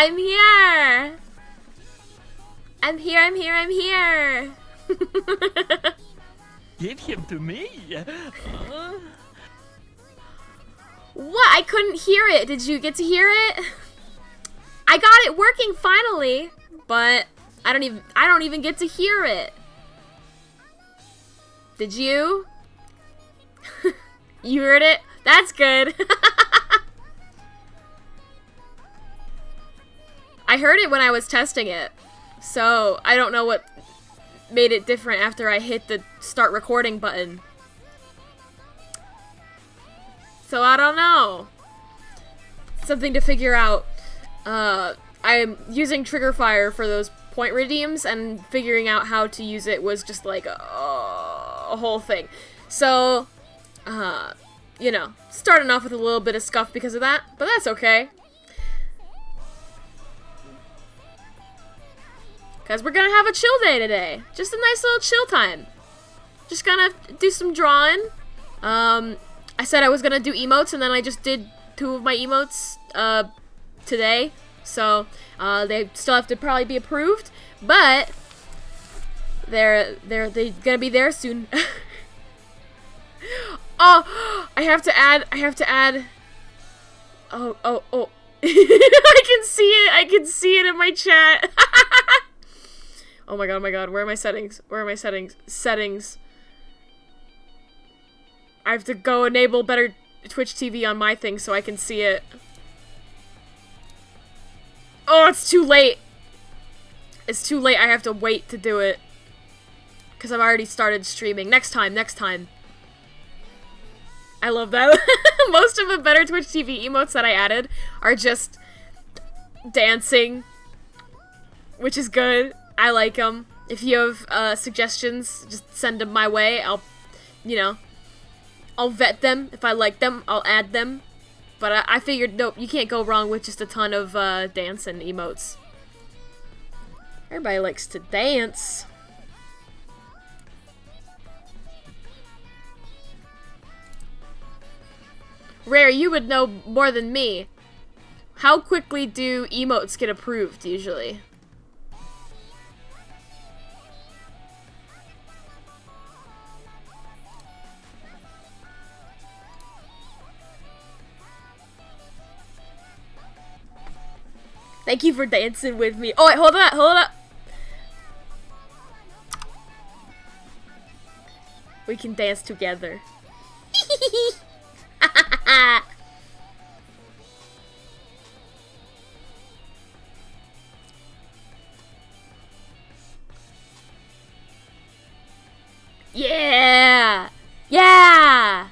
I'm here! I'm here, I'm here, I'm here! Give him to me. What? I couldn't hear it. Did you get to hear it? I got it working finally, but I don't even get to hear it. Did you? You heard it? That's good. I heard it when I was testing it, so I don't know what made it different after I hit the start recording button. So I don't know. Something to figure out. I'm using Trigger Fire for those point redeems, and figuring out how to use it was just like a whole thing. So, you know, starting off with a little bit of scuff because of that, but that's okay. Because we're gonna have a chill day today. Just a nice little chill time. Just gonna do some drawing. I said I was gonna do emotes, and then I just did 2 of my emotes, today. So, they still have to probably be approved, but they're gonna be there soon. Oh, I have to add, oh. I can see it in my chat. Oh my god, where are my settings? Settings. I have to go enable better Twitch TV on my thing so I can see it. Oh, it's too late. It's too late. I have to wait to do it. Because I've already started streaming. Next time. I love that. Most of the better Twitch TV emotes that I added are just dancing, which is good. I like them. If you have suggestions, just send them my way. I'll vet them. If I like them, I'll add them. But I figured, nope, you can't go wrong with just a ton of dance and emotes. Everybody likes to dance. Rare, you would know more than me. How quickly do emotes get approved, usually? Thank you for dancing with me. Oh, wait, hold up. We can dance together. Yeah! Yeah!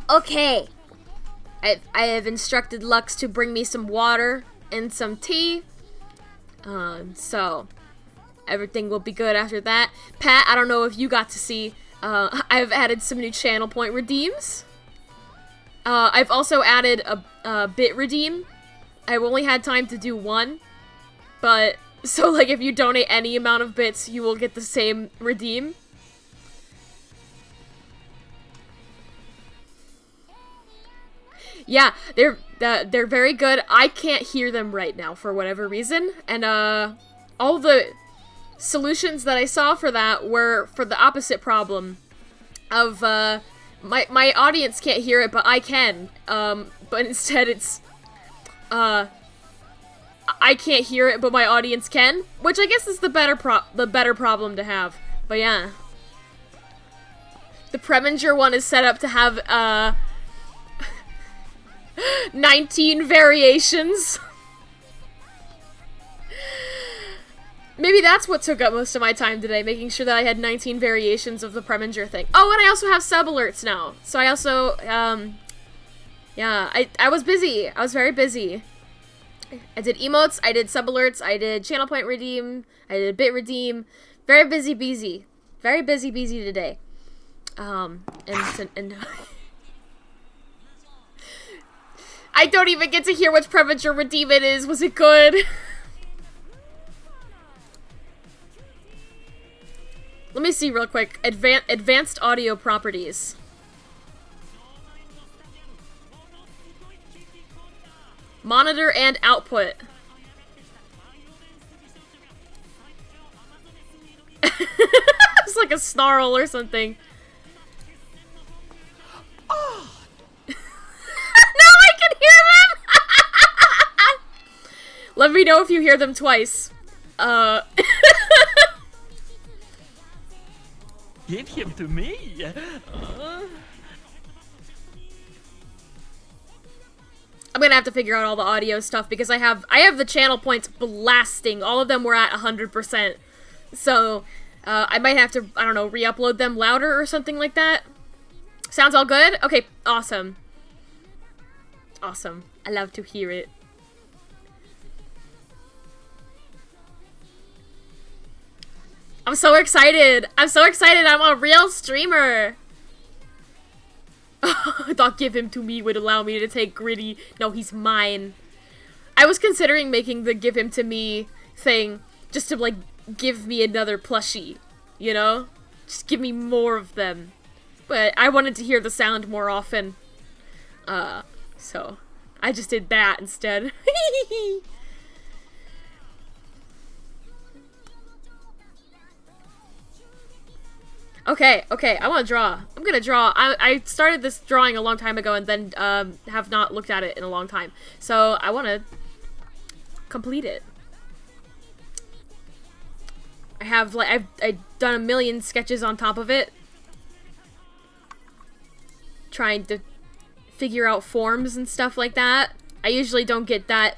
Okay. I have instructed Lux to bring me some water and some tea. So everything will be good after that. Pat, I don't know if you got to see, I've added some new channel point redeems. I've also added a bit redeem. I've only had time to do 1, but so like if you donate any amount of bits, you will get the same redeem. Yeah, they're very good. I can't hear them right now for whatever reason, and all the solutions that I saw for that were for the opposite problem of my audience can't hear it, but I can. But instead it's I can't hear it, but my audience can, which I guess is the better problem to have. But yeah, the Preminger one is set up to have 19 variations. Maybe that's what took up most of my time today, making sure that I had 19 variations of the Preminger thing. Oh, and I also have sub alerts now. So I also, yeah, I was busy. I was very busy. I did emotes, I did sub alerts, I did channel point redeem, I did bit redeem. Very busy. Very busy today. And I don't even get to hear which Preminger redeem it is. Was it good? Let me see real quick. Advanced audio properties. Monitor and output. It's like a snarl or something. Oh. Now I can hear them! Let me know if you hear them twice. Give him to me. I'm gonna have to figure out all the audio stuff because I have the channel points blasting. All of them were at 100%. So, I might have to, I don't know, re-upload them louder or something like that. Sounds all good? Okay, awesome. Awesome. I love to hear it. I'm so excited. I'm so excited. I'm a real streamer. Thought give him to me would allow me to take Gritty. No, he's mine. I was considering making the give him to me thing just to, like, give me another plushie. You know? Just give me more of them. But I wanted to hear the sound more often. So I just did that instead. Okay, I want to draw. I'm gonna draw. I started this drawing a long time ago and then have not looked at it in a long time. So I want to complete it. I have, like, I've done a million sketches on top of it. Trying to figure out forms and stuff like that. I usually don't get that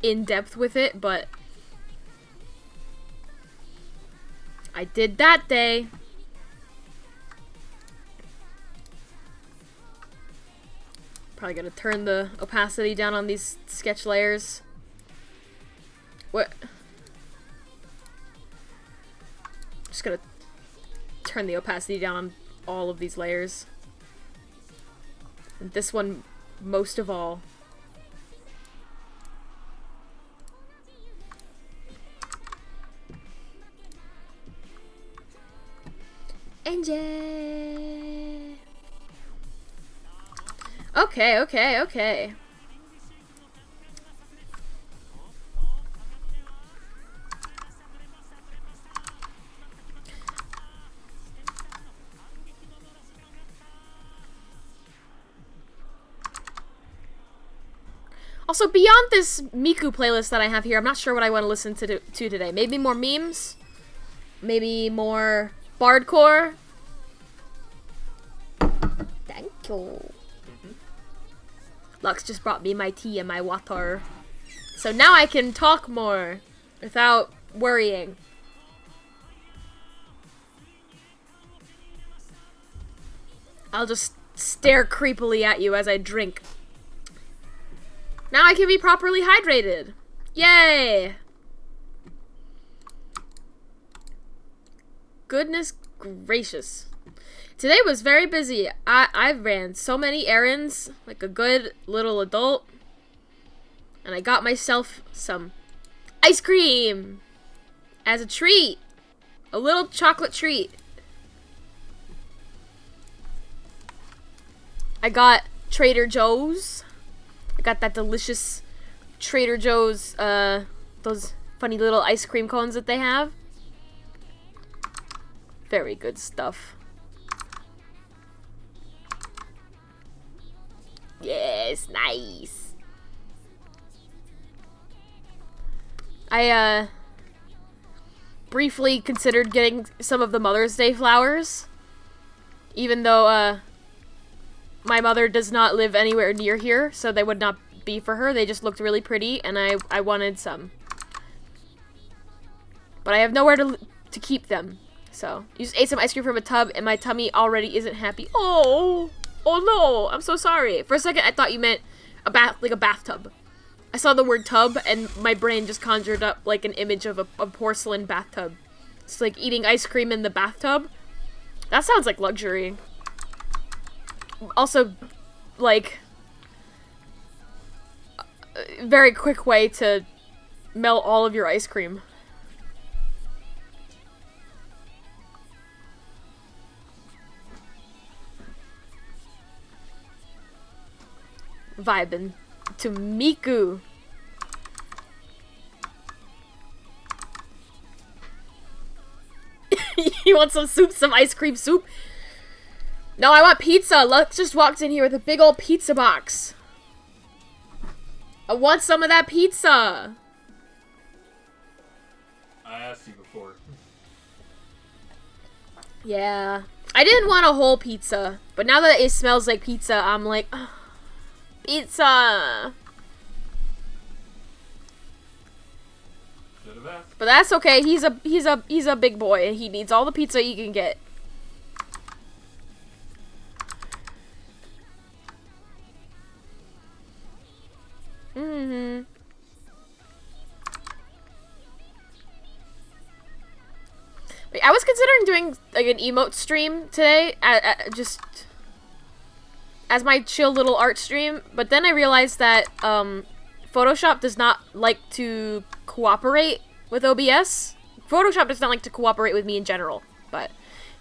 in-depth with it, but I did that day. Probably gonna turn the opacity down on these sketch layers. What? Just gonna turn the opacity down on all of these layers. And this one most of all. NJ. Okay. Also, beyond this Miku playlist that I have here, I'm not sure what I want to listen to today. Maybe more memes? Maybe more bardcore? Thank you. Lux just brought me my tea and my water. So now I can talk more without worrying. I'll just stare creepily at you as I drink. Now I can be properly hydrated. Yay! Goodness gracious. Today was very busy. I ran so many errands, like a good little adult. And I got myself some ice cream as a treat. A little chocolate treat. I got Trader Joe's. I got that delicious Trader Joe's, those funny little ice cream cones that they have. Very good stuff. Yes, nice. I, briefly considered getting some of the Mother's Day flowers. Even though, my mother does not live anywhere near here, so they would not be for her. They just looked really pretty, and I wanted some. But I have nowhere to keep them. So, you just ate some ice cream from a tub, and my tummy already isn't happy. Oh no, I'm so sorry. For a second, I thought you meant a bathtub. I saw the word tub, and my brain just conjured up, like, an image of a porcelain bathtub. It's like eating ice cream in the bathtub. That sounds like luxury. Also, like, a very quick way to melt all of your ice cream. Vibing to Miku. You want some soup? Some ice cream soup? No, I want pizza. Lux just walked in here with a big old pizza box. I want some of that pizza. I asked you before. Yeah. I didn't want a whole pizza, but now that it smells like pizza, I'm like, oh, pizza. Should have asked. But that's okay. He's a big boy and he needs all the pizza he can get. I was considering doing like an emote stream today, just as my chill little art stream, but then I realized that Photoshop does not like to cooperate with OBS. Photoshop does not like to cooperate with me in general, but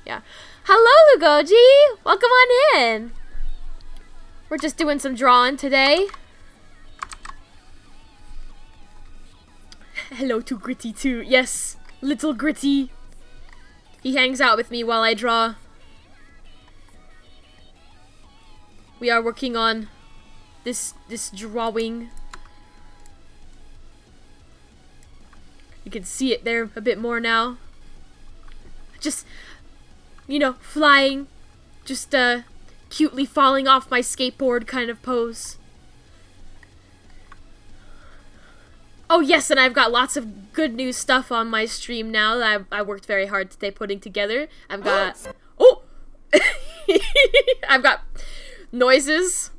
yeah. Hello, Lugoji! Welcome on in! We're just doing some drawing today. Hello to Gritty too. Yes, little Gritty. He hangs out with me while I draw. We are working on this drawing. You can see it there a bit more now. Just, you know, flying. Just, cutely falling off my skateboard kind of pose. Oh yes, and I've got lots of good new stuff on my stream now that I worked very hard today putting together. I've got... Oh! I've got noises.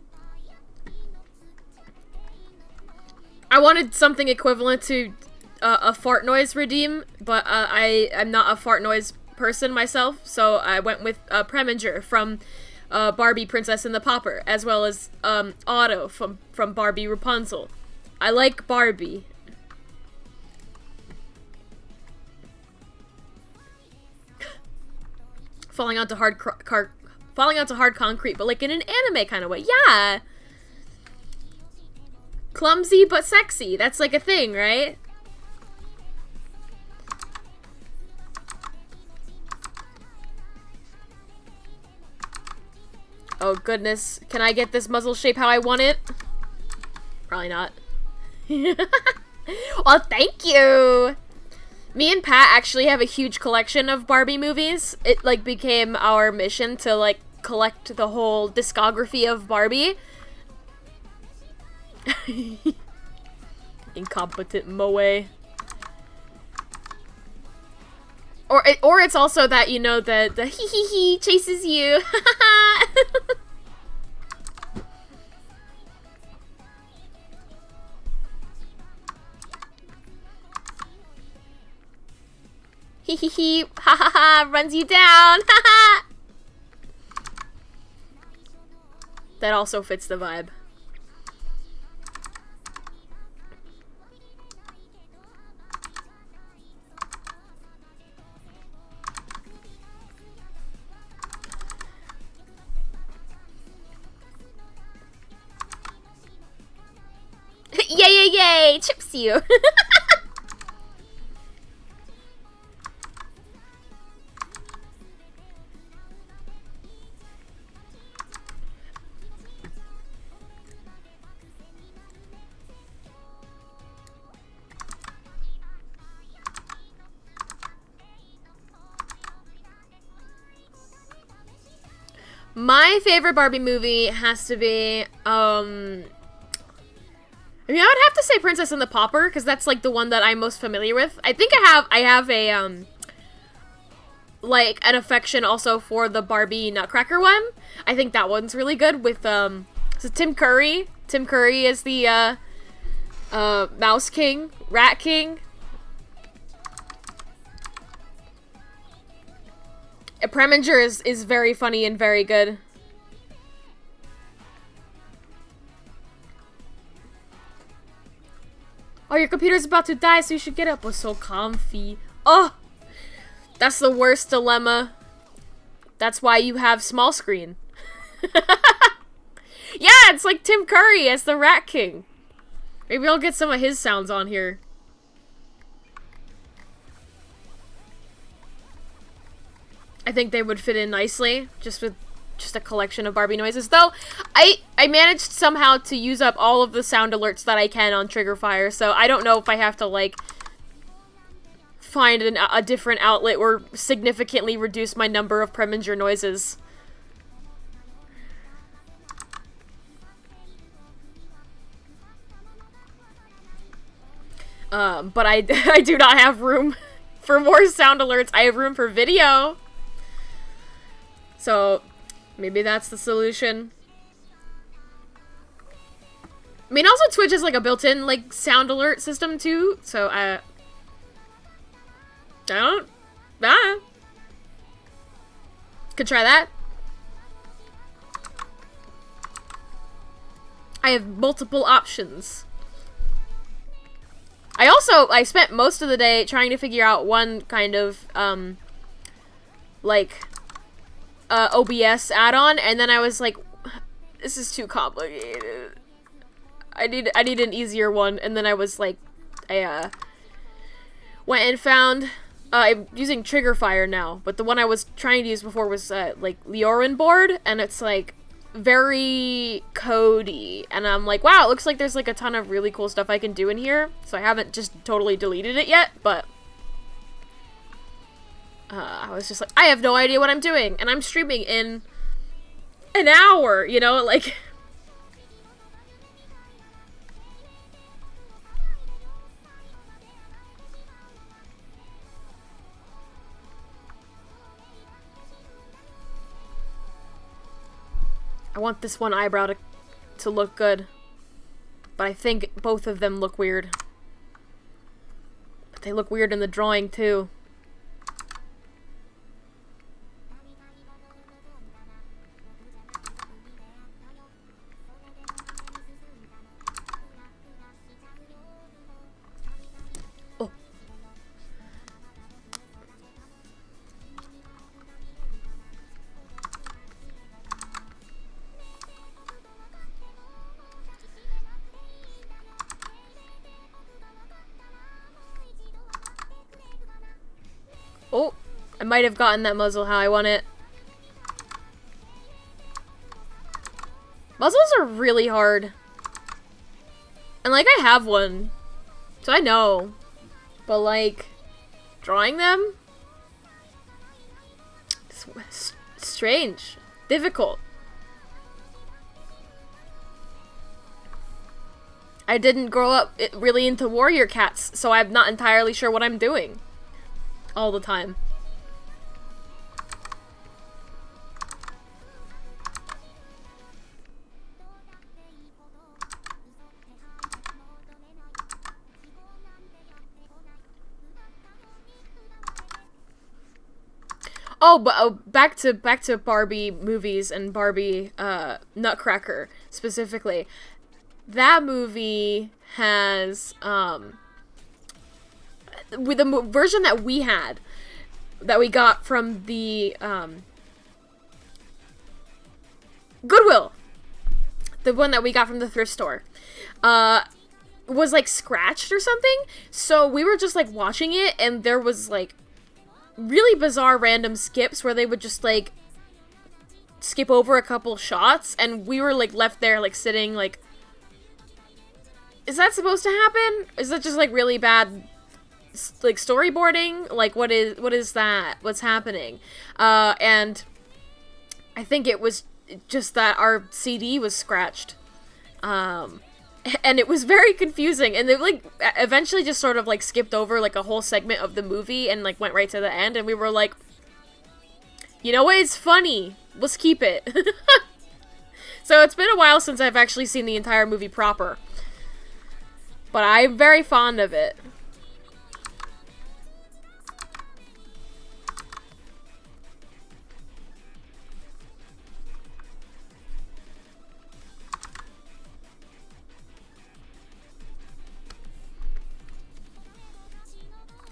I wanted something equivalent to a fart noise redeem, but I'm not a fart noise person myself, so I went with Preminger from Barbie Princess and the Pauper, as well as Otto from Barbie Rapunzel. I like Barbie. Falling onto hard concrete, but like in an anime kind of way. Yeah. Clumsy but sexy. That's like a thing, right? Oh goodness. Can I get this muzzle shape how I want it? Probably not. Well, thank you! Me and Pat actually have a huge collection of Barbie movies. It, like, became our mission to, like, collect the whole discography of Barbie. Incompetent moe. Or it's also that, you know, the hee hee hee chases you. Hee hee hee, ha ha ha, runs you down, ha ha! That also fits the vibe. Yay, yay, yay! Chips you! My favorite Barbie movie has to be, I mean, I would have to say Princess and the Pauper, because that's, like, the one that I'm most familiar with. I think I have a, like, an affection also for the Barbie Nutcracker one. I think that one's really good with, so Tim Curry. Tim Curry is the, Mouse King, Rat King. Preminger is very funny and very good. Oh, your computer's about to die, so you should get up. Was so comfy. Oh, that's the worst dilemma. That's why you have small screen. Yeah, it's like Tim Curry as the Rat King. Maybe I'll get some of his sounds on here. I think they would fit in nicely, just with just a collection of Barbie noises. Though, I managed somehow to use up all of the sound alerts that I can on Triggerfire, so I don't know if I have to, like, find a different outlet or significantly reduce my number of Preminger noises. But I do not have room for more sound alerts. I have room for video. So, maybe that's the solution. I mean, also Twitch has, like, a built-in, like, sound alert system, too. So, I don't... Could try that. I have multiple options. I spent most of the day trying to figure out one kind of, like, OBS add-on, and then I was like, this is too complicated. I need an easier one, and then I was like, I went and found, I'm using Triggerfire now, but the one I was trying to use before was, like, Leorin board, and it's, like, very codey, and I'm like, wow, it looks like there's, like, a ton of really cool stuff I can do in here, so I haven't just totally deleted it yet, but I was just like, I have no idea what I'm doing, and I'm streaming in an hour, you know, like... I want this one eyebrow to look good, but I think both of them look weird. But they look weird in the drawing, too. Oh. Oh, I might have gotten that muzzle how I want it. Muzzles are really hard. And, like, I have one, so I know. But, like, drawing them? It's strange. Difficult. I didn't grow up really into warrior cats, so I'm not entirely sure what I'm doing all the time. Oh, but back to Barbie movies and Barbie Nutcracker specifically. That movie has with the version that we had, that we got from the Goodwill, the one that we got from the thrift store, was like scratched or something. So we were just like watching it, and there was like really bizarre random skips where they would just like skip over a couple shots, and we were like left there like sitting like, is that supposed to happen? Is that just like really bad like storyboarding? Like what is that? What's happening? And I think it was just that our CD was scratched. And it was very confusing, and they like eventually just sort of like skipped over like a whole segment of the movie and like went right to the end, and we were like, you know what, it's funny, let's keep it. So it's been a while since I've actually seen the entire movie proper, but I'm very fond of it.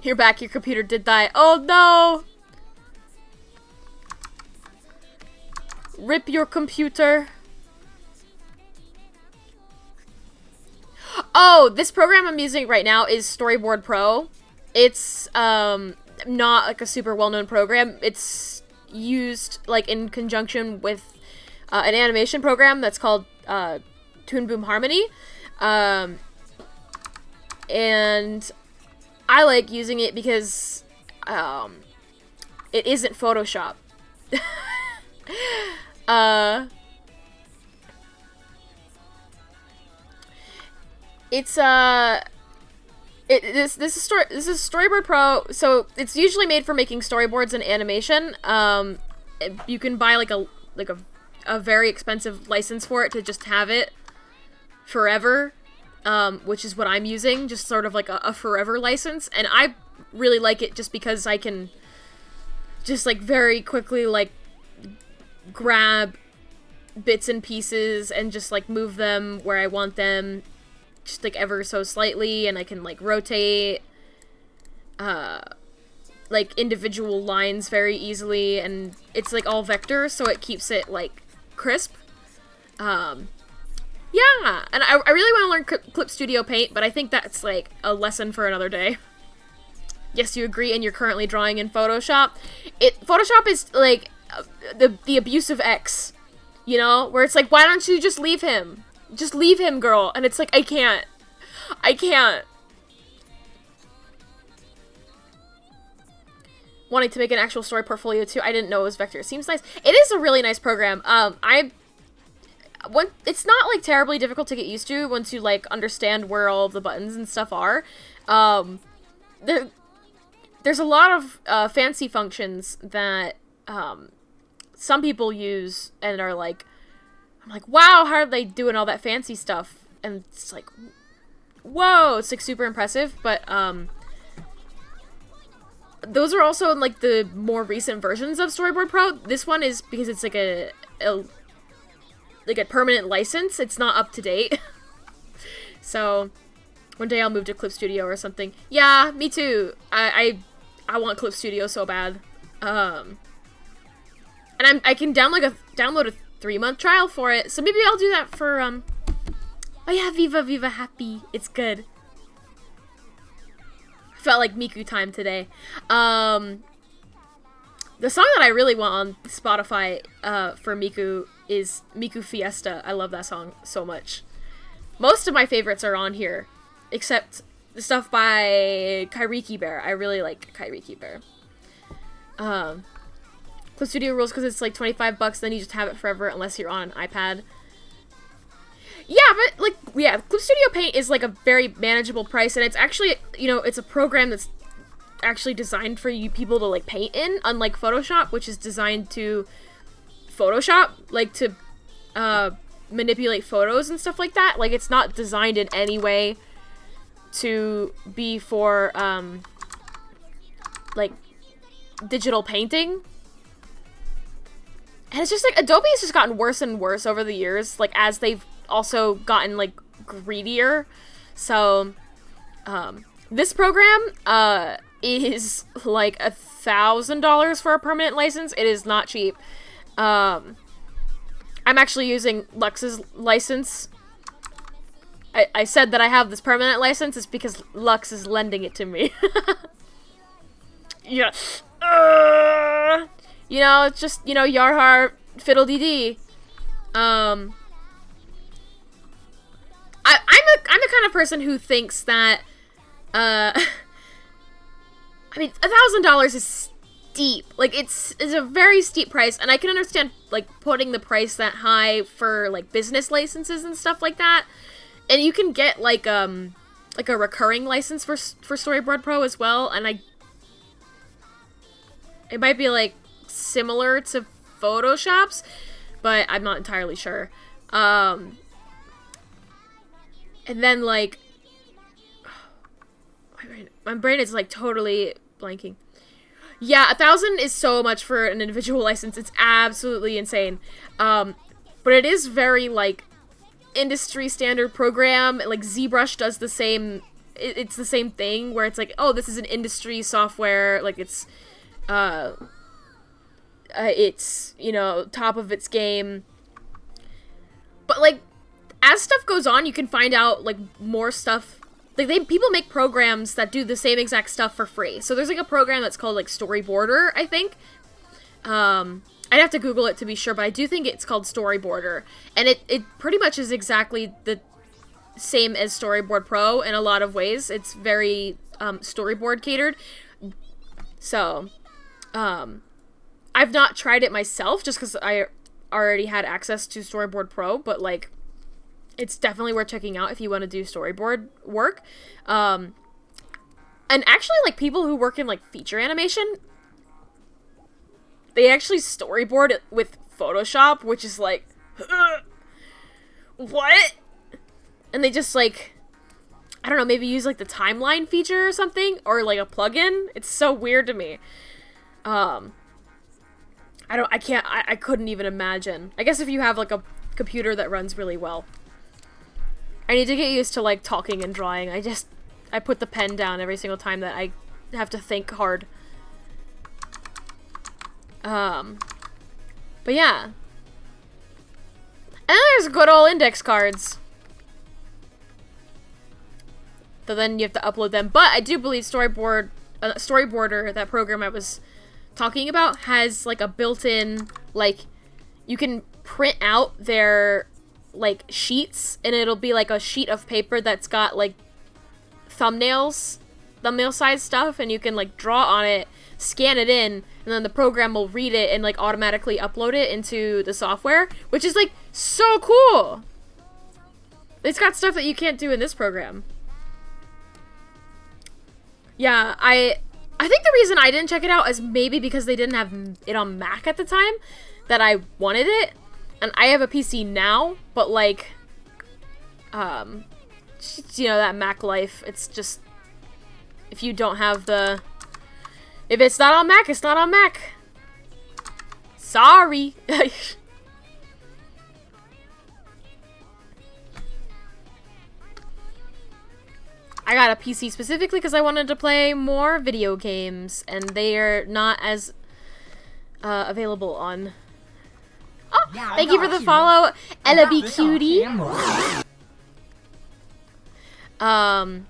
You're back, your computer did die. Oh no! Rip your computer. Oh, this program I'm using right now is Storyboard Pro. It's not like a super well-known program. It's used like in conjunction with an animation program that's called Toon Boom Harmony. And I like using it because it isn't Photoshop. It's this is Storyboard Pro, so it's usually made for making storyboards and animation. You can buy like a very expensive license for it to just have it forever, which is what I'm using, just sort of like a forever license. And I really like it just because I can just like very quickly like grab bits and pieces and just like move them where I want them, just like ever so slightly, and I can like rotate like individual lines very easily, and it's like all vector, so it keeps it like crisp. Yeah, and I really want to learn Clip Studio Paint, but I think that's like a lesson for another day. Yes, you agree, and you're currently drawing in Photoshop. Photoshop is like the abusive ex, you know, where it's like, why don't you just leave him? Just leave him, girl. And it's like, I can't. Wanting to make an actual story portfolio too. I didn't know it was vector. It seems nice. It is a really nice program. It's not like terribly difficult to get used to once you like understand where all of the buttons and stuff are. There's a lot of fancy functions that some people use and are like, I'm like, wow, how are they doing all that fancy stuff? And it's like, whoa, it's like super impressive. But those are also in like the more recent versions of Storyboard Pro. This one is because it's like a permanent license. It's not up to date. So one day I'll move to Clip Studio or something. Yeah, me too. I want Clip Studio so bad. And I can download a 3-month trial for it, so maybe I'll do that for oh yeah, Viva Viva Happy. It's good. Felt like Miku time today. The song that I really want on Spotify for Miku is Miku Fiesta. I love that song so much. Most of my favorites are on here, except the stuff by Kairiki Bear. I really like Kairiki Bear. Clip Studio rules because it's like $25, then you just have it forever unless you're on an iPad. Yeah, but like, yeah, Clip Studio Paint is like a very manageable price, and it's actually, you know, it's a program that's actually designed for you people to like paint in, unlike Photoshop, which is designed to Photoshop, like to manipulate photos and stuff like that. Like, it's not designed in any way to be for like digital painting. And it's just like, Adobe has just gotten worse and worse over the years, like as they've also gotten like greedier. So this program is like $1,000 for a permanent license. It is not cheap. I'm actually using Lux's license. I said that I have this permanent license is because Lux is lending it to me. Yeah. You know, it's just, you know, Yarhar fiddle-dee-dee. I'm the kind of person who thinks that, I mean, $1,000 is steep. Like, it's a very steep price, and I can understand, like, putting the price that high for, like, business licenses and stuff like that. And you can get, like a recurring license for Storyboard Pro as well, and it might be, like, similar to Photoshop's, but I'm not entirely sure. And then, like, my brain is, like, totally blanking. Yeah, $1,000 is so much for an individual license. It's absolutely insane. But it is very, like, industry standard program. Like, ZBrush does the same. It's the same thing where it's like, oh, this is an industry software. Like, it's, you know, top of its game. But, like, as stuff goes on, you can find out, like, more stuff. Like, people make programs that do the same exact stuff for free. So there's, like, a program that's called, like, Storyboarder, I think. I'd have to Google it to be sure, but I do think it's called Storyboarder. And it pretty much is exactly the same as Storyboard Pro in a lot of ways. It's very storyboard catered. So, I've not tried it myself just because I already had access to Storyboard Pro, but, like, it's definitely worth checking out if you want to do storyboard work. And actually, like, people who work in, like, feature animation, they actually storyboard it with Photoshop, which is like, what? And they just, like, I don't know, maybe use, like, the timeline feature or something, or, like, a plugin. It's so weird to me. I couldn't even imagine. I guess if you have, like, a computer that runs really well. I need to get used to, like, talking and drawing. I put the pen down every single time that I have to think hard. But yeah. And then there's good old index cards. So then you have to upload them. But I do believe Storyboarder, that program I was talking about, has, like, a built-in, like, you can print out their, like, sheets, and it'll be, like, a sheet of paper that's got, like, thumbnail size stuff, and you can, like, draw on it, scan it in, and then the program will read it and, like, automatically upload it into the software, which is, like, so cool! It's got stuff that you can't do in this program. Yeah, I think the reason I didn't check it out is maybe because they didn't have it on Mac at the time that I wanted it. And I have a PC now, but, like, you know, that Mac life, it's just, if you don't have if it's not on Mac, it's not on Mac. Sorry. I got a PC specifically because I wanted to play more video games, and they are not as available on... Oh, yeah, thank you for the follow, Ella B Cutie. I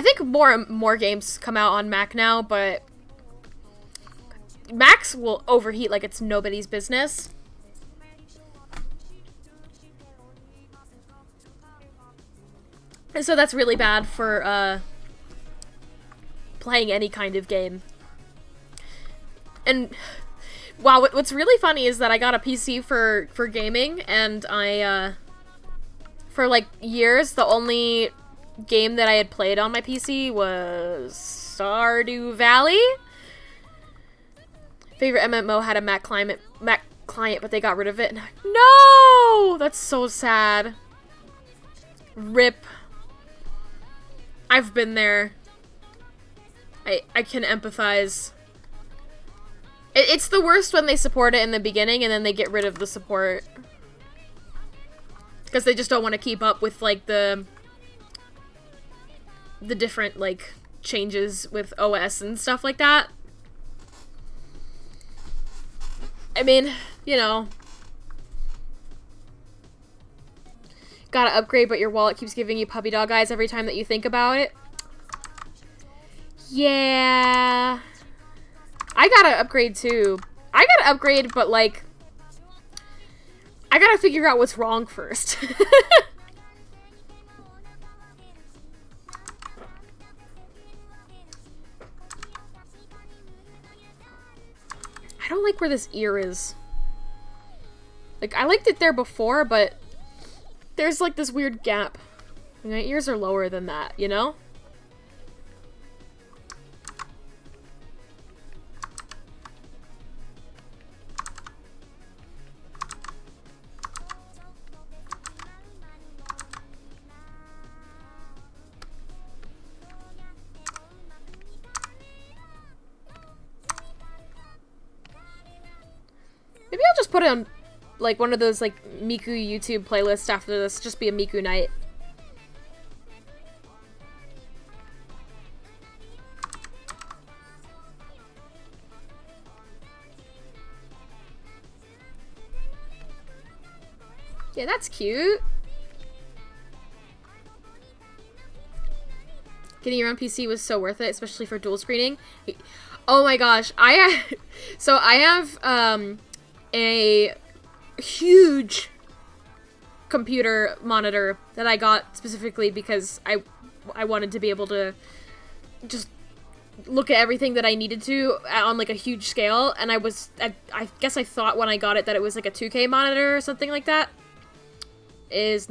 think more games come out on Mac now, but Macs will overheat like it's nobody's business. And so that's really bad for playing any kind of game. And wow, what's really funny is that I got a PC for gaming, and I for like years the only game that I had played on my PC was Stardew Valley. Favorite MMO had a Mac client, but they got rid of it. No! That's so sad. RIP. I've been there. I can empathize. It's the worst when they support it in the beginning and then they get rid of the support. Because they just don't want to keep up with, like, the different, like, changes with OS and stuff like that. I mean, you know. Gotta upgrade, but your wallet keeps giving you puppy dog eyes every time that you think about it. Yeah. I gotta upgrade, too. I gotta upgrade, but, like, I gotta figure out what's wrong first. I don't like where this ear is. Like, I liked it there before, but there's, like, this weird gap. My ears are lower than that, you know? Maybe I'll just put it on, like, one of those, like, Miku YouTube playlists after this. Just be a Miku night. Yeah, that's cute. Getting your own PC was so worth it, especially for dual screening. Oh my gosh, I have a huge computer monitor that I got specifically because I wanted to be able to just look at everything that I needed to on like a huge scale, and I guess I thought when I got it that it was like a 2K monitor or something like that. Is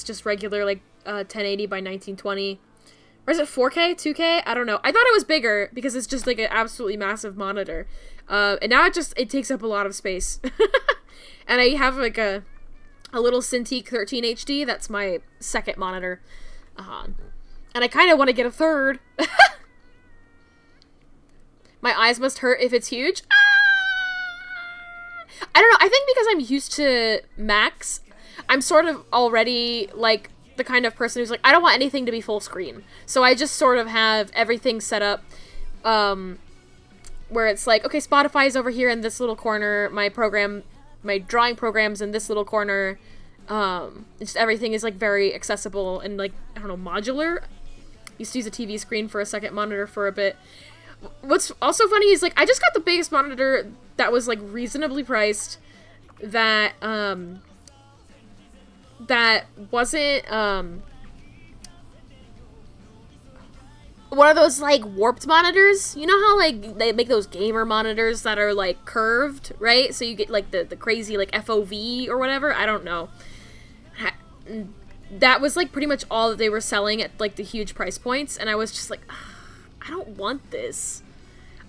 just regular like 1080 by 1920. Or is it 4K? 2K? I don't know. I thought it was bigger because it's just like an absolutely massive monitor. And now it takes up a lot of space. And I have like a little Cintiq 13 HD. That's my second monitor. And I kind of want to get a third. My eyes must hurt if it's huge. I don't know. I think because I'm used to Macs, I'm sort of already like the kind of person who's like, I don't want anything to be full screen. So I just sort of have everything set up where it's like, okay, Spotify's over here in this little corner, my drawing program's in this little corner. Just everything is like very accessible and like, I don't know, modular. Used to use a TV screen for a second monitor for a bit. What's also funny is like, I just got the biggest monitor that was like reasonably priced that wasn't one of those like warped monitors. You know how like they make those gamer monitors that are like curved, right? So you get like the crazy like FOV or whatever. I don't know. That was like pretty much all that they were selling at like the huge price points, and I was just like, I don't want this.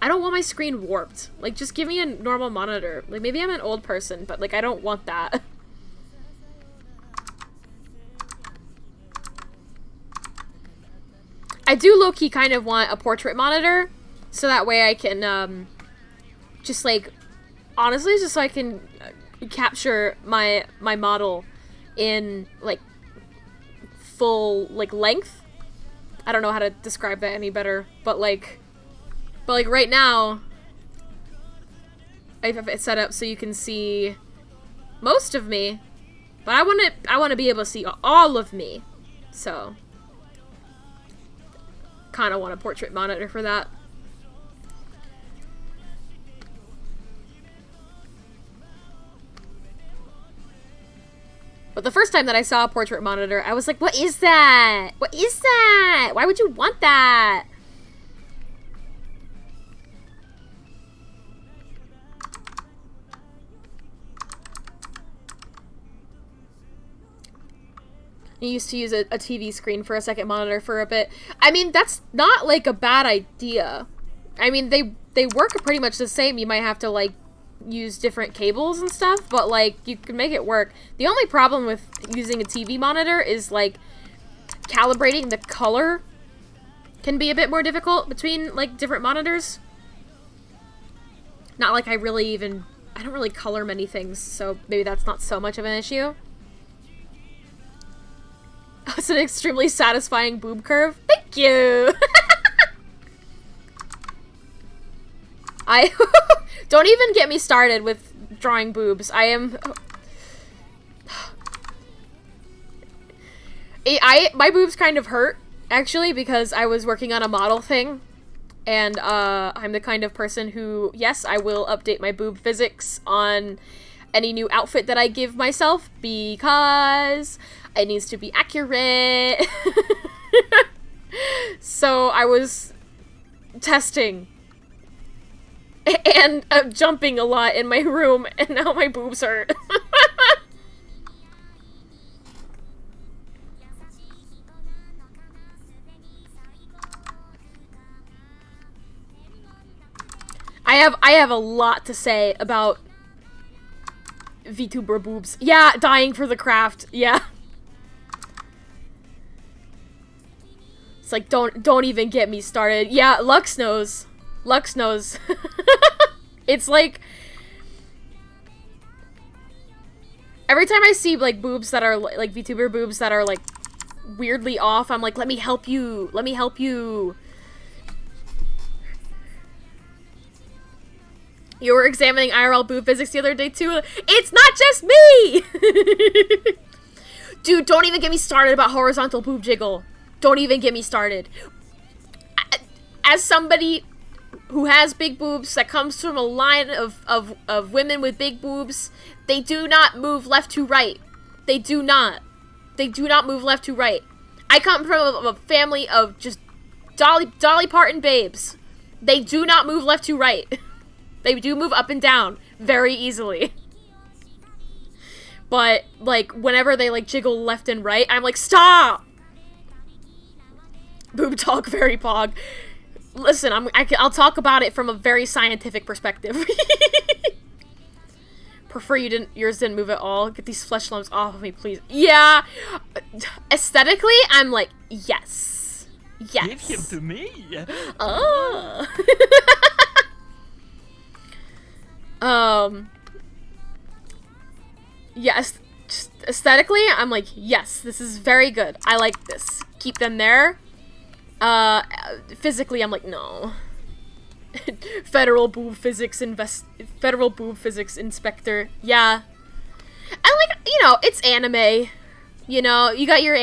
I don't want my screen warped. Like, just give me a normal monitor. Like, maybe I'm an old person, but like I don't want that. I do low-key kind of want a portrait monitor, so that way I can, just like, honestly, just so I can capture my model in, like, full, like, length. I don't know how to describe that any better, but like right now, I have it set up so you can see most of me, but I want to be able to see all of me, so kind of want a portrait monitor for that. But the first time that I saw a portrait monitor, I was like, what is that? What is that? Why would you want that? I used to use a TV screen for a second monitor for a bit. I mean, that's not, like, a bad idea. I mean, they work pretty much the same. You might have to, like, use different cables and stuff, but, like, you can make it work. The only problem with using a TV monitor is, like, calibrating the color can be a bit more difficult between, like, different monitors. Not like I don't really color many things, so maybe that's not so much of an issue. It's an extremely satisfying boob curve. Thank you! Don't even get me started with drawing boobs. My boobs kind of hurt, actually, because I was working on a model thing. And, I'm the kind of person who, yes, I will update my boob physics on any new outfit that I give myself, because it needs to be accurate. So I was testing and jumping a lot in my room, and now my boobs hurt. I have a lot to say about VTuber boobs. Yeah, dying for the craft. Yeah. It's like, don't even get me started. Yeah, Lux knows. Lux knows. It's like, every time I see, like, boobs that are, like, VTuber boobs that are, like, weirdly off, I'm like, let me help you. Let me help you. You were examining IRL boob physics the other day too. It's not just me! Dude, don't even get me started about horizontal boob jiggle. Don't even get me started. As somebody who has big boobs, that comes from a line of women with big boobs, they do not move left to right. They do not. They do not move left to right. I come from a family of just Dolly Parton babes. They do not move left to right. They do move up and down very easily. But, like, whenever they, like, jiggle left and right, I'm like, stop! Boob talk, very pog. Listen, I'll talk about it from a very scientific perspective. Prefer yours didn't move at all. Get these flesh lumps off of me, please. Yeah! Aesthetically, I'm like, yes. Yes. Give him to me. Oh. Yes, just aesthetically, I'm like, yes, this is very good. I like this. Keep them there. Physically, I'm like, no. Federal boob physics inspector. Yeah. And like, you know, it's anime. You know, you got your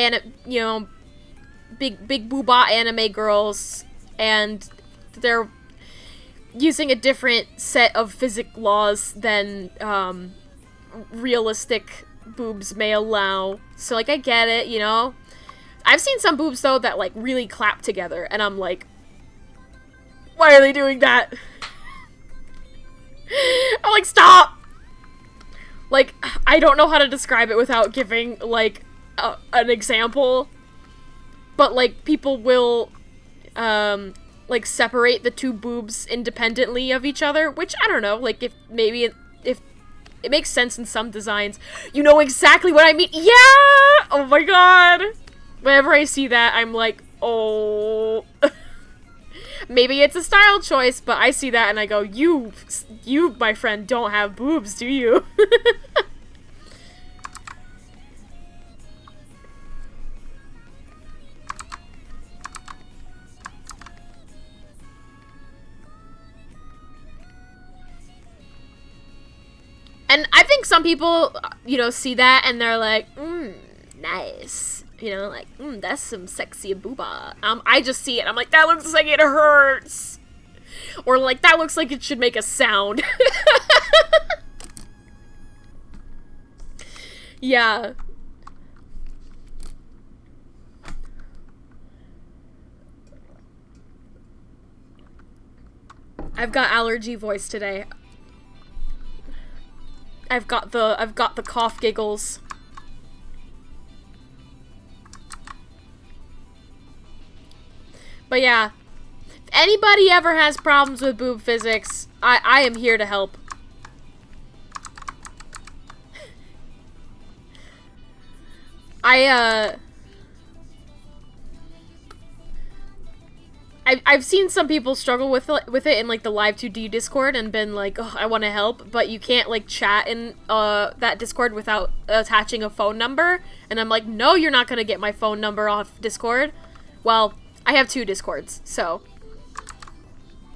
big boobah anime girls, and they're using a different set of physics laws than realistic boobs may allow. So like, I get it, you know. I've seen some boobs though that like really clap together, and I'm like, why are they doing that? I'm like, stop! Like, I don't know how to describe it without giving like an example, but like people will like separate the two boobs independently of each other, which I don't know, like if it makes sense in some designs. You know exactly what I mean. Yeah! Oh my god! Whenever I see that, I'm like, oh. Maybe it's a style choice, but I see that and I go, you, my friend, don't have boobs, do you? And I think some people, you know, see that and they're like, nice. You know, like, that's some sexy booba. I just see it. I'm like, that looks like it hurts. Or like, that looks like it should make a sound. Yeah. I've got allergy voice today. I've got the cough giggles. But yeah, if anybody ever has problems with boob physics, I am here to help. I've seen some people struggle with it in like the Live 2D Discord and been like, oh, I want to help, but you can't like chat in that Discord without attaching a phone number. And I'm like, no, you're not gonna get my phone number off Discord. Well, I have 2 Discords, so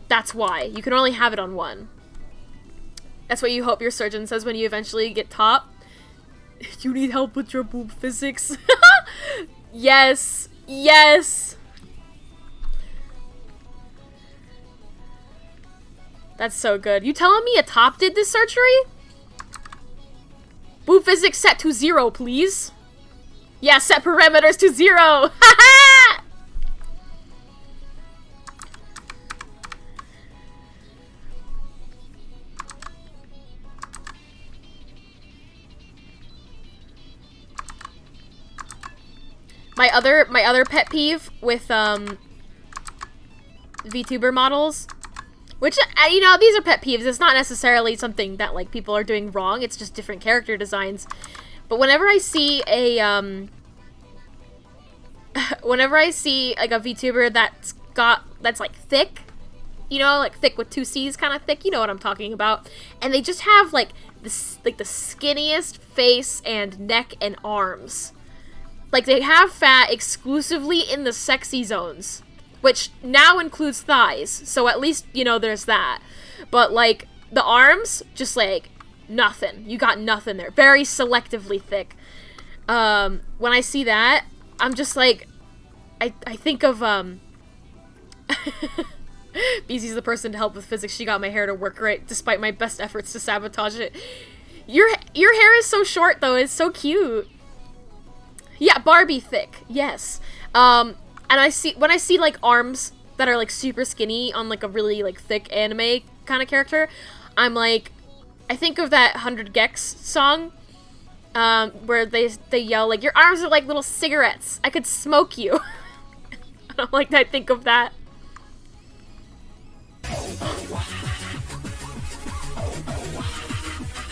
that's why. You can only have it on one. That's what you hope your surgeon says when you eventually get top. You need help with your boob physics. Yes. Yes. That's so good. You telling me a top did this surgery? Boob physics set to 0, please. Yeah, set parameters to 0. Haha! My other pet peeve with VTuber models, which, you know, these are pet peeves. It's not necessarily something that like people are doing wrong. It's just different character designs. But whenever I see a whenever I see like a VTuber that's like thick, you know, like thick with 2 C's kind of thick, you know what I'm talking about, and they just have like this like the skinniest face and neck and arms. Like, they have fat exclusively in the sexy zones, which now includes thighs, so at least, you know, there's that. But, like, The arms, just like nothing. You got nothing there. Very selectively thick. When I see that, I'm just like, I think of, BZ's the person to help with physics. She got my hair to work right, despite my best efforts to sabotage it. Your hair is so short, though. It's so cute. Yeah, Barbie thick. Yes. And when I see, like, arms that are, like, super skinny on, like, a really, like, thick anime kind of character, I'm like, I think of that 100 Gex song, where they yell, like, your arms are like little cigarettes. I could smoke you. I don't like that. I think of that.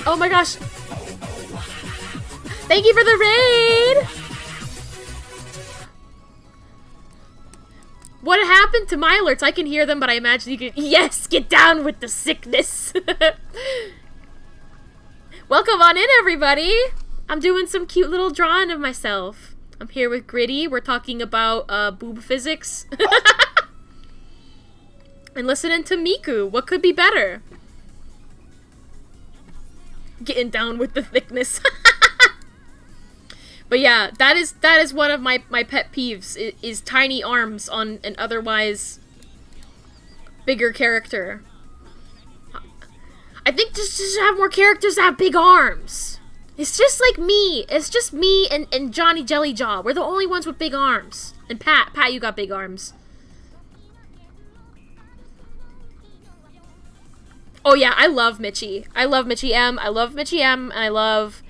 Oh my gosh. Thank you for the raid! What happened to my alerts? I can hear them, but I imagine you can— Yes! Get down with the sickness! Welcome on in, everybody! I'm doing some cute little drawing of myself. I'm here with Gritty. We're talking about, boob physics. And listening to Miku. What could be better? Getting down with the thickness. But yeah, that is one of my pet peeves, is tiny arms on an otherwise bigger character. I think just have more characters that have big arms. It's just like me. It's just me and Johnny Jellyjaw. We're the only ones with big arms. And Pat, you got big arms. Oh yeah, I love Michi. I love Michi M. I love Michi M. And I love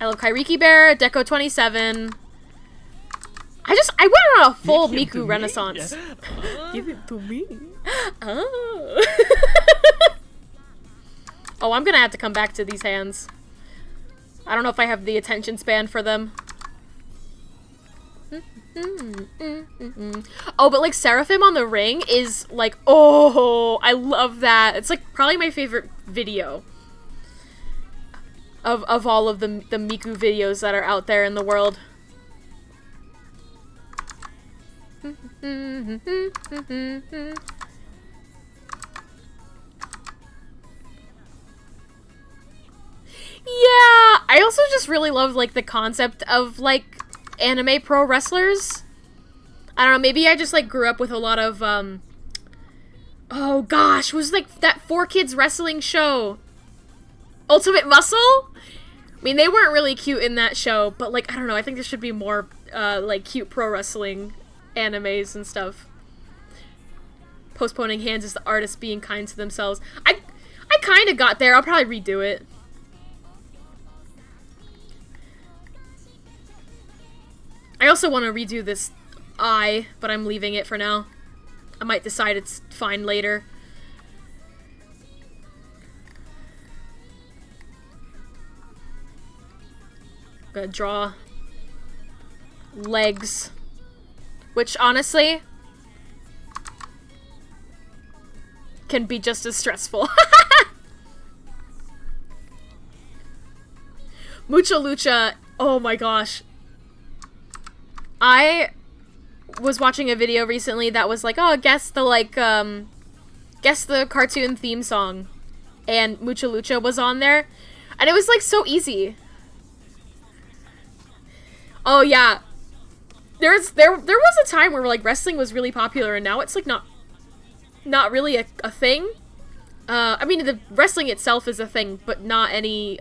Kairiki Bear, Deco 27. I went on a full Miku renaissance. Give it to me. Oh. Oh, I'm gonna have to come back to these hands. I don't know if I have the attention span for them. Oh, but like Seraphim on the ring is like, oh, I love that. It's like probably my favorite video of all of the Miku videos that are out there in the world. Yeah, I also just really love like the concept of like anime pro wrestlers. I don't know, maybe I just like grew up with a lot of oh gosh, was like that 4Kids wrestling show, Ultimate Muscle? I mean, they weren't really cute in that show, but like I don't know, I think there should be more like cute pro wrestling animes and stuff. Postponing hands is the artist being kind to themselves. I kind of got there. I'll probably redo it. I also want to redo this eye, but I'm leaving it for now. I might decide it's fine later. Gonna draw legs, which honestly can be just as stressful. Mucha Lucha, oh my gosh. I was watching a video recently that was like, oh, guess the cartoon theme song. And Mucha Lucha was on there. And it was like so easy. Oh yeah. There was a time where like wrestling was really popular and now it's like not really a thing. I mean the wrestling itself is a thing, but not any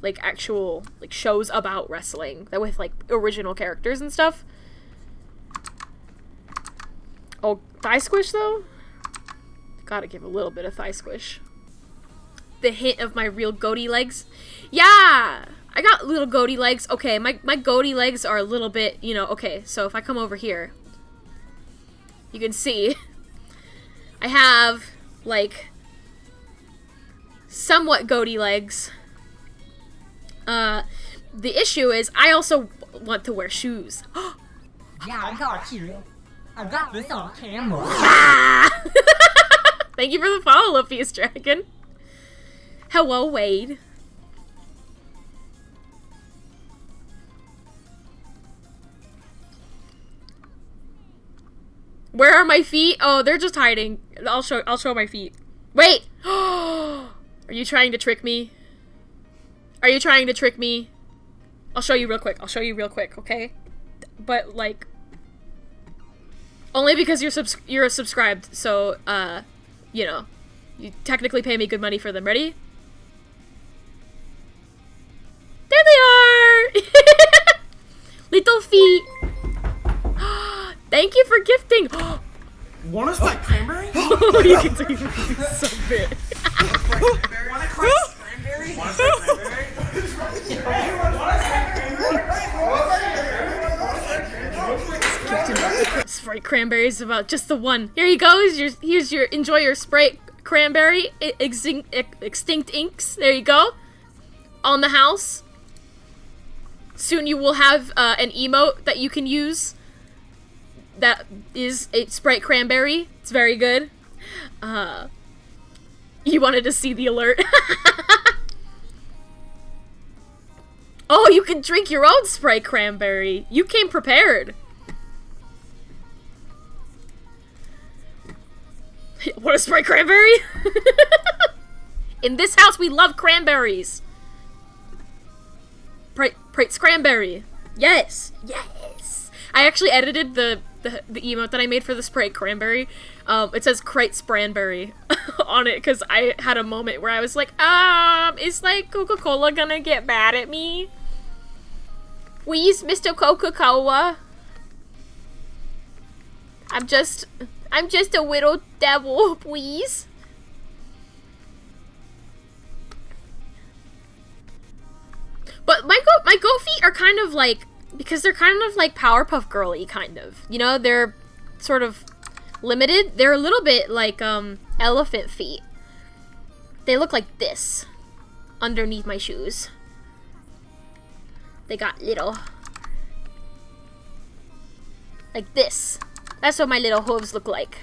like actual like shows about wrestling that with like original characters and stuff. Oh, thigh squish though? Gotta give a little bit of thigh squish. The hint of my real goatee legs. Yeah! I got little goatee legs. Okay, my goatee legs are a little bit, you know, okay, so if I come over here, you can see I have like somewhat goatee legs. The issue is I also want to wear shoes. Yeah, I got you. I got this on camera. Ah! Thank you for the follow, Luffy's Dragon. Hello, Wade. Where are my feet? Oh, they're just hiding. I'll show my feet. Wait! Are you trying to trick me? Are you trying to trick me? I'll show you real quick. I'll show you real quick, okay? But, like... Only because you're subscribed, so, you know. You technically pay me good money for them. Ready? There they are! Little feet. Thank you for gifting. Want to spike cranberry? Oh, you can do so big. Want to cranberry? Want to cranberry? Sprite cranberries about just the one. Here you go. Here's your enjoy your Sprite cranberry extinct inks. There you go. On the house. Soon you will have an emote that you can use. That is a Sprite cranberry. It's very good. You wanted to see the alert. Oh, you can drink your own Sprite cranberry. You came prepared. Want a Sprite cranberry? In this house, we love cranberries. Sprite cranberry. Yes. Yes. I actually edited the emote that I made for the Sprite cranberry. It says Crate Spranberry on it because I had a moment where I was like, is like Coca-Cola gonna get mad at me? Please, Mr. Coca-Cola. I'm just a little devil, please. But my goat feet are kind of like, because they're kind of like Powerpuff Girly, kind of. You know, they're sort of limited. They're a little bit like elephant feet. They look like this underneath my shoes. They got little, like this. That's what my little hooves look like.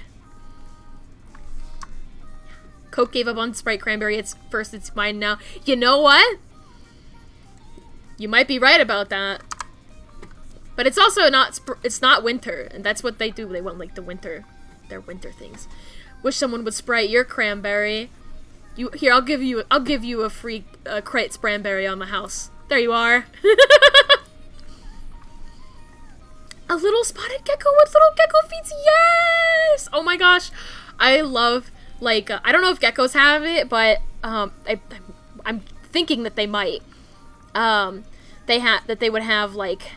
Coke gave up on Sprite cranberry. It's mine now. You know what? You might be right about that. But it's also it's not winter, and that's what they do. They want like their winter things. Wish someone would Sprite your cranberry. Here, I'll give you a free Crate Spranberry on the house. There you are. A little spotted gecko with little gecko feet. Yes! Oh my gosh, I love like I don't know if geckos have it, but I'm thinking that they might. They would have like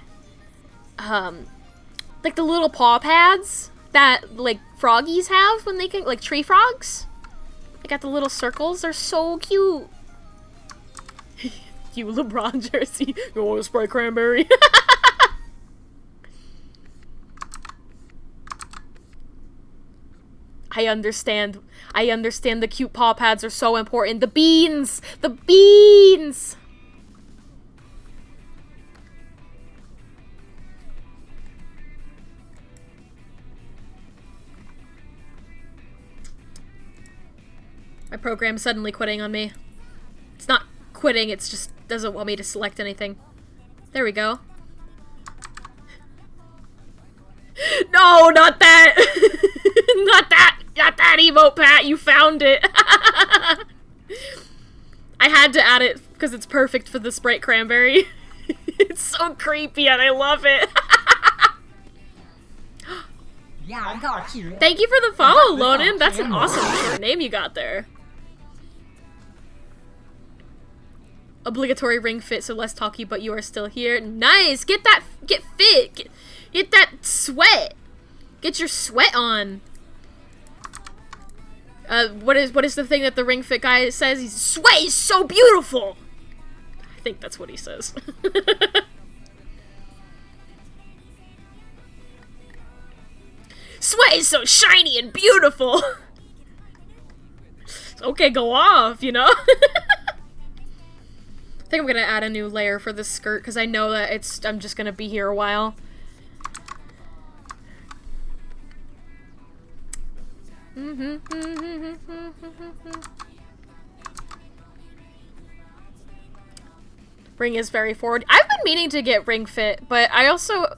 the little paw pads that like froggies have when they can, like tree frogs. They got the little circles. They're so cute. You LeBron jersey. You want to Sprite cranberry? I understand. I understand the cute paw pads are so important. The beans! The beans! My program's suddenly quitting on me. It's not quitting, it's just doesn't want me to select anything. There we go. No, not that! Not that! Not that emote, Pat! You found it! I had to add it because it's perfect for the Sprite cranberry. It's so creepy and I love it. Yeah, I got you. Thank you for the follow, Lonan. That's an awesome short name you got there. Obligatory ring fit, so less talky, but you are still here. Nice! Get fit! Get that sweat! Get your sweat on! What is the thing that the ring fit guy says? He's sweat is so beautiful! I think that's what he says. Sweat is so shiny and beautiful! Okay, go off, you know? I think I'm gonna add a new layer for this skirt because I know that I'm just gonna be here a while. Ring is very forward. I've been meaning to get ring fit, but I also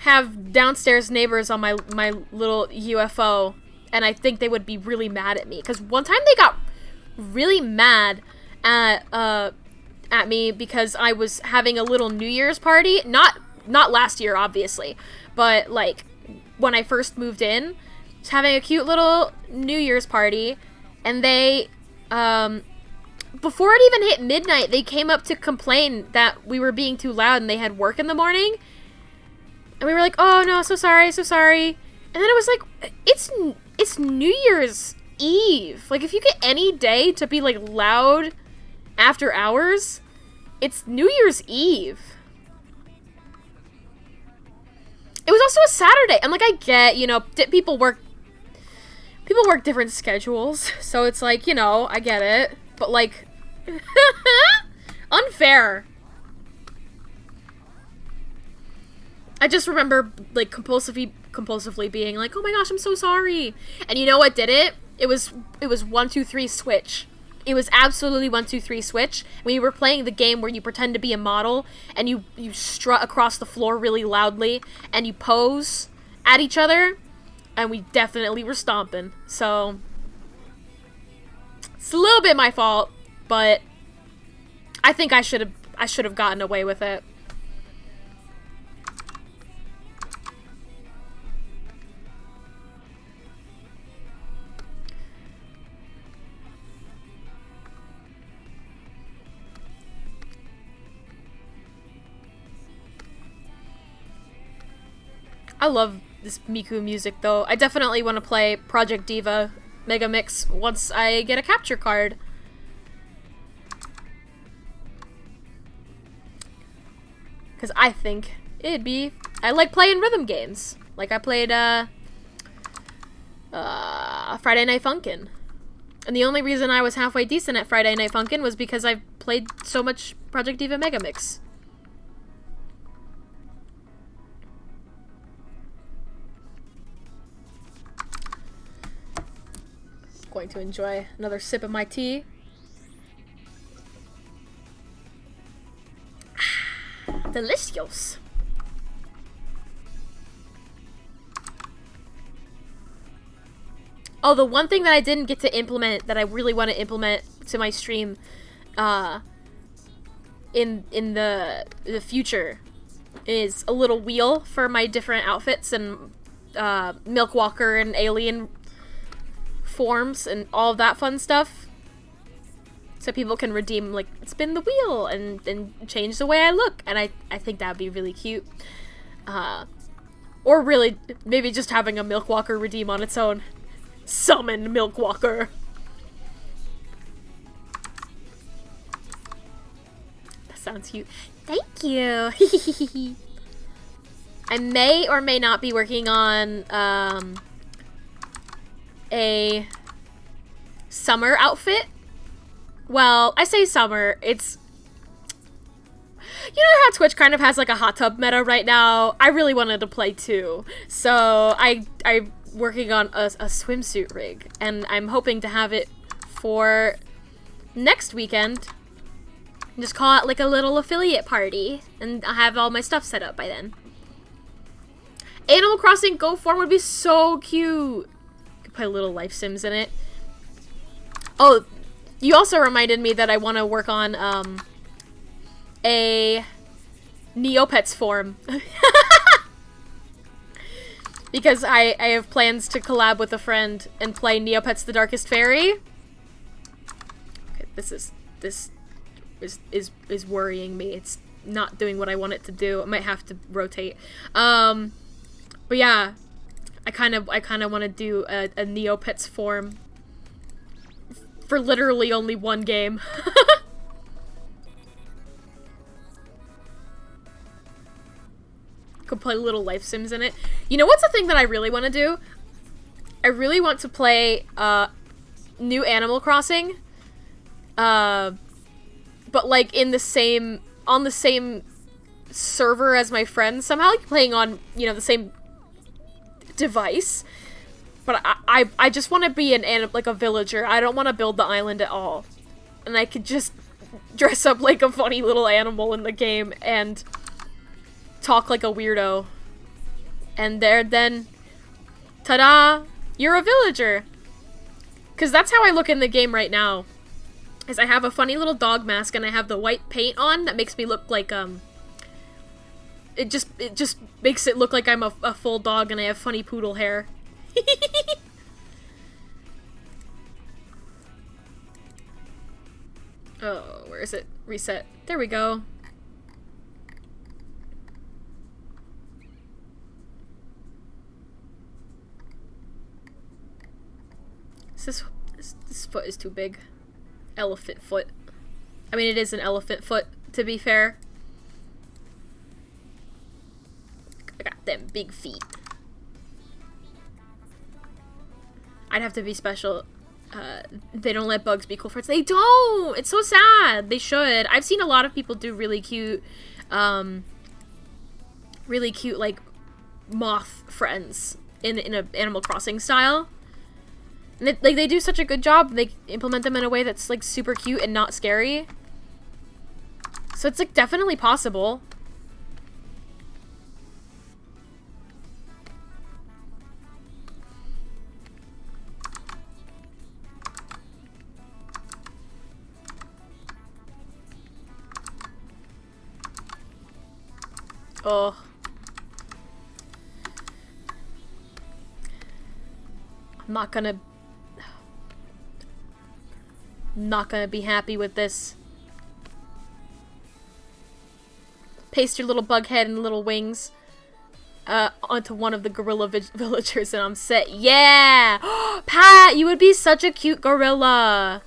have downstairs neighbors on my little UFO, and I think they would be really mad at me. Because one time they got really mad at me because I was having a little New Year's party. Not last year, obviously, but like when I first moved in, I was having a cute little New Year's party, and they, before it even hit midnight, they came up to complain that we were being too loud and they had work in the morning. And we were like, oh no, so sorry. And then it was like, it's New Year's Eve. Like, if you get any day to be like loud after hours, it's New Year's Eve. It was also a Saturday. And like, I get, you know, people work different schedules. So it's like, you know, I get it. But like, unfair. I just remember like compulsively being like, oh my gosh, I'm so sorry. And you know what did it? It was 1, 2, 3 switch. It was absolutely 1, 2, 3 switch. We were playing the game where you pretend to be a model and you strut across the floor really loudly and you pose at each other, and we definitely were stomping. So it's a little bit my fault, but I think I should have gotten away with it. I love this Miku music, though. I definitely want to play Project Diva Mega Mix once I get a capture card. Because I think it'd be... I like playing rhythm games. Like, I played, Friday Night Funkin'. And the only reason I was halfway decent at Friday Night Funkin' was because I played so much Project Diva Mega Mix. Going to enjoy another sip of my tea. Delicious. Oh, the one thing that I didn't get to implement that I really want to implement to my stream in the future is a little wheel for my different outfits and Milk Walker and alien forms and all of that fun stuff, so people can redeem, like, spin the wheel and change the way I look, and I think that would be really cute. Or really, maybe just having a Milk Walker redeem on its own. Summon Milk Walker. That sounds cute. Thank you. I may or may not be working on a summer outfit. Well, I say summer, it's... You know how Twitch kind of has like a hot tub meta right now? I really wanted to play too. So I'm working on a swimsuit rig, and I'm hoping to have it for next weekend. Just call it like a little affiliate party, and I'll have all my stuff set up by then. Animal Crossing Go Form would be so cute. Play little life sims in it. Oh, you also reminded me that I want to work on a Neopets form. Because I have plans to collab with a friend and play Neopets the Darkest Fairy. Okay, this is worrying me. It's not doing what I want it to do. I might have to rotate. But yeah, I kind of want to do a Neopets form for literally only one game. Could play little life sims in it. You know what's the thing that I really want to do? I really want to play new Animal Crossing, but like on the same server as my friends. Somehow, like, playing on, you know, the same device, but I just want to be like a villager. I don't want to build the island at all, and I could just dress up like a funny little animal in the game and talk like a weirdo. And then, ta-da, you're a villager. Because that's how I look in the game right now. Is I have a funny little dog mask and I have the white paint on that makes me look like, it just makes it look like I'm a full dog and I have funny poodle hair. Oh, where is it? Reset. There we go. This foot is too big. Elephant foot. I mean, it is an elephant foot, to be fair. I got them big feet. I'd have to be special. They don't let bugs be cool friends. They don't! It's so sad. They should. I've seen a lot of people do really cute, like, moth friends in a Animal Crossing style. And they do such a good job. They implement them in a way that's, like, super cute and not scary. So it's, like, definitely possible. Oh. I'm not gonna be happy with this. Paste your little bug head and little wings onto one of the gorilla villagers and I'm set. Yeah! Pat, you would be such a cute gorilla.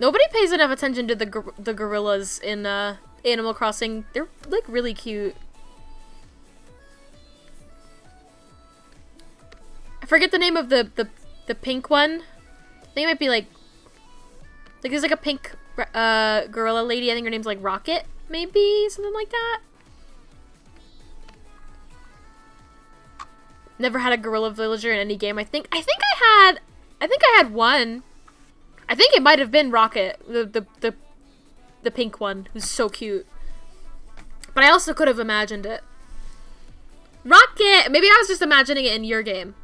Nobody pays enough attention to the gorillas in Animal Crossing. They're, like, really cute. I forget the name of the pink one. I think it might be, like, there's, like, a pink gorilla lady. I think her name's, like, Rocket, maybe? Something like that. Never had a gorilla villager in any game. I think I had one. I think it might have been Rocket, the pink one, who's so cute. But I also could have imagined it. Rocket! Maybe I was just imagining it in your game.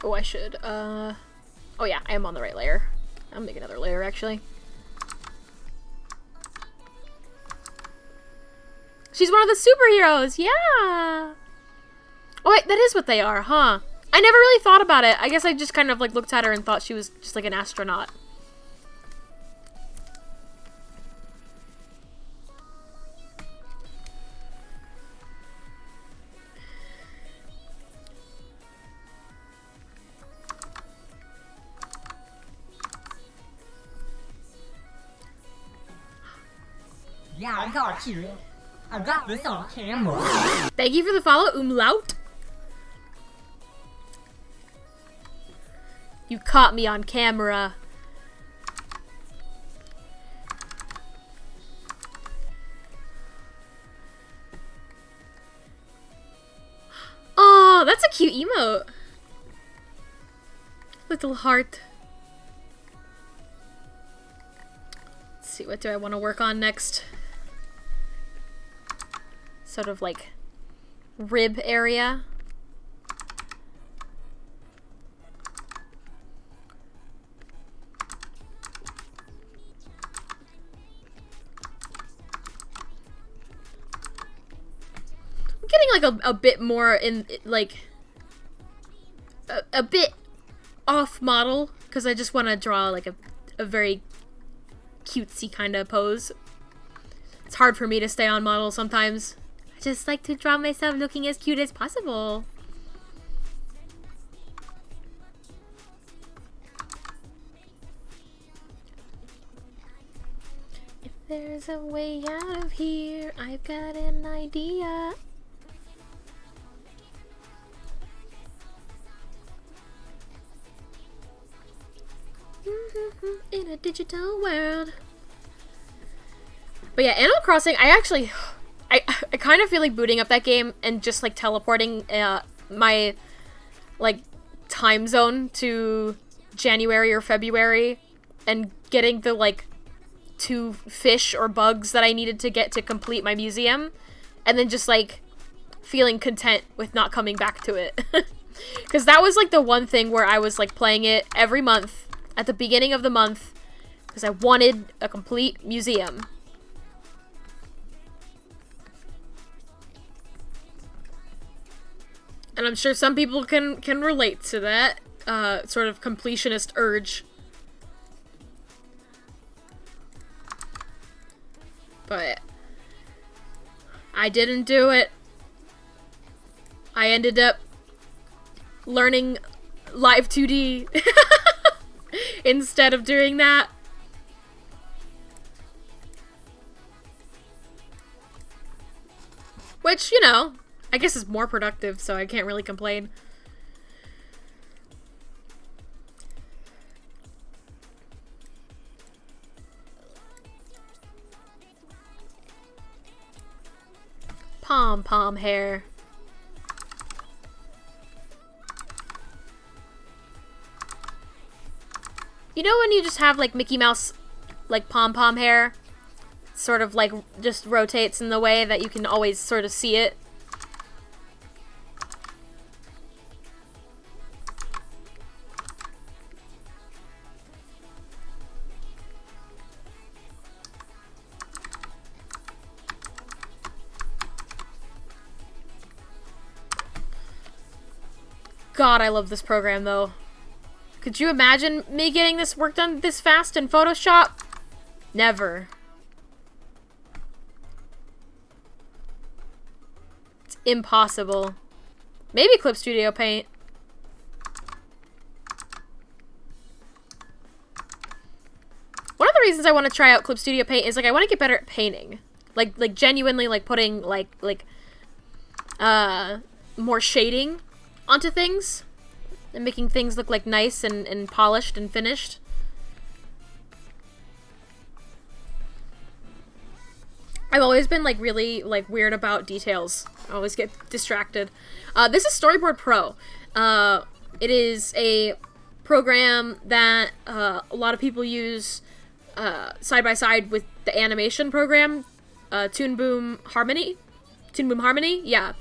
Oh, I should, oh yeah, I am on the right layer. I'll make another layer, actually. She's one of the superheroes! Yeah! Oh, wait, that is what they are, huh? I never really thought about it. I guess I just kind of, like, looked at her and thought she was just, like, an astronaut. Yeah, I got you. I got this on camera. Thank you for the follow, Umlaut. You caught me on camera. Oh, that's a cute emote. Little heart. Let's see, what do I want to work on next? Sort of like rib area. I'm getting like a bit more in like a bit off model because I just want to draw like a very cutesy kind of pose. It's hard for me to stay on model sometimes. I just like to draw myself looking as cute as possible. If there's a way out of here, I've got an idea. In a digital world. But yeah, Animal Crossing, I I kind of feel like booting up that game and just like teleporting my like time zone to January or February and getting the like 2 fish or bugs that I needed to get to complete my museum, and then just like feeling content with not coming back to it. Because that was like the one thing where I was like playing it every month at the beginning of the month because I wanted a complete museum. And I'm sure some people can relate to that sort of completionist urge. But I didn't do it. I ended up learning Live 2D instead of doing that. Which, you know, I guess is more productive, so I can't really complain. Pom-pom hair. You know when you just have like Mickey Mouse like pom-pom hair? Sort of like just rotates in the way that you can always sort of see it. God, I love this program, though. Could you imagine me getting this work done this fast in Photoshop? Never. It's impossible. Maybe Clip Studio Paint. One of the reasons I want to try out Clip Studio Paint is, like, I want to get better at painting. Like genuinely, like, putting, more shading onto things and making things look like nice and polished and finished. I've always been like really like weird about details. I always get distracted. This is Storyboard Pro. It is a program that a lot of people use side by side with the animation program, Toon Boom Harmony. Yeah.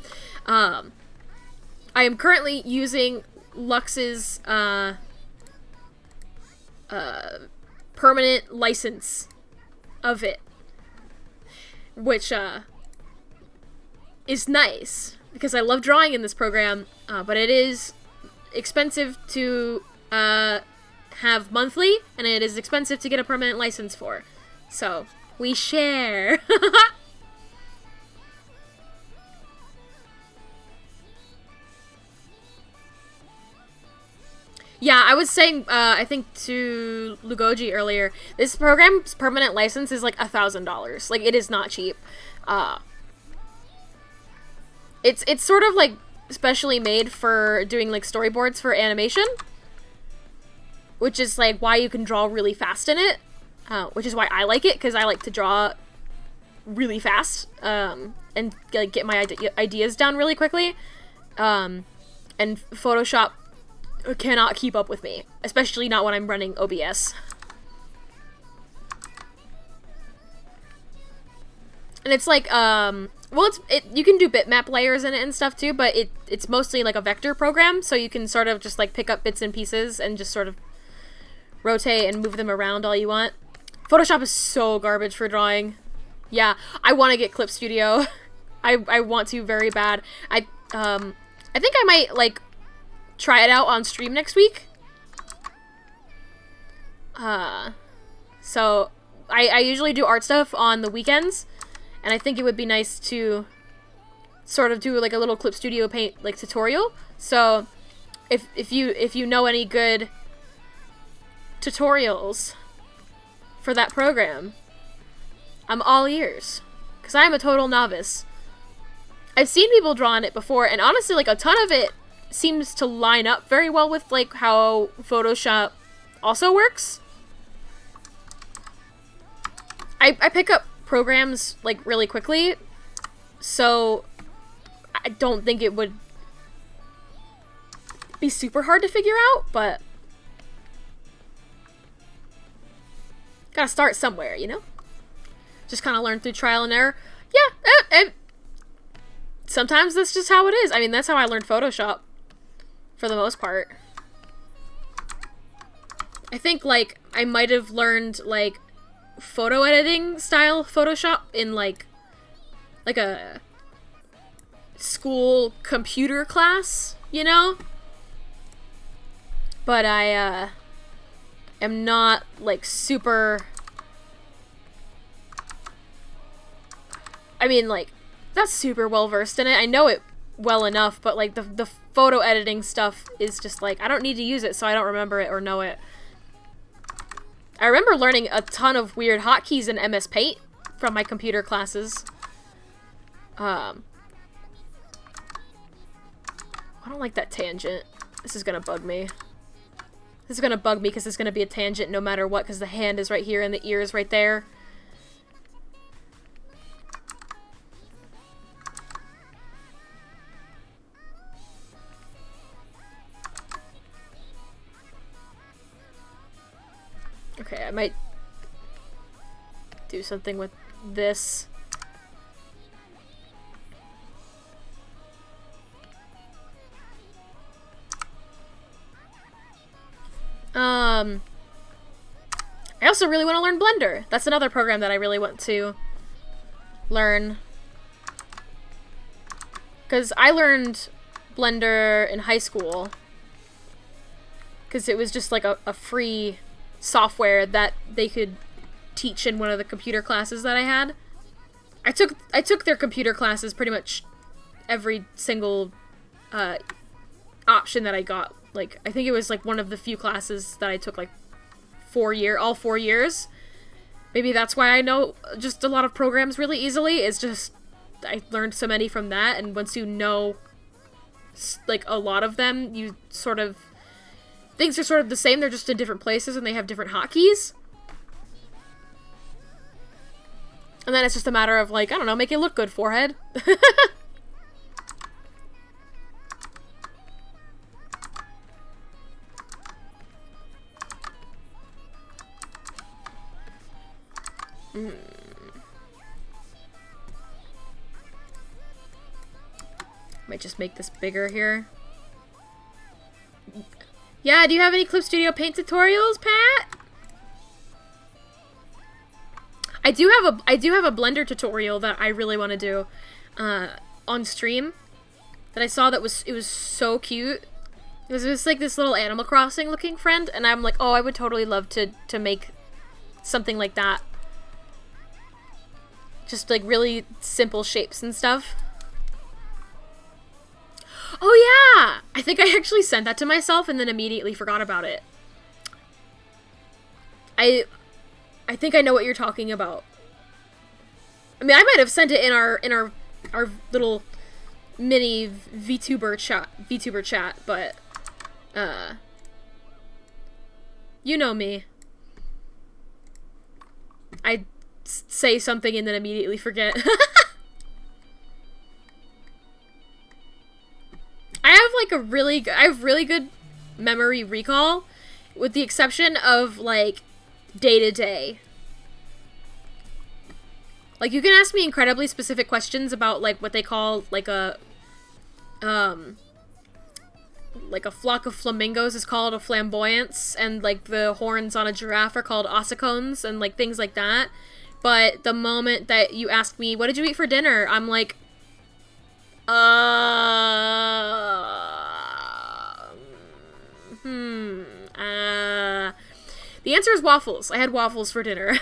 I am currently using Lux's permanent license of it, which is nice because I love drawing in this program, but it is expensive to have monthly, and it is expensive to get a permanent license for. So we share. Yeah, I was saying, I think to Lugoji earlier, this program's permanent license is like $1,000. Like, it is not cheap. It's sort of like specially made for doing like storyboards for animation, which is like why you can draw really fast in it, which is why I like it, because I like to draw really fast, and like get my ideas down really quickly, and Photoshop cannot keep up with me, especially not when I'm running OBS. And it's like, well, you can do bitmap layers in it and stuff too, but it's mostly like a vector program, so you can sort of just like pick up bits and pieces and just sort of rotate and move them around all you want. Photoshop is so garbage for drawing. Yeah, I want to get Clip Studio. I want to very bad. I think I might like try it out on stream next week. So I usually do art stuff on the weekends, and I think it would be nice to sort of do like a little Clip Studio Paint like tutorial. So if you know any good tutorials for that program, I'm all ears, because I'm a total novice. I've seen people draw on it before, and honestly, like, a ton of it seems to line up very well with like how Photoshop also works. I pick up programs like really quickly, So I don't think it would be super hard to figure out, but gotta start somewhere, you know? Just kind of learn through trial and error. Yeah, sometimes that's just how it is. I mean, that's how I learned Photoshop, for the most part. I think, like, I might have learned, like, photo editing style Photoshop in, like a school computer class, you know? But I, am not, like, super... I mean, like, not super well-versed in it. I know it well enough, but, like, the photo editing stuff is just, like, I don't need to use it, so I don't remember it or know it. I remember learning a ton of weird hotkeys in MS Paint from my computer classes. I don't like that tangent. This is gonna bug me. This is gonna bug me because it's gonna be a tangent no matter what, because the hand is right here and the ear is right there. Okay, I might do something with this. I also really want to learn Blender. That's another program that I really want to learn. Because I learned Blender in high school. Because it was just like a free software that they could teach in one of the computer classes that I had. I took their computer classes pretty much every single option that I got. Like, I think it was like one of the few classes that I took like all 4 years. Maybe that's why I know just a lot of programs really easily. It's just I learned so many from that, and once you know like a lot of them, you sort of things are sort of the same. They're just in different places and they have different hotkeys. And then it's just a matter of, like, I don't know, make it look good, forehead. Might just make this bigger here. Yeah, do you have any Clip Studio Paint tutorials, Pat? I do have a Blender tutorial that I really want to do on stream that I saw it was so cute. It was just like this little Animal Crossing looking friend, and I'm like, oh, I would totally love to make something like that. Just like really simple shapes and stuff. Oh yeah! I think I actually sent that to myself and then immediately forgot about it. I think I know what you're talking about. I mean, I might have sent it in our little mini VTuber chat, but you know me. I say something and then immediately forget. I have really good memory recall, with the exception of like day to day. Like, you can ask me incredibly specific questions about like what they call like a flock of flamingos is called a flamboyance, and like the horns on a giraffe are called ossicones, and like things like that. But the moment that you ask me, what did you eat for dinner? I'm like, the answer is waffles. I had waffles for dinner.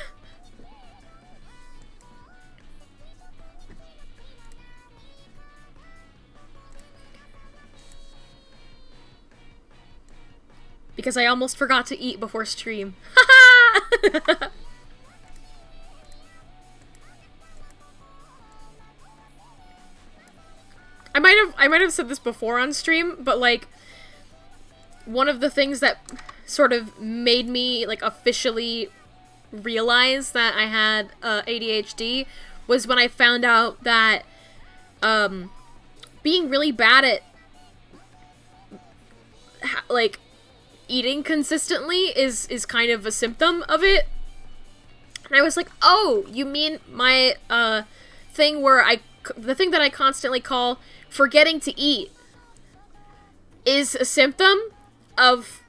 Because I almost forgot to eat before stream. I might have said this before on stream, but like one of the things that sort of made me like officially realize that I had ADHD was when I found out that being really bad at, like, eating consistently is kind of a symptom of it. And I was like, oh, you mean my, thing where the thing that I constantly call forgetting to eat is a symptom of,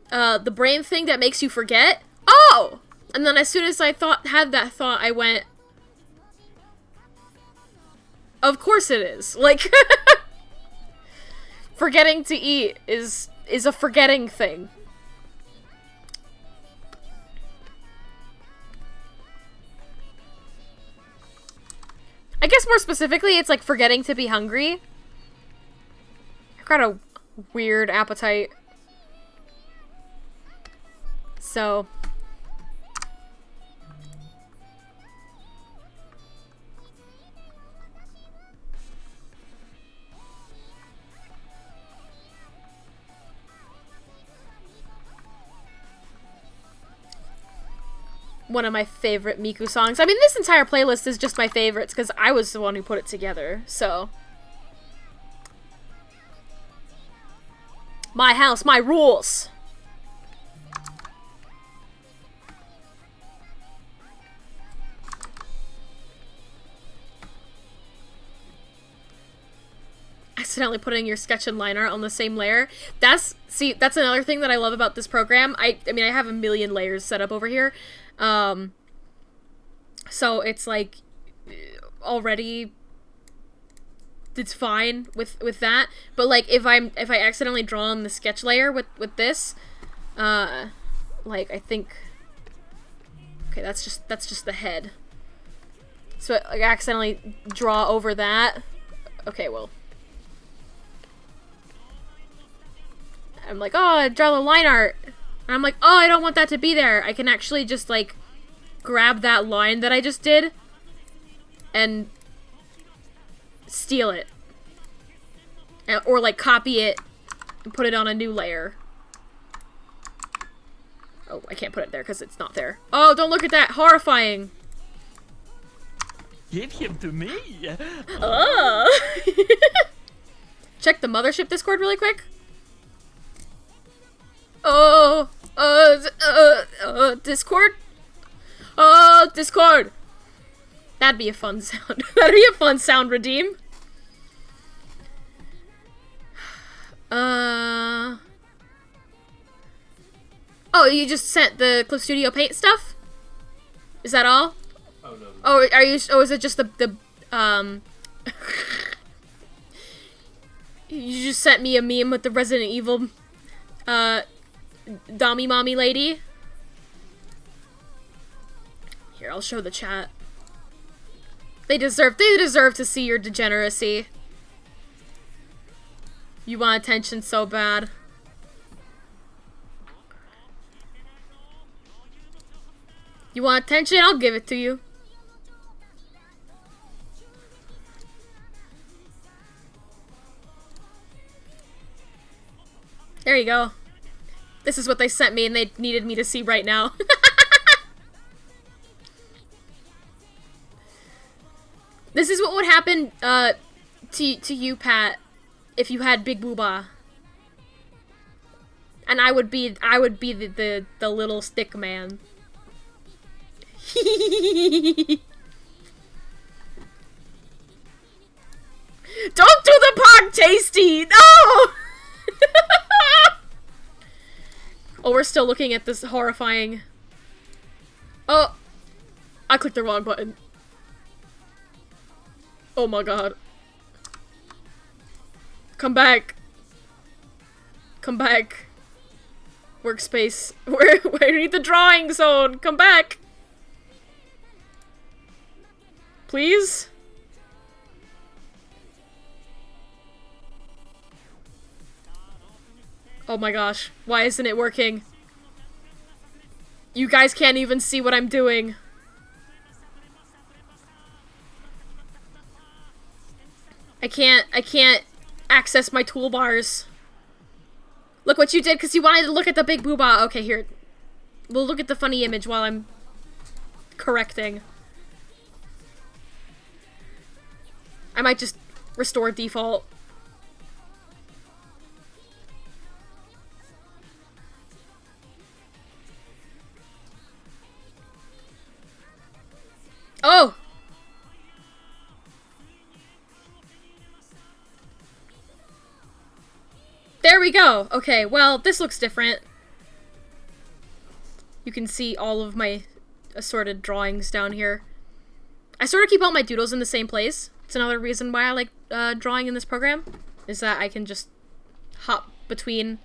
the brain thing that makes you forget? Oh! And then as soon as I had that thought, I went, of course it is. Like, forgetting to eat is a forgetting thing. I guess more specifically, it's like forgetting to be hungry. I've got a weird appetite. So... one of my favorite Miku songs. I mean, this entire playlist is just my favorites because I was the one who put it together, so. My house, my rules! Accidentally putting your sketch and line art on the same layer. That's another thing that I love about this program. I mean, I have a million layers set up over here. So it's like, already, it's fine with that, but like, if I accidentally draw on the sketch layer with this, like, I think, okay, that's just the head, so I accidentally draw over that, okay, well, I'm like, oh, I draw the line art, and I'm like, oh, I don't want that to be there. I can actually just, like, grab that line that I just did and steal it. Or, like, copy it and put it on a new layer. Oh, I can't put it there because it's not there. Oh, don't look at that! Horrifying! Give him to me. Oh! Check the Mothership Discord really quick. Oh! Discord? Oh, Discord! That'd be a fun sound. That'd be a fun sound, Redeem. Oh, you just sent the Clip Studio Paint stuff? Is that all? Oh, no. Oh, are you, oh, is it just the you just sent me a meme with the Resident Evil, Dommy Mommy lady? Here, I'll show the chat. They deserve to see your degeneracy. You want attention so bad. You want attention? I'll give it to you. There you go. This is what they sent me and they needed me to see right now. This is what would happen to you, Pat, if you had Big Booba. And I would be the little stick man. Don't do the pog tasty! No! Oh, we're still looking at this horrifying... Oh! I clicked the wrong button. Oh my god. Come back. Come back. Workspace. Where need the drawing zone? Come back. Please? Oh my gosh. Why isn't it working? You guys can't even see what I'm doing. I can't access my toolbars. Look what you did because you wanted to look at the big booba. Okay, here. We'll look at the funny image while I'm correcting. I might just restore default. Oh! There we go! Okay, well, this looks different. You can see all of my assorted drawings down here. I sort of keep all my doodles in the same place. It's another reason why I like drawing in this program, is that I can just hop between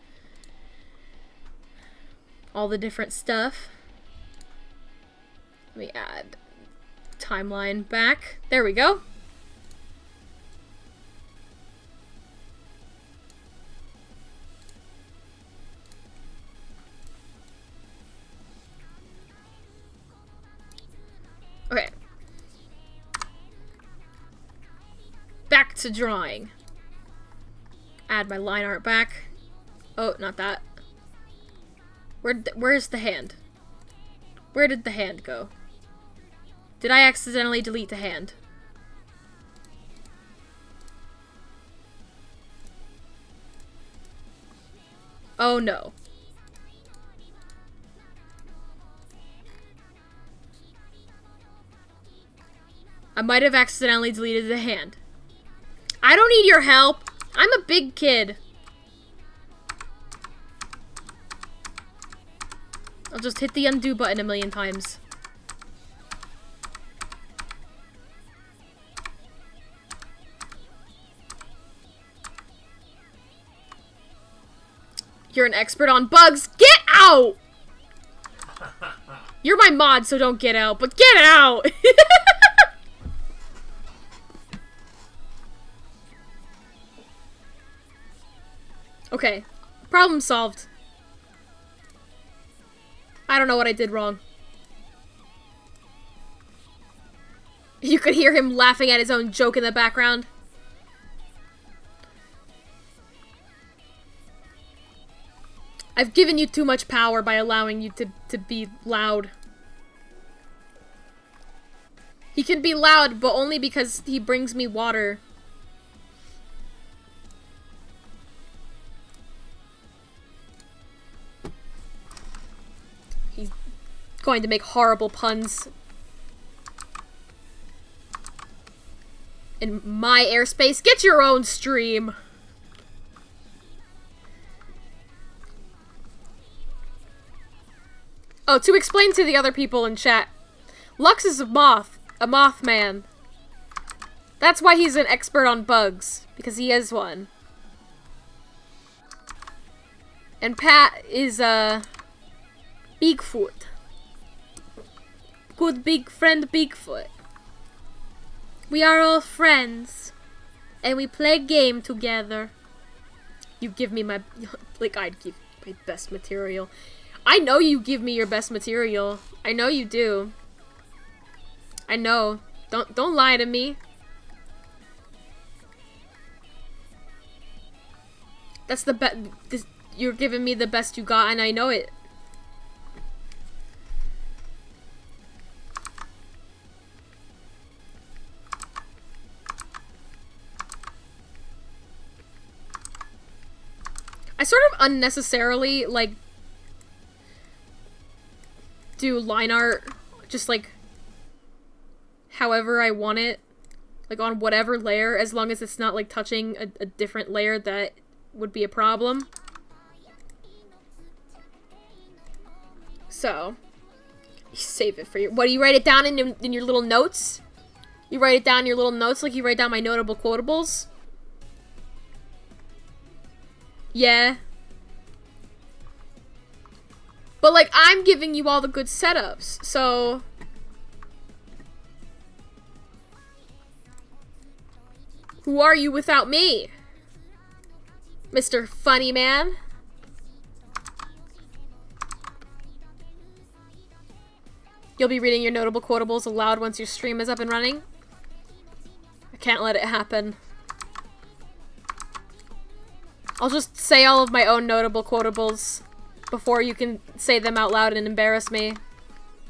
all the different stuff. Let me add timeline back. There we go. Okay. Back to drawing. Add my line art back. Oh, not that. Where's the hand? Where did the hand go? Did I accidentally delete the hand? Oh no. I might have accidentally deleted the hand. I don't need your help. I'm a big kid. I'll just hit the undo button a million times. You're an expert on bugs. Get out! You're my mod, so don't get out, but get out! Okay, problem solved. I don't know what I did wrong. You could hear him laughing at his own joke in the background. I've given you too much power by allowing you to be loud. He can be loud, but only because he brings me water. He's going to make horrible puns. In my airspace, get your own stream. Oh, to explain to the other people in chat, Lux is a mothman. That's why he's an expert on bugs, because he is one. And Pat is Bigfoot. Good big friend Bigfoot. We are all friends, and we play game together. You give me my, like, I'd give my best material. I know you give me your best material. I know you do. I know. Don't lie to me. That's the best. You're giving me the best you got, and I know it. I sort of unnecessarily, like, do line art just like however I want it, like on whatever layer, as long as it's not like touching a different layer that would be a problem. So you save it for your, what do you write it down in your little notes? You write it down in your little notes like you write down my notable quotables? Yeah. But, like, I'm giving you all the good setups, so... Who are you without me? Mr. Funny Man? You'll be reading your notable quotables aloud once your stream is up and running? I can't let it happen. I'll just say all of my own notable quotables before you can say them out loud and embarrass me.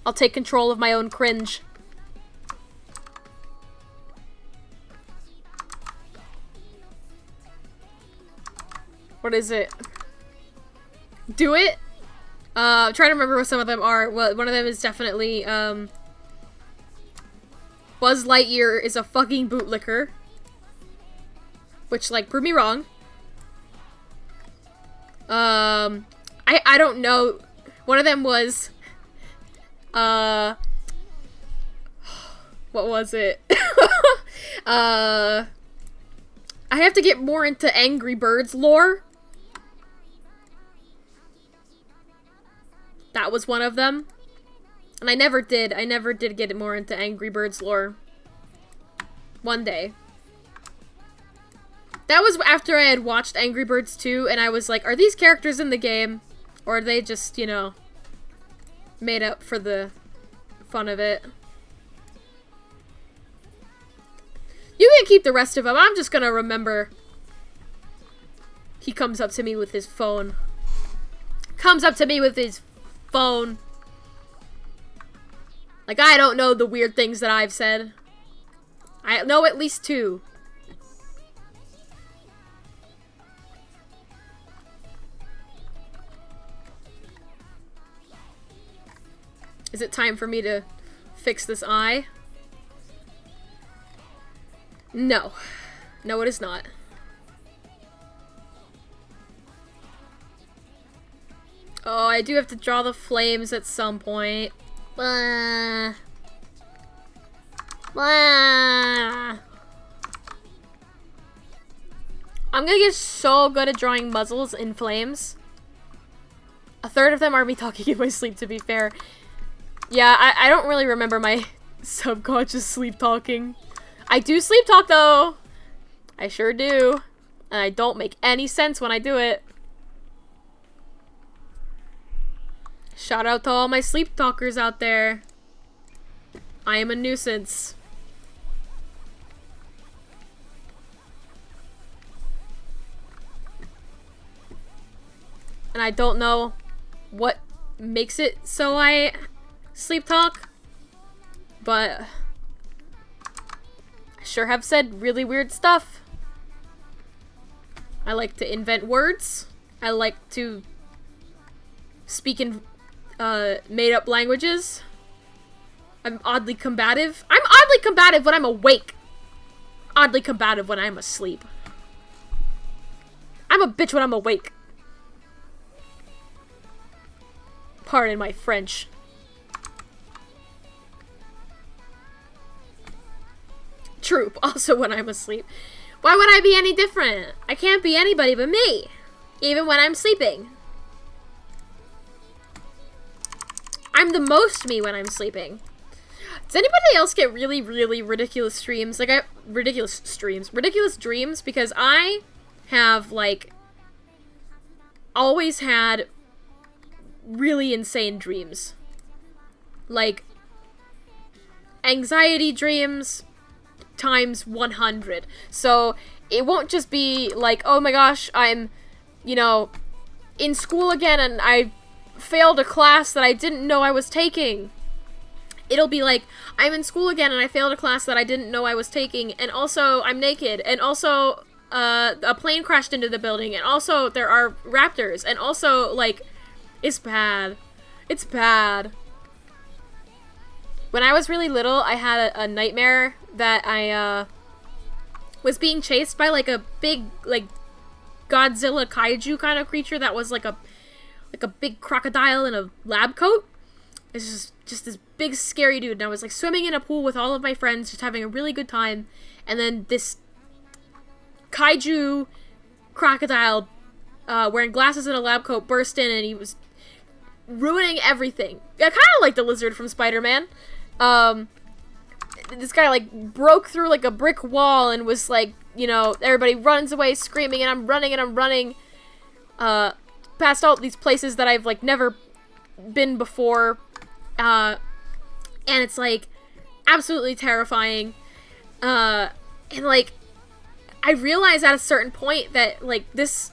I'll take control of my own cringe. What is it? Do it? I'm trying to remember what some of them are. Well, one of them is definitely, Buzz Lightyear is a fucking bootlicker. Which, like, prove me wrong. I don't know. One of them was, what was it? I have to get more into Angry Birds lore. That was one of them. And I never did get more into Angry Birds lore. One day. That was after I had watched Angry Birds 2, and I was like, are these characters in the game? Or are they just, you know, made up for the fun of it? You can keep the rest of them. I'm just gonna remember. He comes up to me with his phone. Comes up to me with his phone. Like, I don't know the weird things that I've said. I know at least 2. Is it time for me to fix this eye? No. No, it is not. Oh, I do have to draw the flames at some point. I'm gonna get so good at drawing muzzles in flames. A third of them are me talking in my sleep, to be fair. Yeah, I don't really remember my subconscious sleep talking. I do sleep talk, though. I sure do. And I don't make any sense when I do it. Shout out to all my sleep talkers out there. I am a nuisance. And I don't know what makes it so I sleep talk, but I sure have said really weird stuff. I like to invent words. I like to speak in made-up languages. I'm oddly combative. I'm oddly combative when I'm awake. Oddly combative when I'm asleep. I'm a bitch when I'm awake. Pardon my French. True, also when I'm asleep. Why would I be any different? I can't be anybody but me. Even when I'm sleeping. I'm the most me when I'm sleeping. Does anybody else get really, really ridiculous dreams? Like, ridiculous dreams? Because I have, like, always had really insane dreams. Like, anxiety dreams times 100. So, it won't just be like, oh my gosh, I'm, you know, in school again and I failed a class that I didn't know I was taking. It'll be like, I'm in school again and I failed a class that I didn't know I was taking, and also I'm naked, and also a plane crashed into the building, and also there are raptors, and also, like, it's bad. It's bad. When I was really little, I had a nightmare that I was being chased by, like, a big, like, Godzilla kaiju kind of creature that was like a big crocodile in a lab coat. It's just this big scary dude, and I was like swimming in a pool with all of my friends, just having a really good time, and then this kaiju crocodile wearing glasses and a lab coat burst in, and he was ruining everything. I kind of like the lizard from Spider-Man. This guy like broke through like a brick wall and was like, you know, everybody runs away screaming, and I'm running past all these places that I've like never been before, and it's like absolutely terrifying, and like I realized at a certain point that like this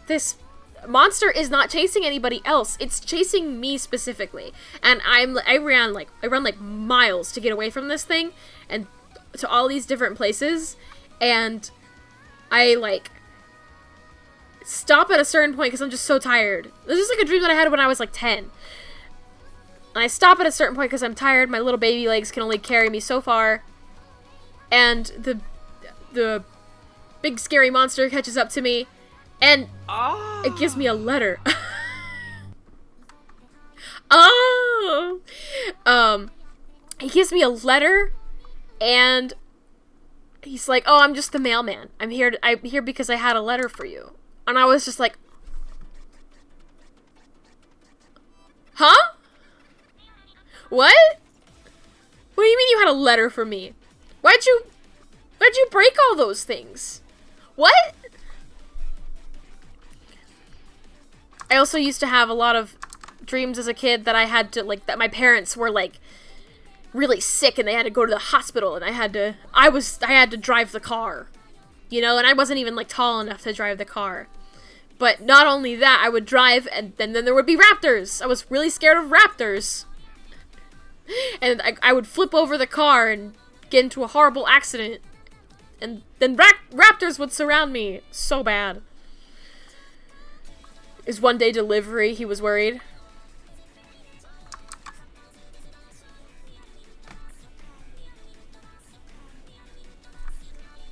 monster is not chasing anybody else, it's chasing me specifically, and I ran like miles to get away from this thing and to all these different places, and I like stop at a certain point because I'm just so tired. This is like a dream that I had when I was like 10. And I stop at a certain point because I'm tired. My little baby legs can only carry me so far. And the big scary monster catches up to me. And it gives me a letter. Oh! He gives me a letter. And he's like, "Oh, I'm just the mailman. I'm here because I had a letter for you." And I was just like, "Huh? What? What do you mean you had a letter for me? Why'd you break all those things? What?" I also used to have a lot of dreams as a kid that I had to, like, that my parents were, like, really sick and they had to go to the hospital and I had to drive the car. You know, and I wasn't even, like, tall enough to drive the car. But not only that, I would drive and then there would be raptors. I was really scared of raptors. And I would flip over the car and get into a horrible accident. And then raptors would surround me. So bad. His one-day delivery, he was worried.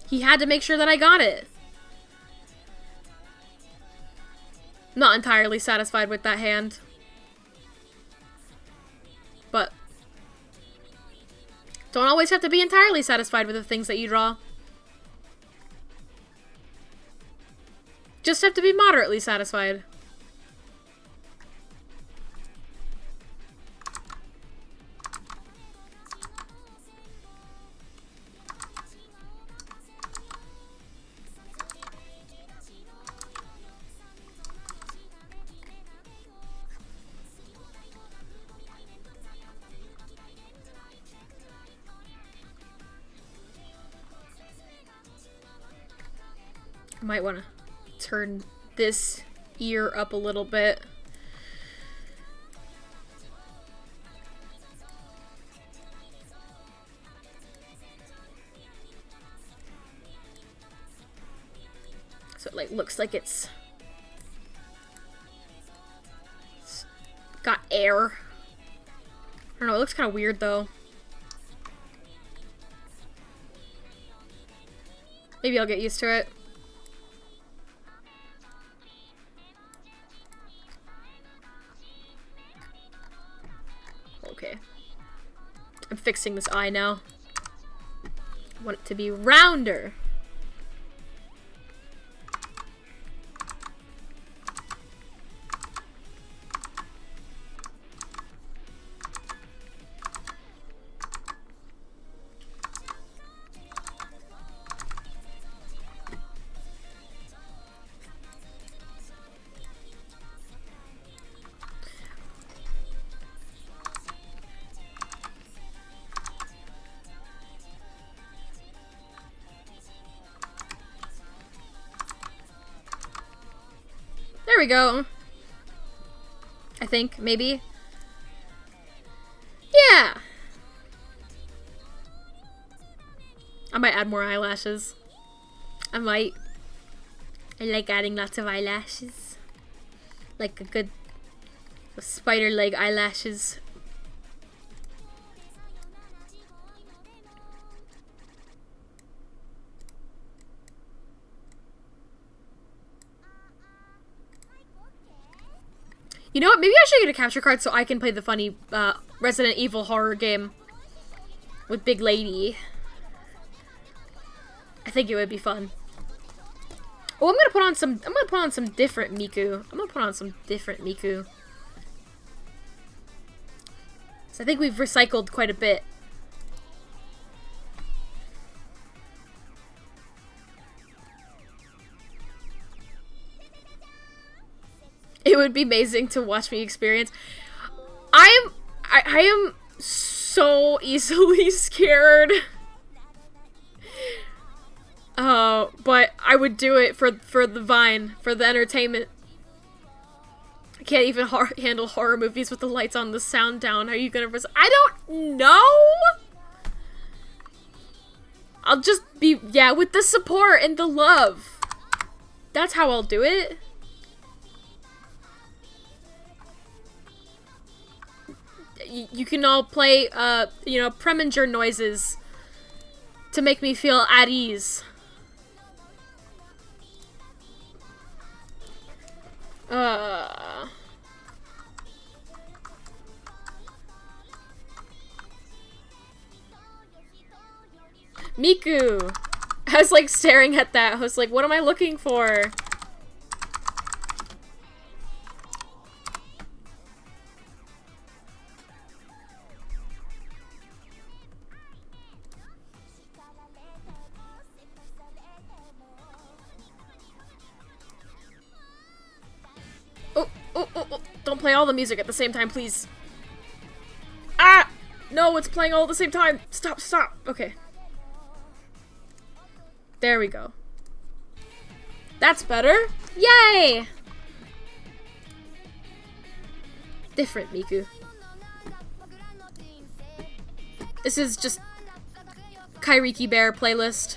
He had to make sure that I got it. Not entirely satisfied with that hand. But don't always have to be entirely satisfied with the things that you draw. Just have to be moderately satisfied. I might want to turn this ear up a little bit. So it like looks like it's got air. I don't know, it looks kind of weird though. Maybe I'll get used to it. Okay. I'm fixing this eye now. I want it to be rounder. There we go. I think, maybe. Yeah! I might add more eyelashes. I might. I like adding lots of eyelashes. Like a good spider leg eyelashes. You know what? Maybe I should get a capture card so I can play the funny Resident Evil horror game with Big Lady. I think it would be fun. Oh, I'm gonna put on some different Miku. So I think we've recycled quite a bit. It would be amazing to watch me experience. I am so easily scared. But I would do it for the Vine, for the entertainment. I can't even handle horror movies with the lights on, the sound down. Are you gonna I don't know! I'll just be, yeah, with the support and the love. That's how I'll do it. You can all play, you know, Preminger noises to make me feel at ease. Miku! I was like staring at that. I was like, what am I looking for? Oh, don't play all the music at the same time, please. Ah! No, it's playing all at the same time. Stop, stop. Okay. There we go. That's better. Yay! Different, Miku. This is just Kairiki Bear playlist.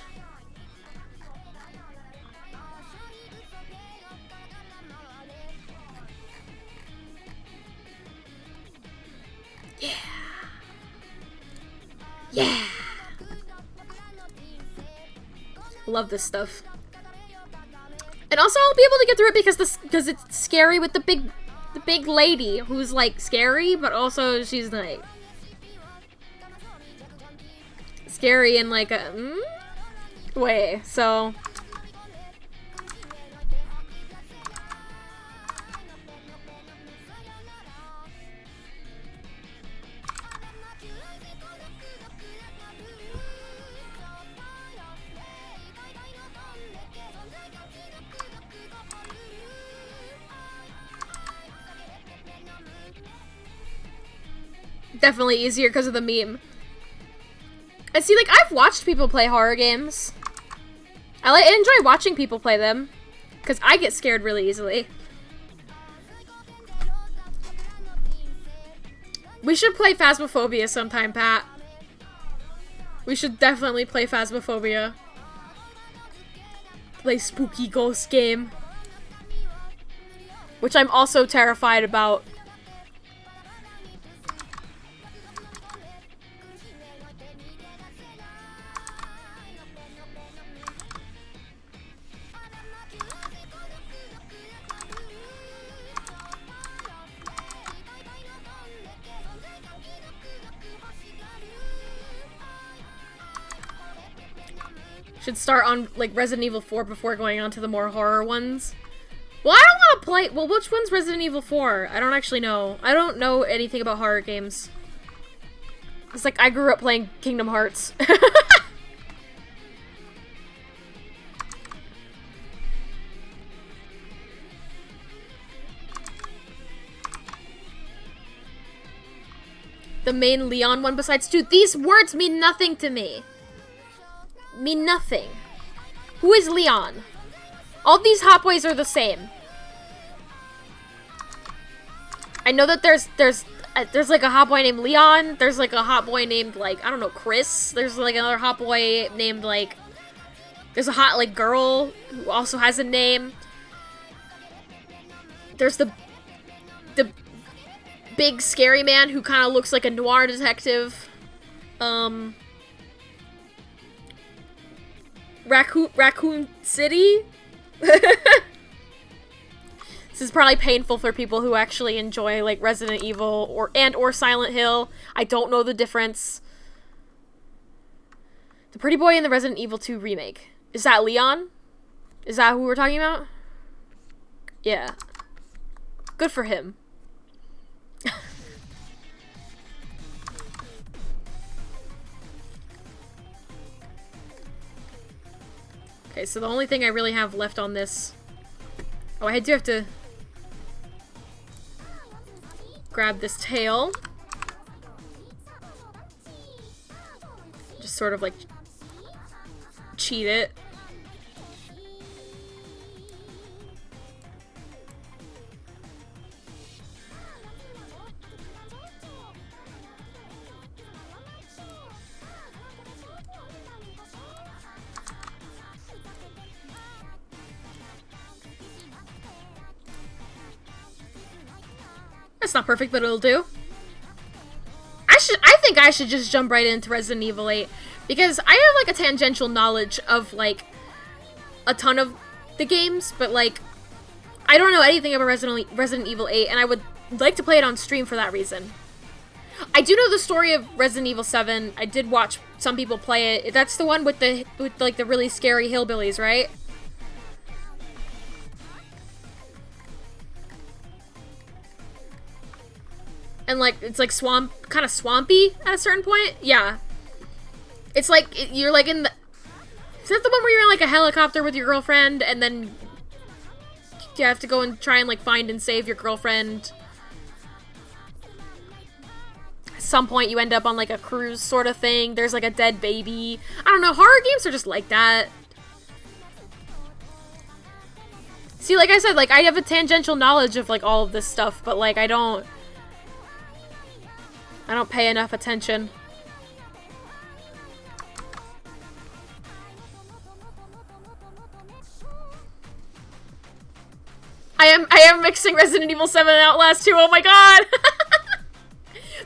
Yeah. Yeah. Love this stuff. And also I'll be able to get through it because it's scary with the big lady who's like scary, but also she's like scary in like a way. So definitely easier because of the meme. And see, like, I've watched people play horror games. I enjoy watching people play them, because I get scared really easily. We should play Phasmophobia sometime, Pat. We should definitely play Phasmophobia. Play spooky ghost game. Which I'm also terrified about. Should start on, like, Resident Evil 4 before going on to the more horror ones. Well, I don't want to play... Well, which one's Resident Evil 4? I don't actually know. I don't know anything about horror games. It's like, I grew up playing Kingdom Hearts. The main Leon one besides... Dude, these words mean nothing to me. Mean nothing. Who is Leon? All these hot boys are the same. I know that there's like a hot boy named Leon. There's like a hot boy named like, I don't know, Chris. There's like another hot boy named like, there's a hot like girl who also has a name. There's the big scary man who kind of looks like a noir detective. Raccoon City? This is probably painful for people who actually enjoy like Resident Evil or Silent Hill. I don't know the difference. The pretty boy in the Resident Evil 2 remake. Is that Leon? Is that who we're talking about? Yeah. Good for him. Okay, so the only thing I really have left on this... Oh, I do have to grab this tail. Just sort of like cheat it. It's not perfect, but it'll do. I think I should just jump right into Resident Evil 8 because I have like a tangential knowledge of like a ton of the games, but like I don't know anything about Resident Evil 8, and I would like to play it on stream for that reason. I do know the story of Resident Evil 7. I did watch some people play it. That's the one with like the really scary hillbillies, right? And like it's like kind of swampy at a certain point. Yeah, it's like you're like in the. Is that the one where you're in like a helicopter with your girlfriend, and then you have to go and try and like find and save your girlfriend? At some point, you end up on like a cruise sort of thing. There's like a dead baby. I don't know. Horror games are just like that. See, like I said, like I have a tangential knowledge of like all of this stuff, but like I don't pay enough attention. I am mixing Resident Evil 7 and Outlast 2. Oh my god.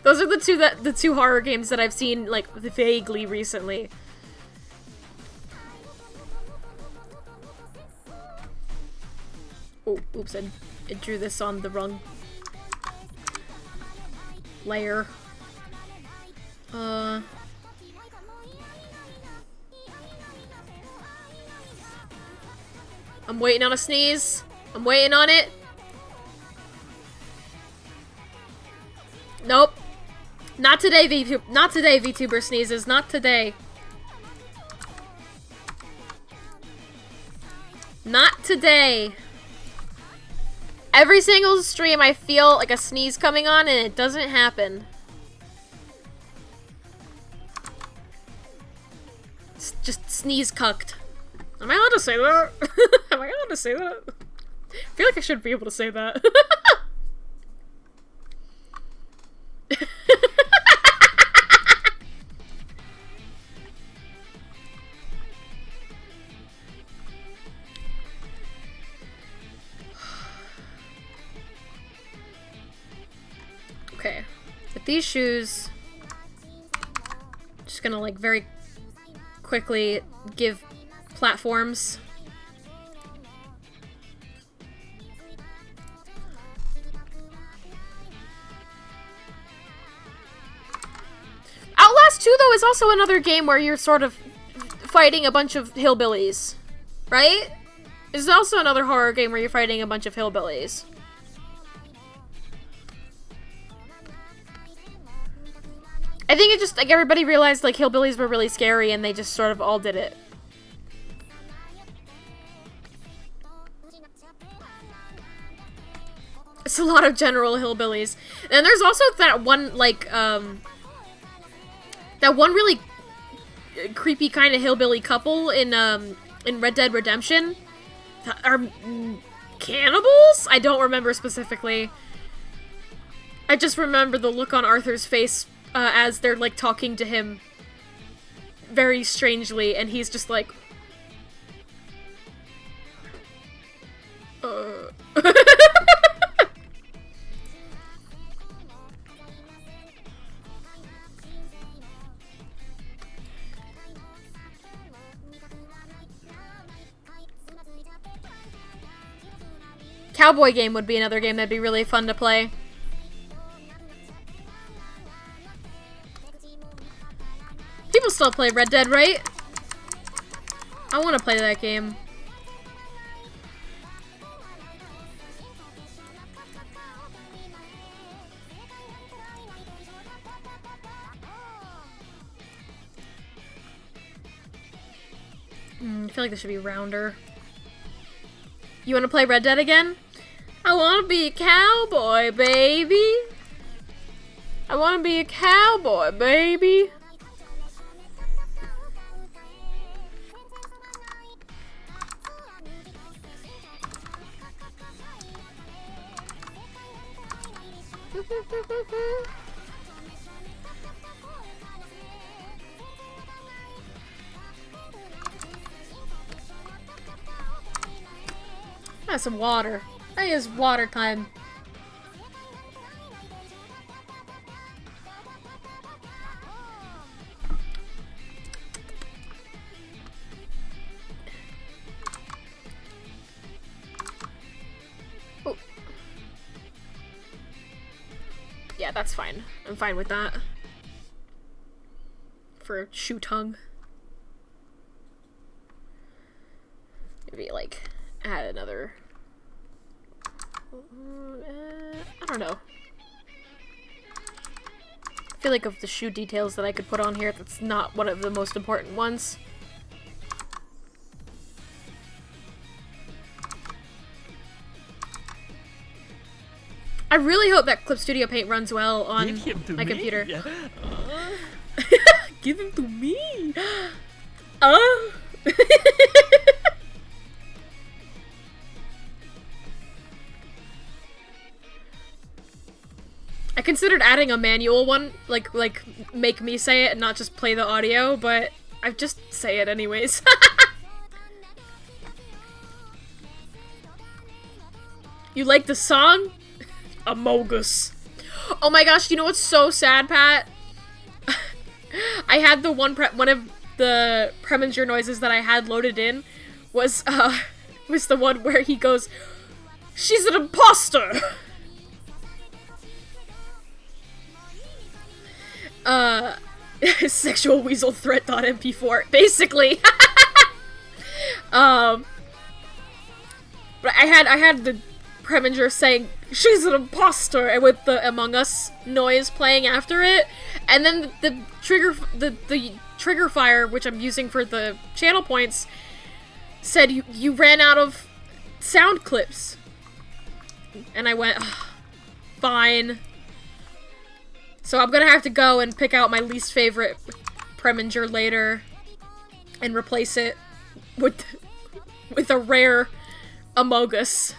Those are the two horror games that I've seen like vaguely recently. Oh, oops, I drew this on the wrong layer. I'm waiting on a sneeze. I'm waiting on it. Nope. Not today, not today, VTuber sneezes. Not today. Not today. Every single stream I feel like a sneeze coming on and it doesn't happen. It's just sneeze cucked. Am I allowed to say that? Am I allowed to say that? I feel like I should be able to say that. Okay. With these shoes, just gonna like very quickly give platforms. Outlast 2, though, is also another game where you're sort of fighting a bunch of hillbillies, right? It's also another horror game where you're fighting a bunch of hillbillies. I think it just, like, everybody realized, like, hillbillies were really scary and they just sort of all did it. It's a lot of general hillbillies. And there's also that one, like, that one really creepy kind of hillbilly couple in Red Dead Redemption. Are cannibals? I don't remember specifically. I just remember the look on Arthur's face as they're, like, talking to him very strangely, and he's just like... Cowboy game would be another game that'd be really fun to play. People still play Red Dead, right? I want to play that game. I feel like this should be rounder. You want to play Red Dead again? I want to be a cowboy, baby. I want to be a cowboy, baby. That's some water. That is water time. that's fine. I'm fine with that. For shoe tongue. Maybe, like, add another... I don't know. I feel like of the shoe details that I could put on here, that's not one of the most important ones. I really hope that Clip Studio Paint runs well on my computer. Give him to me! I considered adding a manual one, like make me say it and not just play the audio, but I just say it anyways. You like the song? Amogus. Oh my gosh, you know what's so sad, Pat? I had the one of the Preminger noises that I had loaded in was the one where he goes, "She's an imposter!" Sexual weasel threat.mp4, basically. But I had the Preminger saying, "She's an imposter," and with the Among Us noise playing after it, and then the trigger fire, which I'm using for the channel points, said you ran out of sound clips, and I went, fine. So I'm gonna have to go and pick out my least favorite Preminger later and replace it with a rare Amogus.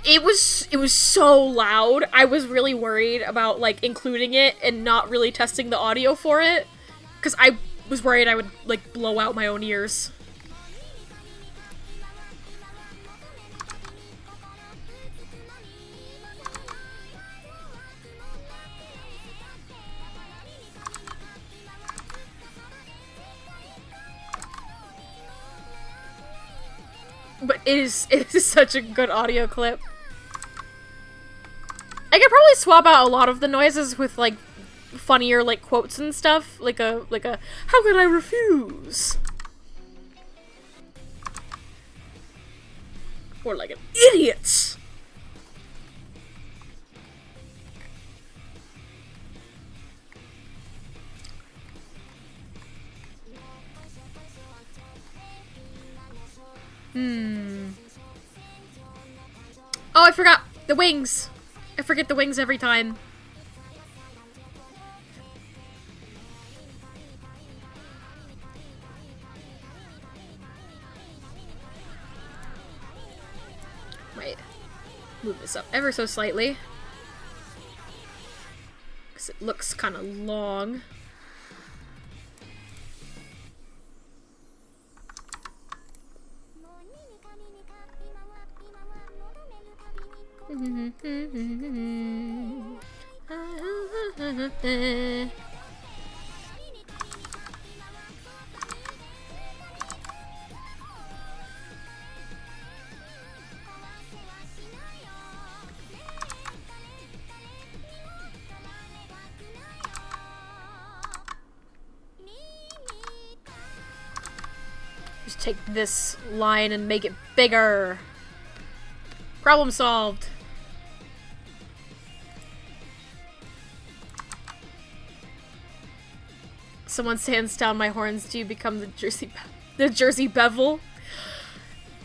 It was so loud. I was really worried about, like, including it and not really testing the audio for it, because I was worried I would, like, blow out my own ears. But it is such a good audio clip. I could probably swap out a lot of the noises with, like, funnier, like, quotes and stuff. Like a, "How could I refuse?" Or like an "Idiots!" Oh, I forgot the wings. I forget the wings every time. Wait. Move this up ever so slightly. Because it looks kind of long. Just take this line and make it bigger. Problem solved. Someone sands down my horns. Do you become the Jersey Bevel?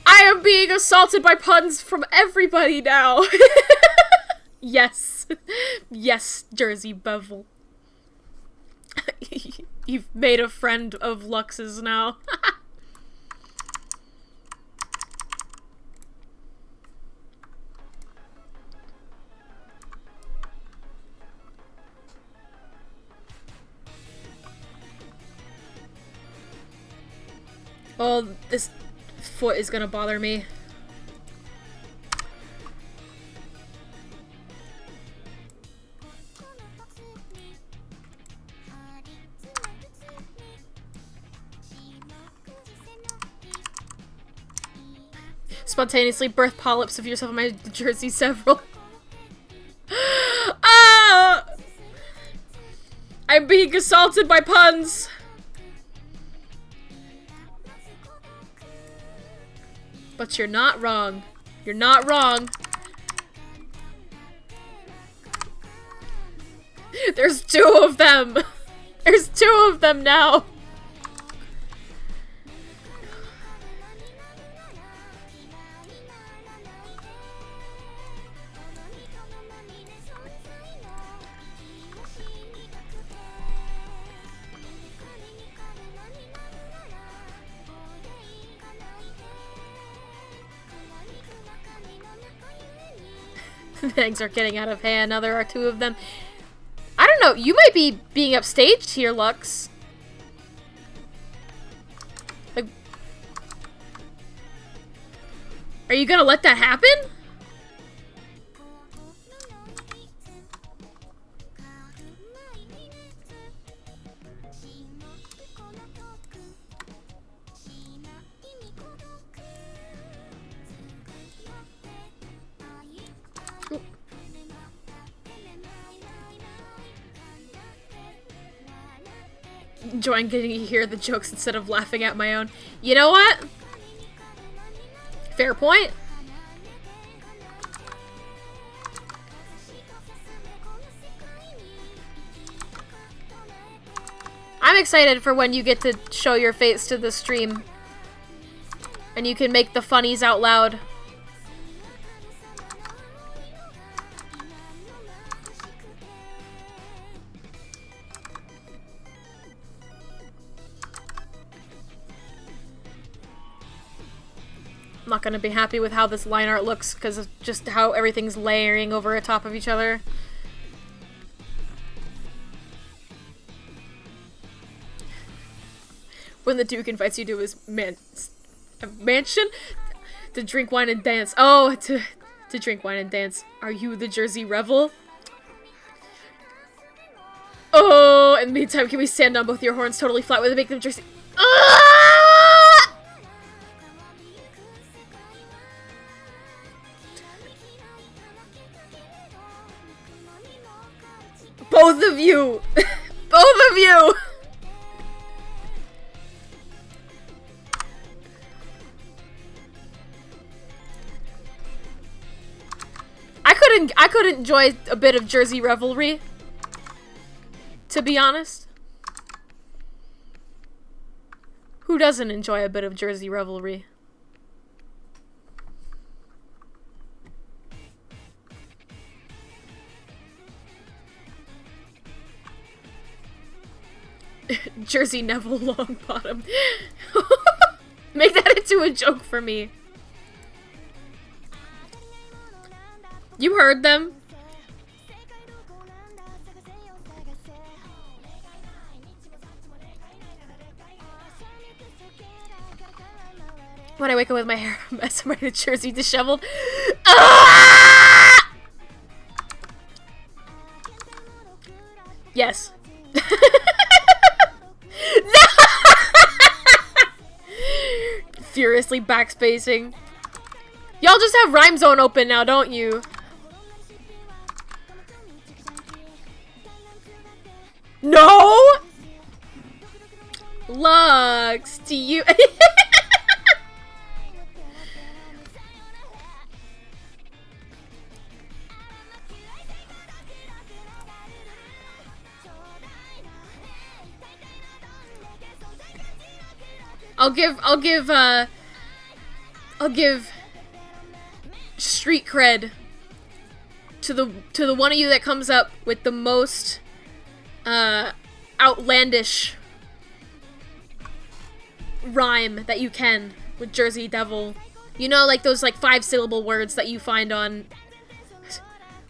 I am being assaulted by puns from everybody now. Yes. Yes, Jersey Bevel. You've made a friend of Lux's now. Oh, this foot is gonna bother me. Spontaneously birth polyps of yourself in my jersey several. I'm being assaulted by puns! But you're not wrong. You're not wrong. There's 2 of them! There's 2 of them now! Things are getting out of hand. Now there are 2 of them. I don't know. You might be being upstaged here, Lux. Like, are you gonna let that happen? Enjoying getting to hear the jokes instead of laughing at my own. You know what? Fair point. I'm excited for when you get to show your face to the stream. And you can make the funnies out loud. I'm not gonna be happy with how this line art looks because of just how everything's layering over the top of each other. When the Duke invites you to his mansion to drink wine and dance. Oh, to drink wine and dance. Are you the Jersey Rebel? Oh, in the meantime, can we stand on both your horns totally flat with a big Jersey? Ah! Both of you! Both of you! I could enjoy a bit of Jersey revelry, to be honest. Who doesn't enjoy a bit of Jersey revelry? Jersey Neville Longbottom. Make that into a joke for me. You heard them. When I wake up with my hair a mess, I'm ready to Jersey disheveled. Ah! Yes. Furiously backspacing. Y'all just have Rhyme Zone open now, don't you? No! Lux, do you... I'll give street cred to the one of you that comes up with the most outlandish rhyme that you can with Jersey Devil. You know, like those like 5-syllable words that you find on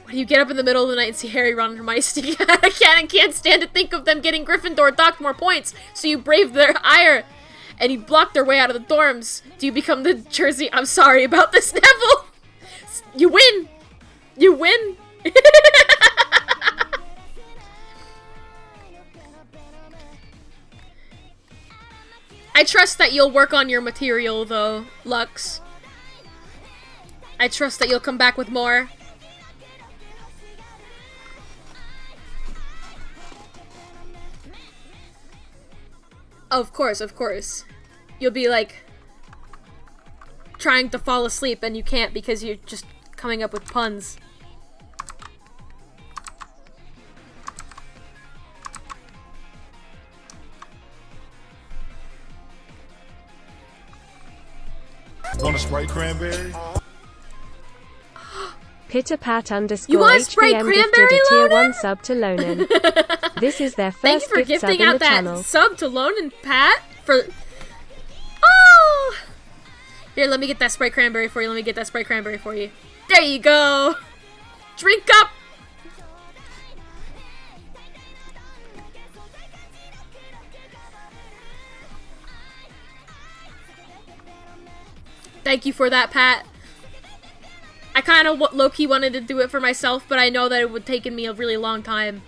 when you get up in the middle of the night and see Harry, Ron, and Hermione sneaking out of a can't stand to think of them getting Gryffindor docked more points, so you brave their ire and you block their way out of the dorms. Do you become the Jersey? I'm sorry about this, Neville. You win. You win. I trust that you'll work on your material, though, Lux. I trust that you'll come back with more. Of course, of course. You'll be like trying to fall asleep and you can't because you're just coming up with puns. Want a Sprite cranberry? Pitter-pat You want _ Sprite HBM gifted cranberry, a tier Lonan? 1 sub to Lonan. This is their Thank you first for gift sub gifting in out the that channel. sub to Lone and Pat for. Oh! Here, let me get that Sprite cranberry for you. Let me get that Sprite cranberry for you. There you go. Drink up. Thank you for that, Pat. I kind of low-key wanted to do it for myself, but I know that it would take me a really long time.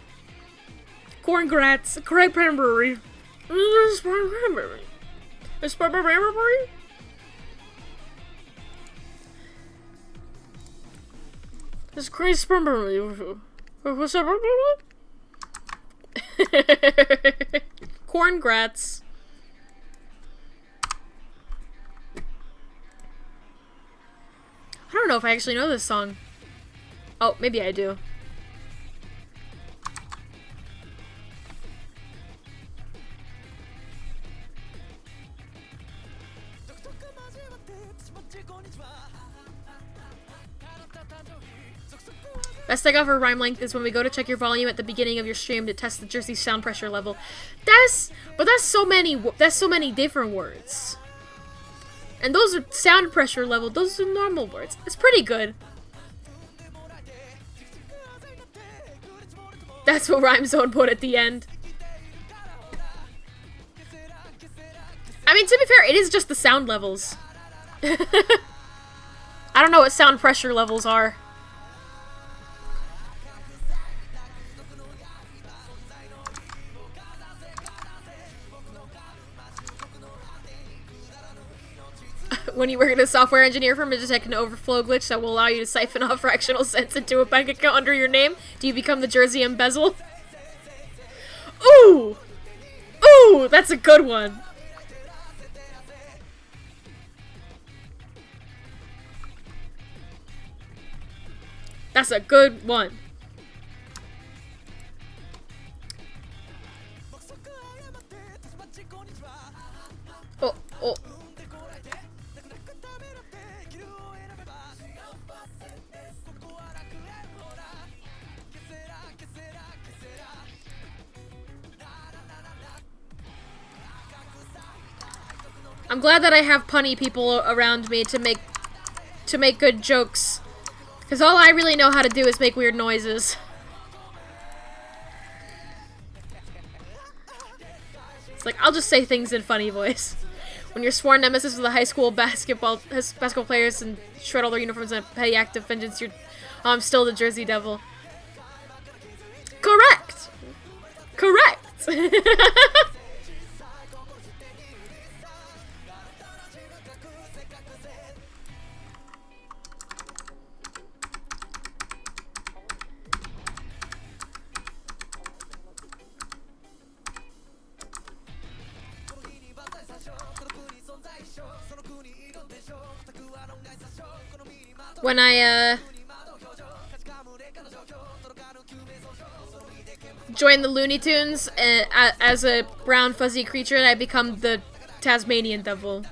Corn grats, Sprite cranberry. Sprite cranberry. Sprite cranberry. It's crazy cranberry. What's up? Corn grats. I don't know if I actually know this song. Oh, maybe I do. Best I got for rhyme length is when we go to check your volume at the beginning of your stream to test the Jersey sound pressure level. That's so many different words. And those are sound pressure level, those are normal words. It's pretty good. That's what Rhyme Zone put at the end. I mean, to be fair, it is just the sound levels. I don't know what sound pressure levels are. When you work as a software engineer firm, detect an overflow glitch that will allow you to siphon off fractional cents into a bank account under your name. Do you become the Jersey embezzle? Ooh! Ooh! That's a good one. That's a good one. Oh, oh. I'm glad that I have punny people around me to make good jokes. Because all I really know how to do is make weird noises. It's like, I'll just say things in funny voice. When your sworn nemesis with the high school basketball players and shred all their uniforms in a petty act of vengeance, you're still the Jersey Devil. Correct! Correct! When I, join the Looney Tunes as a brown fuzzy creature, and I become the Tasmanian Devil.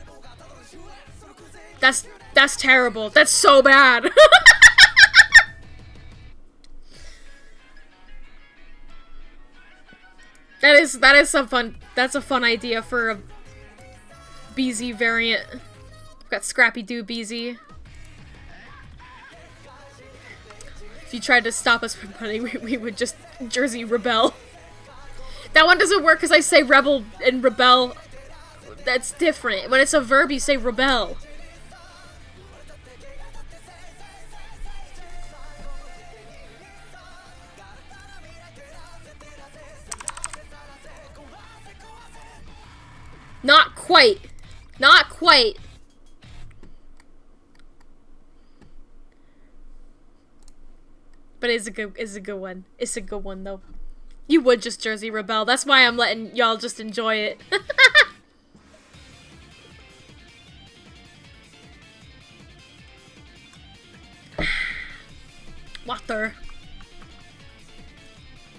That's terrible. That's so bad. That is some fun. That's a fun idea for a BZ variant. I've got Scrappy Doo BZ. If you tried to stop us from punning, we would just Jersey rebel. That one doesn't work because I say rebel and rebel. That's different. When it's a verb, you say rebel. Not quite. Not quite. But it's a good one. It's a good one though. You would just Jersey rebel. That's why I'm letting y'all just enjoy it. Water.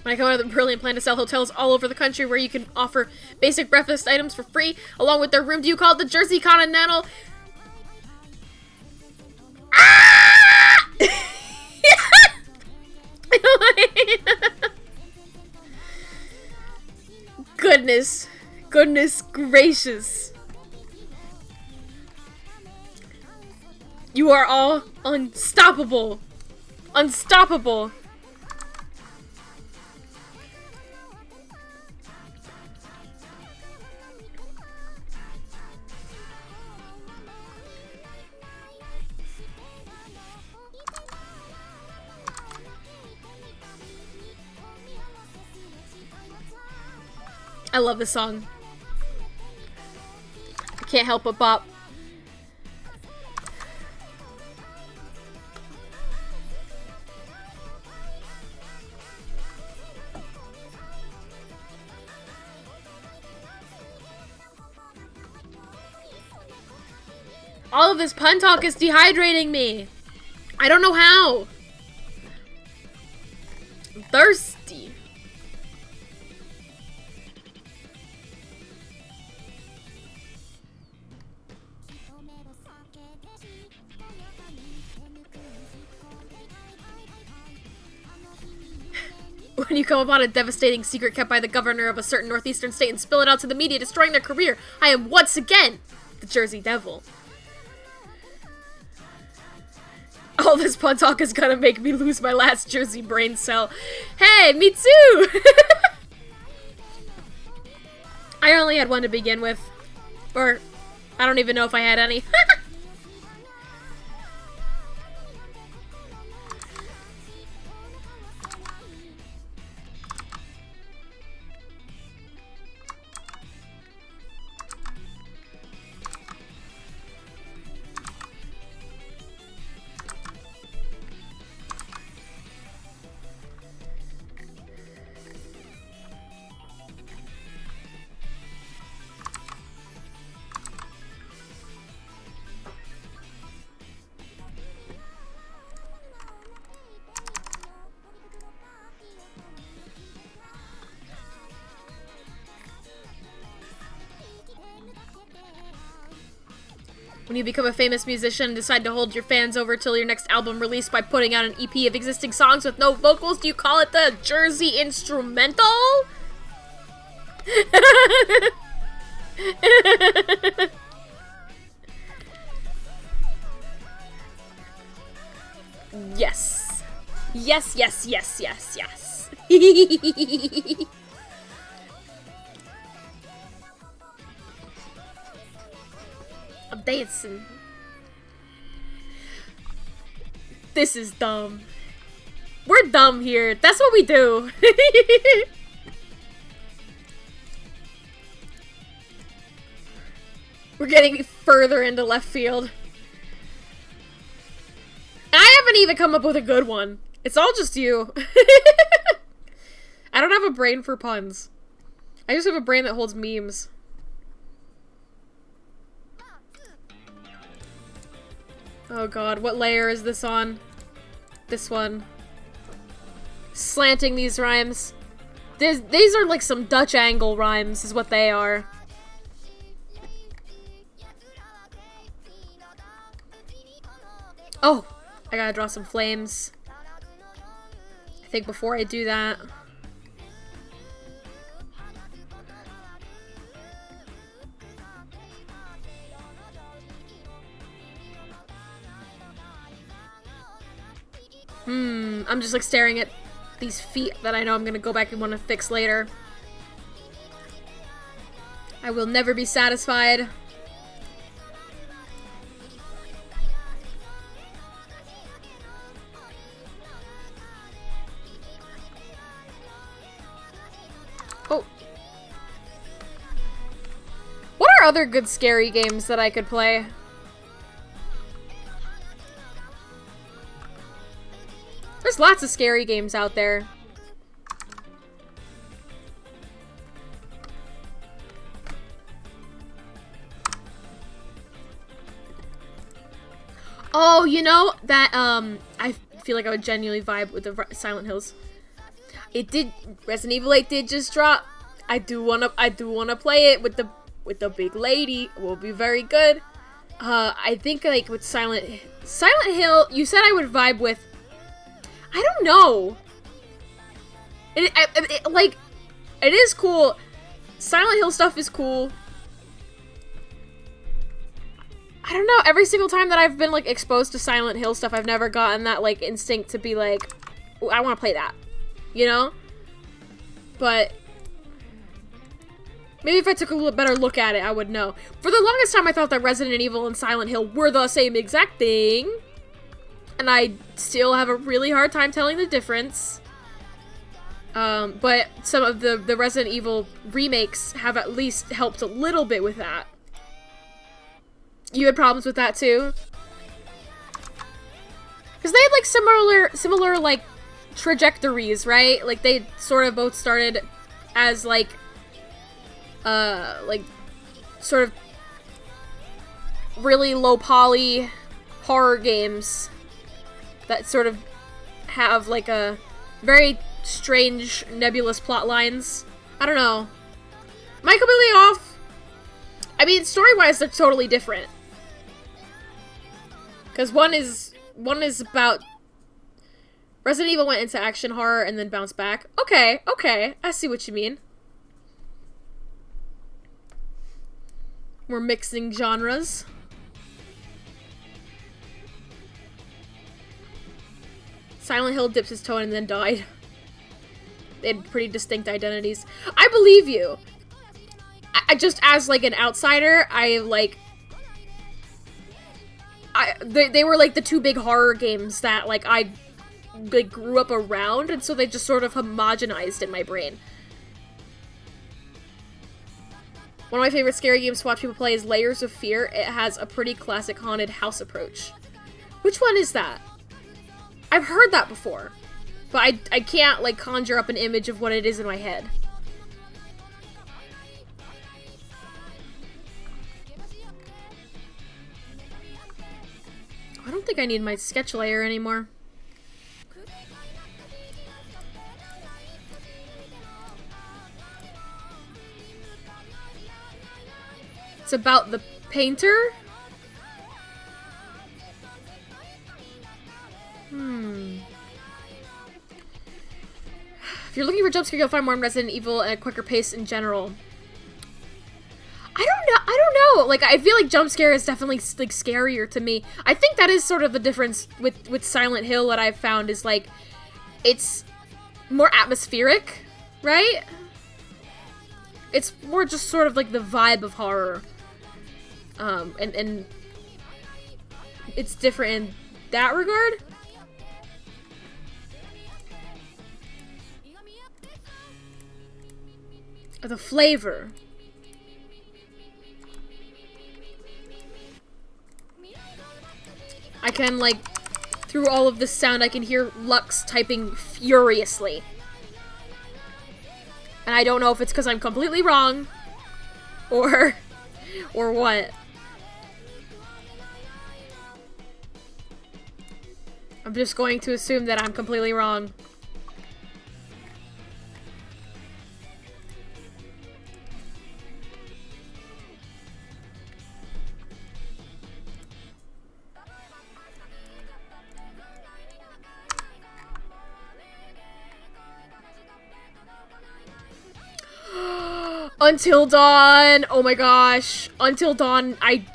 When I come out of the brilliant plan to sell hotels all over the country where you can offer basic breakfast items for free, along with their room, do you call it the Jersey Continental? Ah! Goodness gracious. You are all unstoppable. Unstoppable. I love this song. I can't help but bop. All of this pun talk is dehydrating me. I don't know how. I'm thirsty. When you come upon a devastating secret kept by the governor of a certain northeastern state and spill it out to the media, destroying their career, I am once again the Jersey Devil. All this pun talk is gonna make me lose my last Jersey brain cell. Hey, me too! I only had one to begin with. Or, I don't even know if I had any. When you become a famous musician, decide to hold your fans over till your next album release by putting out an EP of existing songs with no vocals, do you call it the Jersey Instrumental? Yes. Yes, yes, yes, yes, yes. I'm dancing. This is dumb. We're dumb here. That's what we do. We're getting further into left field. I haven't even come up with a good one. It's all just you. I don't have a brain for puns. I just have a brain that holds memes. Oh god, what layer is this on? This one. Slanting these rhymes. These are like some Dutch angle rhymes, is what they are. Oh! I gotta draw some flames. I think before I do that... I'm just like staring at these feet that I know I'm gonna go back and want to fix later. I will never be satisfied. Oh. What are other good scary games that I could play? There's lots of scary games out there. Oh, you know that I feel like I would genuinely vibe with the Silent Hills. Resident Evil 8 did just drop. I do wanna play it with the big lady. It will be very good. I think like with Silent Hill, you said I would vibe with. I don't know. Like, it is cool. Silent Hill stuff is cool. I don't know, every single time that I've been, like, exposed to Silent Hill stuff, I've never gotten that, like, instinct to be like, oh, I want to play that. You know? But maybe if I took a little better look at it, I would know. For the longest time, I thought that Resident Evil and Silent Hill were the same exact thing. And I still have a really hard time telling the difference. But some of the Resident Evil remakes have at least helped a little bit with that. You had problems with that too? Because they had like similar like trajectories, right? Like they sort of both started as like sort of really low poly horror games that sort of have like a very strange nebulous plot lines. I don't know. Am I completely off? I mean, story-wise, they're totally different. Because one is about Resident Evil went into action horror and then bounced back. Okay, I see what you mean. We're mixing genres. Silent Hill dips his toe in and then died. They had pretty distinct identities. I believe you. I just, as like an outsider, they were like the two big horror games that like I like grew up around, and so they just sort of homogenized in my brain. One of my favorite scary games to watch people play is Layers of Fear. It has a pretty classic haunted house approach. Which one is that? I've heard that before, but I can't like conjure up an image of what it is in my head. I don't think I need my sketch layer anymore. It's about the painter? If you're looking for jump scare, you'll find more in Resident Evil and a quicker pace in general. I don't know. Like, I feel like jump scare is definitely like scarier to me. I think that is sort of the difference with Silent Hill that I've found is like it's more atmospheric, right? It's more just sort of like the vibe of horror. And it's different in that regard. The flavor. I can, like, through all of this sound, I can hear Lux typing furiously. And I don't know if it's because I'm completely wrong, or what. I'm just going to assume that I'm completely wrong. Until Dawn! Oh my gosh. Until Dawn, I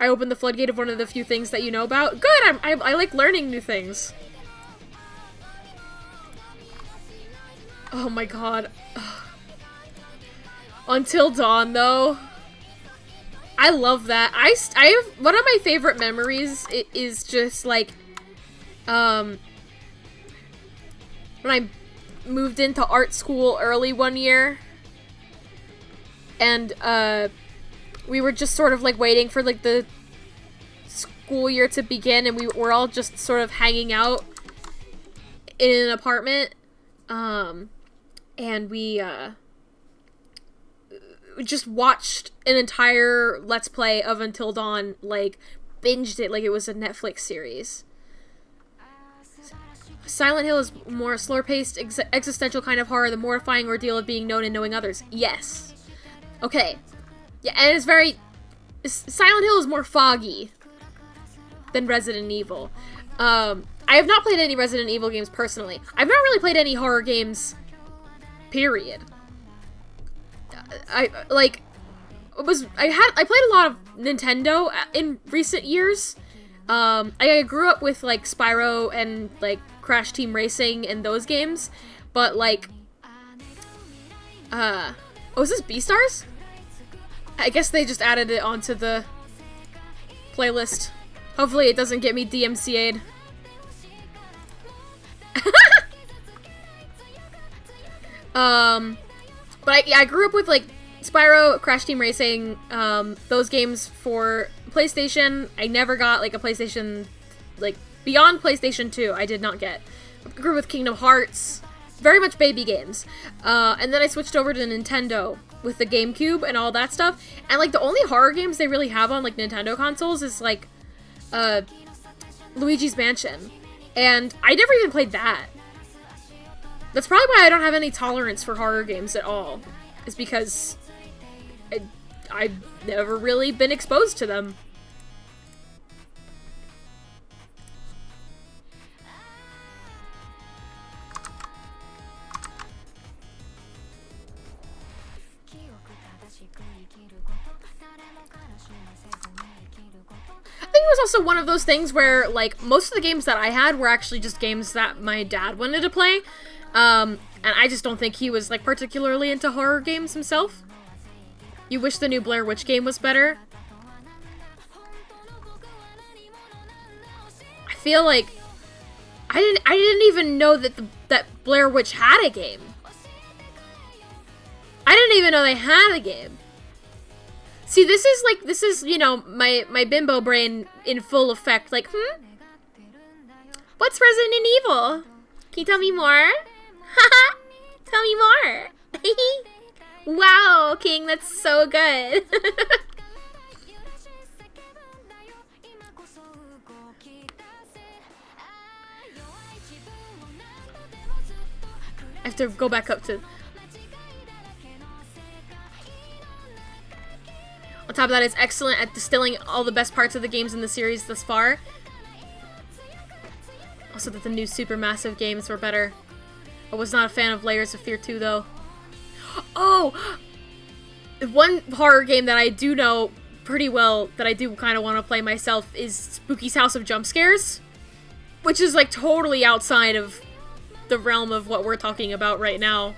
opened the floodgate of one of the few things that you know about. Good! I like learning new things. Oh my god. Until Dawn, though. I love that. I have one of my favorite memories is just like, when I moved into art school early one year, and we were just sort of like waiting for like the school year to begin, and we were all just sort of hanging out in an apartment, and we just watched an entire Let's Play of Until Dawn, like, binged it like it was a Netflix series. Silent Hill is more slower-paced, existential kind of horror, the mortifying ordeal of being known and knowing others. Yes. Okay. Yeah, and it's very... Silent Hill is more foggy than Resident Evil. I have not played any Resident Evil games personally. I've not really played any horror games, period. I played a lot of Nintendo in recent years. I grew up with, like, Spyro and, like, Crash Team Racing and those games, but, like, oh, is this Beastars? I guess they just added it onto the playlist. Hopefully it doesn't get me DMCA'd. But I grew up with, like, Spyro, Crash Team Racing, those games for PlayStation. I never got, like, a PlayStation, like, beyond PlayStation 2, I did not get. I grew up with Kingdom Hearts, very much baby games. And then I switched over to Nintendo with the GameCube and all that stuff. And, like, the only horror games they really have on, like, Nintendo consoles is, like, Luigi's Mansion. And I never even played that. That's probably why I don't have any tolerance for horror games at all. Is because I've never really been exposed to them. I think it was also one of those things where, like, most of the games that I had were actually just games that my dad wanted to play. And I just don't think he was, like, particularly into horror games himself. You wish the new Blair Witch game was better. I feel like I didn't even know that that Blair Witch had a game. I didn't even know they had a game. See, this is, you know, my bimbo brain in full effect. Like, what's Resident Evil? Can you tell me more? Haha, tell me more. Wow, King, that's so good. I have to go back up to... On top of that, it's excellent at distilling all the best parts of the games in the series thus far. Also that the new Supermassive games were better. I was not a fan of Layers of Fear 2, though. Oh! One horror game that I do know pretty well, that I do kind of want to play myself, is Spooky's House of Jump Scares. Which is, like, totally outside of the realm of what we're talking about right now.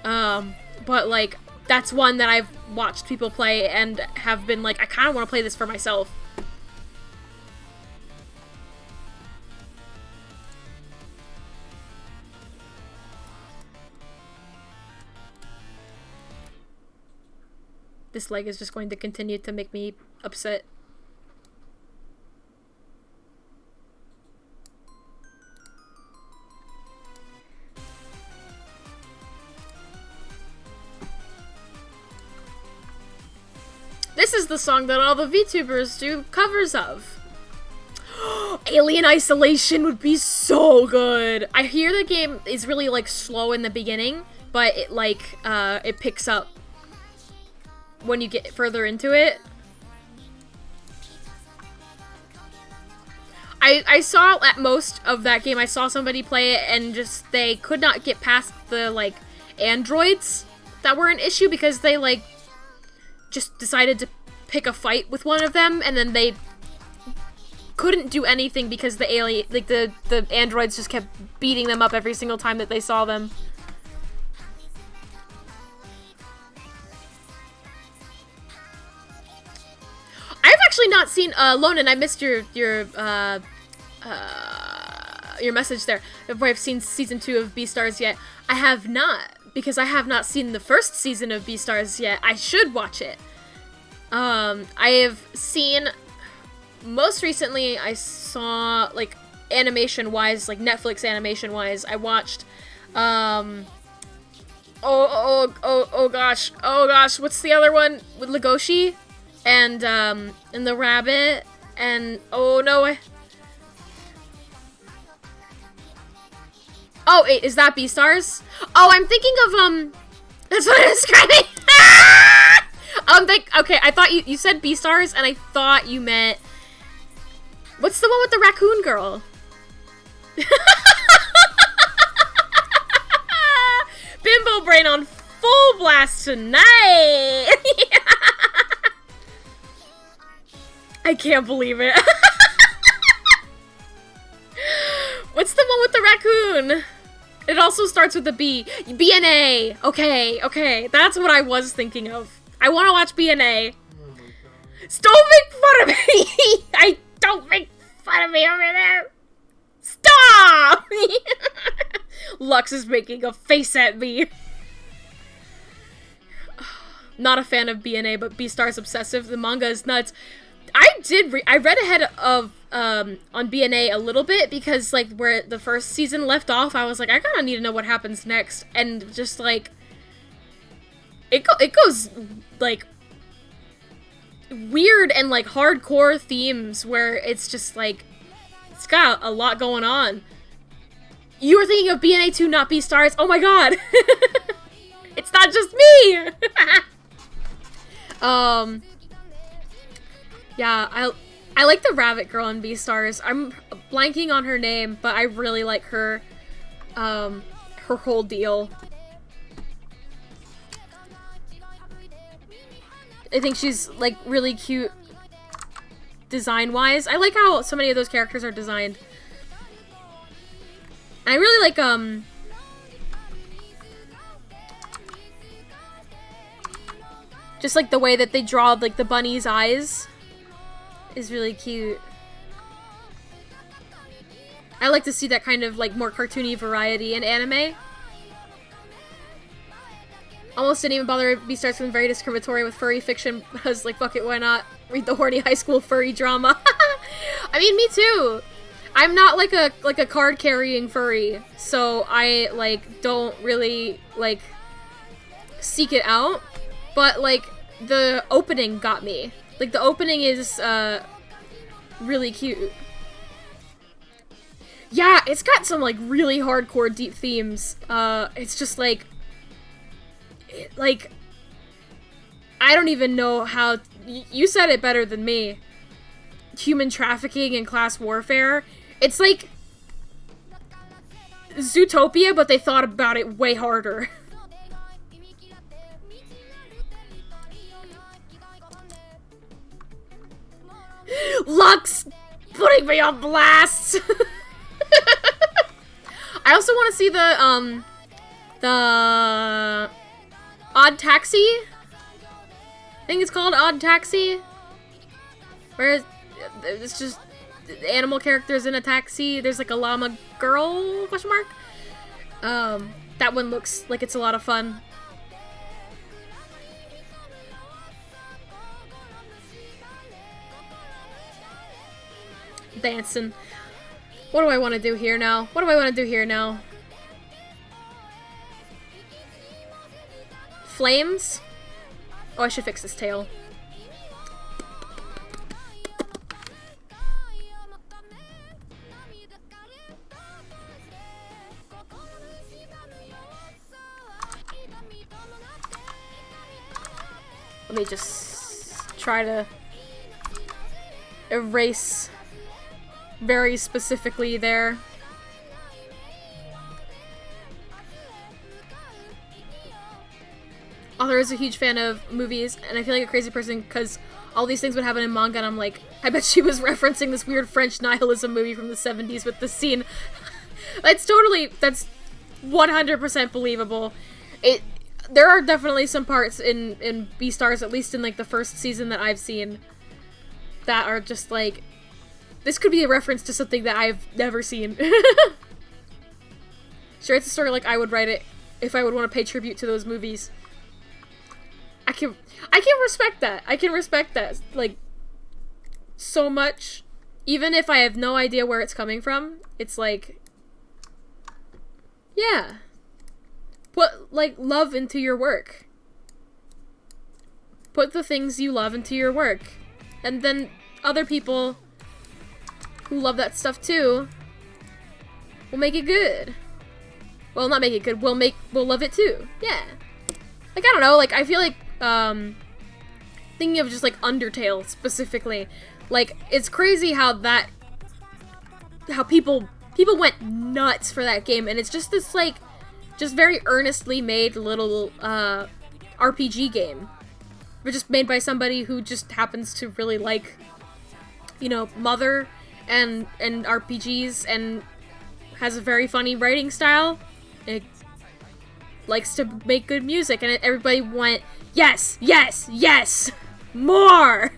But, like, that's one that I've watched people play and have been like, I kind of want to play this for myself. This leg is just going to continue to make me upset. This is the song that all the VTubers do covers of. Alien Isolation would be so good. I hear the game is really, like, slow in the beginning, but it, like, it picks up when you get further into it. I saw at most of that game, I saw somebody play it and just, they could not get past the, like, androids that were an issue because they, like, just decided to pick a fight with one of them, and then they couldn't do anything because the alien, like, the androids just kept beating them up every single time that they saw them. I've actually not seen, Lonan, I missed your message there, if I've seen season 2 of Beastars yet. I have not, because I have not seen the first season of Beastars yet. I should watch it. I have seen, most recently I saw, like, animation-wise, like Netflix animation-wise, I watched, Oh gosh. Oh gosh. What's the other one? With Legoshi? And the rabbit? And, oh no. Oh, wait, is that Beastars? Oh, I'm thinking of, that's what I was describing. Okay, I thought you said Beastars, and I thought you meant, what's the one with the raccoon girl? Bimbo brain on full blast tonight. I can't believe it. What's the one with the raccoon? It also starts with a B. BNA. Okay. That's what I was thinking of. I want to watch BNA. Don't make fun of me. Don't make fun of me over there. Stop. Lux is making a face at me. Not a fan of BNA, but Beastars obsessive. The manga is nuts. I read ahead of on BNA a little bit because like where the first season left off, I was like, I kind of need to know what happens next, and just like it goes like weird and like hardcore themes where it's just like it's got a lot going on. You were thinking of BNA 2, not Beastars. Oh my god. It's not just me. Yeah, I like the rabbit girl in Beastars. I'm blanking on her name, but I really like her her whole deal. I think she's like really cute design-wise. I like how so many of those characters are designed. And I really like just like the way that they draw like the bunny's eyes is really cute. I like to see that kind of like more cartoony variety in anime. Almost didn't even bother. Beastars been very discriminatory with furry fiction because like fuck it, why not read the horny high school furry drama? I mean, me too. I'm not like a card carrying furry, so I like don't really like seek it out. But like the opening got me. Like the opening is really cute. Yeah, it's got some like really hardcore deep themes. It's just like I don't even know how you said it better than me. Human trafficking and class warfare. It's like Zootopia, but they thought about it way harder. Lux putting me on blast. I also want to see the Odd Taxi. I think it's called Odd Taxi. Where it's just animal characters in a taxi. There's like a llama girl, question mark. That one looks like it's a lot of fun. Dancing. What do I want to do here now? Flames? Oh, I should fix this tail. Let me just try to erase very specifically there. Author is a huge fan of movies, and I feel like a crazy person because all these things would happen in manga, and I'm like, I bet she was referencing this weird French nihilism movie from the 70s with the scene. That's 100% believable. There are definitely some parts in Beastars, at least in like the first season that I've seen, that are just like, this could be a reference to something that I've never seen. Sure, it's a story like I would write it if I would want to pay tribute to those movies. I can respect that. I can respect that, like, so much. Even if I have no idea where it's coming from, it's like, yeah. What like, love into your work. Put the things you love into your work. And then other people who love that stuff too will make it good. Well, not make it good, we'll love it too. Yeah. Like, I don't know, like, I feel like, thinking of just, like, Undertale specifically, like, it's crazy how people went nuts for that game, and it's just this, like, just very earnestly made little, RPG game. But just made by somebody who just happens to really like, you know, Mother and RPGs, and has a very funny writing style. It likes to make good music, and everybody went, yes, yes, yes, more!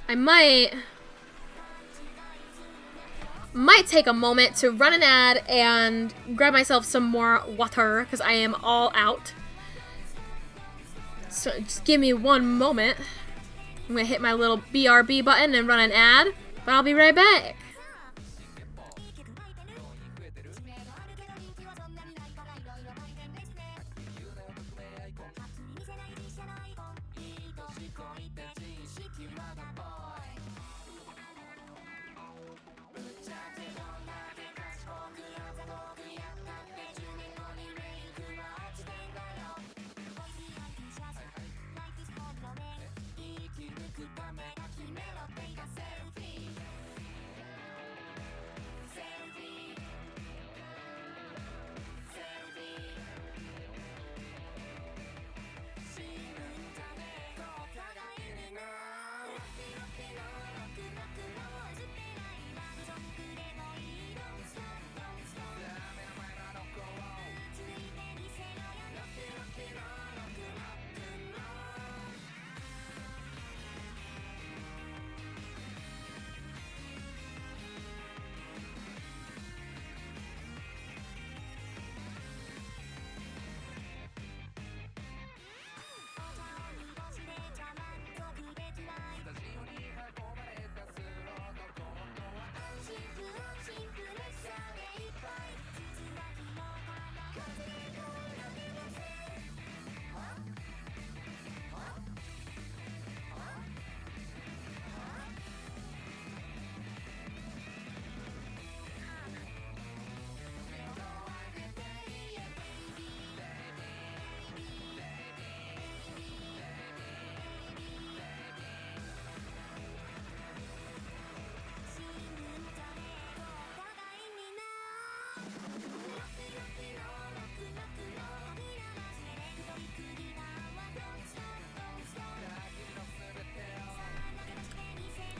I might take a moment to run an ad and grab myself some more water, because I am all out. So just give me one moment. I'm gonna hit my little BRB button and run an ad, but I'll be right back.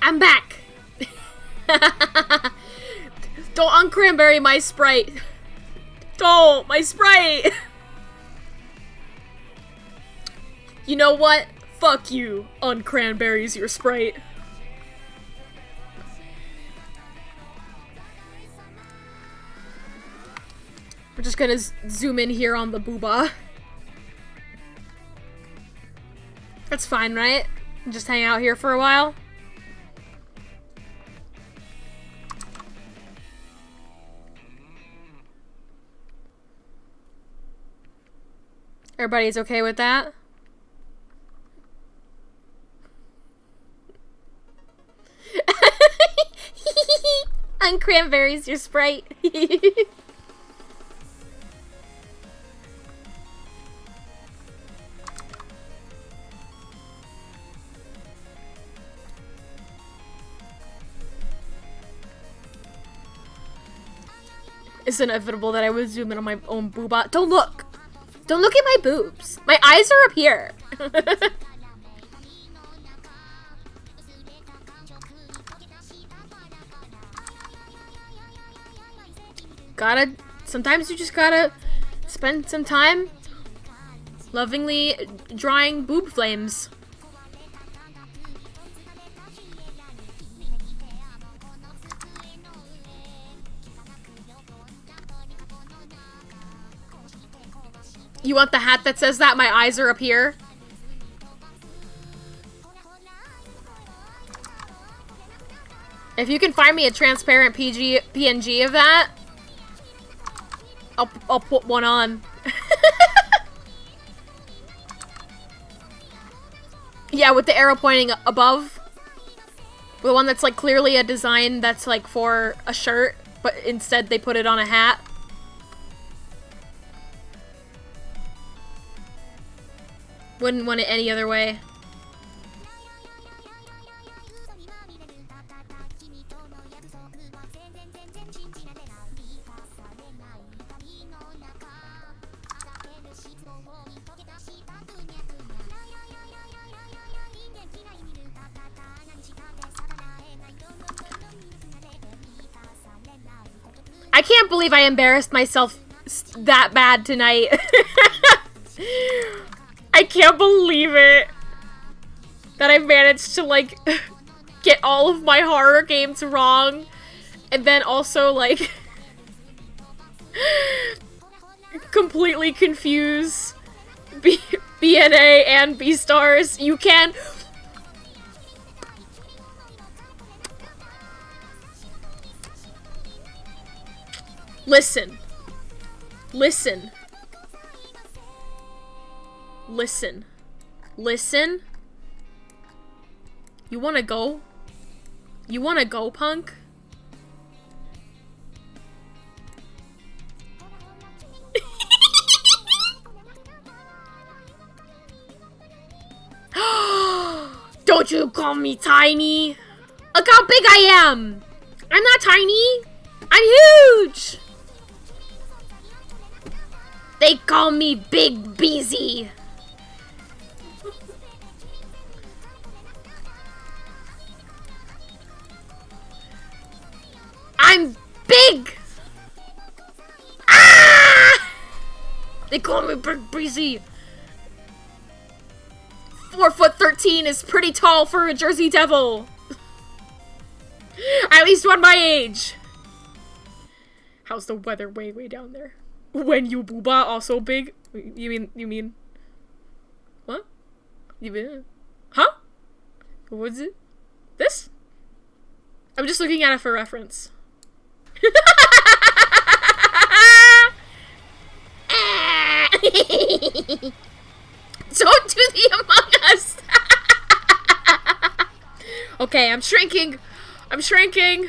I'm back! Don't uncranberry my Sprite! Don't! My Sprite! You know what? Fuck you, uncranberries your Sprite. We're just gonna zoom in here on the booba. That's fine, right? Just hang out here for a while. Everybody's okay with that? Uncranberries your Sprite. It's inevitable that I would zoom in on my own booba. Don't look! Don't look at my boobs. My eyes are up here. Sometimes you just gotta spend some time lovingly drawing boob flames. You want the hat that says that? My eyes are up here. If you can find me a transparent PNG of that, I'll put one on. Yeah, with the arrow pointing above. The one that's like clearly a design that's like for a shirt, but instead they put it on a hat. Wouldn't want it any other way. I can't believe I embarrassed myself that bad tonight. I can't believe it. That I managed to, like, get all of my horror games wrong. And then also, like, completely confuse BNA and B-Stars. You can... Listen. Listen. Listen. Listen. You wanna go? You wanna go, punk? Don't you call me tiny? Look how big I am! I'm not tiny! I'm huge! They call me Big Beezy. I'm big! Ah! They call me Big Beezy. 4'13" is pretty tall for a Jersey Devil. At least one my age. How's the weather way down there? When you booba also big? You mean? What? You mean? Huh? What's it? This? I'm just looking at it for reference. Don't do the Among Us! Okay, I'm shrinking. I'm shrinking.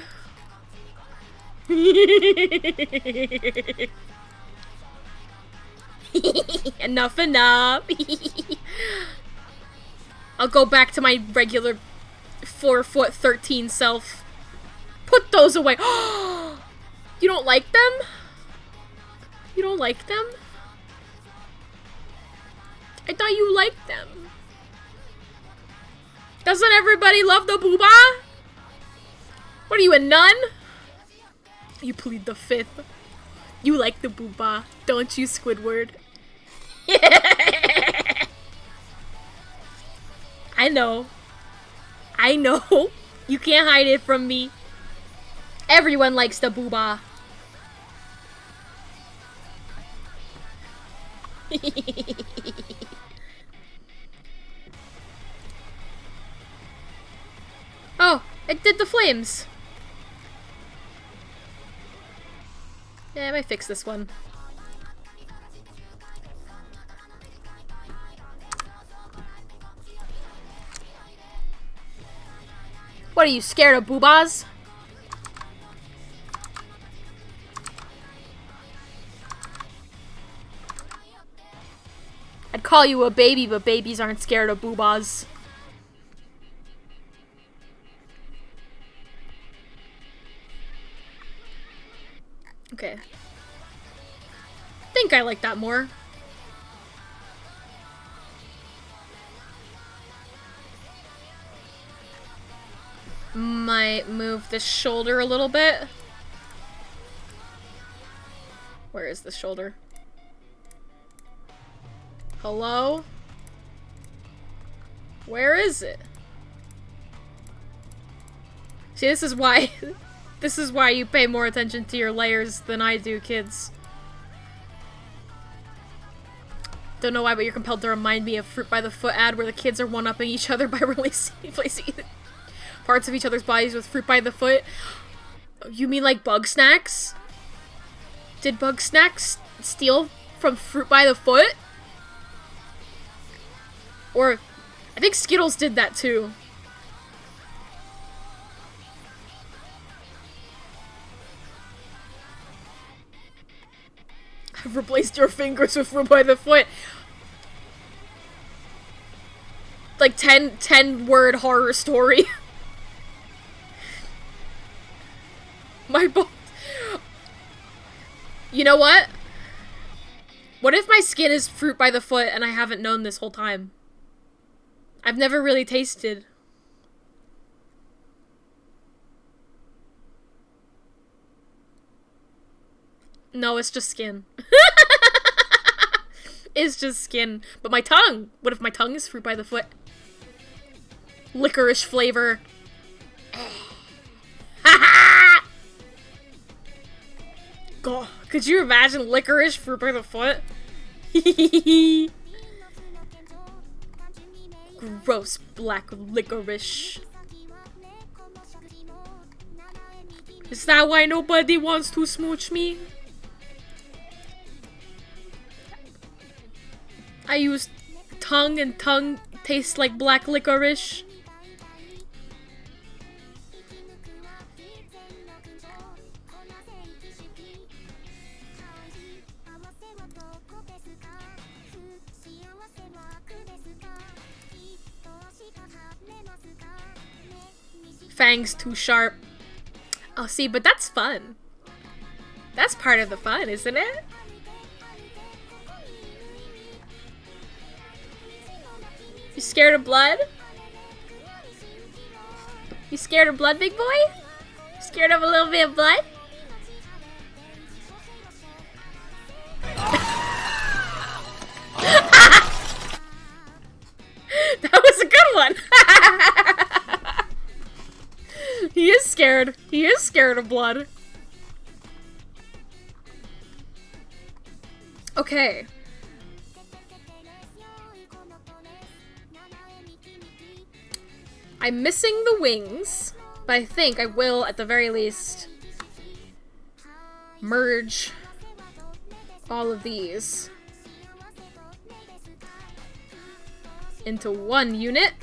Enough. I'll go back to my regular 4'13" self. Put those away. You don't like them? You don't like them? I thought you liked them. Doesn't everybody love the booba? What are you, a nun? You plead the fifth. You like the booba, don't you, Squidward? I know. I know. You can't hide it from me. Everyone likes the booba. Oh, it did the flames. Yeah, I might fix this one. What are you, scared of boobas? I'd call you a baby, but babies aren't scared of boobas. Okay. I think I like that more. Might move the shoulder a little bit. Where is the shoulder? Hello? Where is it? See, this is why this is why you pay more attention to your layers than I do, kids. Don't know why, but you're compelled to remind me of Fruit by the Foot ad where the kids are one-upping each other by placing parts of each other's bodies with fruit by the foot. You mean like bug snacks? Did bug snacks steal from fruit by the foot? Or I think Skittles did that too. I've replaced your fingers with fruit by the foot. Like 10 word horror story. My balls. You know what? What if my skin is fruit by the foot and I haven't known this whole time? I've never really tasted. No, it's just skin. It's just skin. But my tongue! What if my tongue is fruit by the foot? Licorice flavor. God, could you imagine licorice fruit by the foot? Gross black licorice. Is that why nobody wants to smooch me? I use tongue and tongue tastes like black licorice. Fangs too sharp. Oh, see, but that's fun. That's part of the fun, isn't it? You scared of blood? You scared of blood, big boy? Scared of a little bit of blood? That was a good one. He is scared. He is scared of blood. Okay. I'm missing the wings, but I think I will, at the very least, merge all of these into one unit.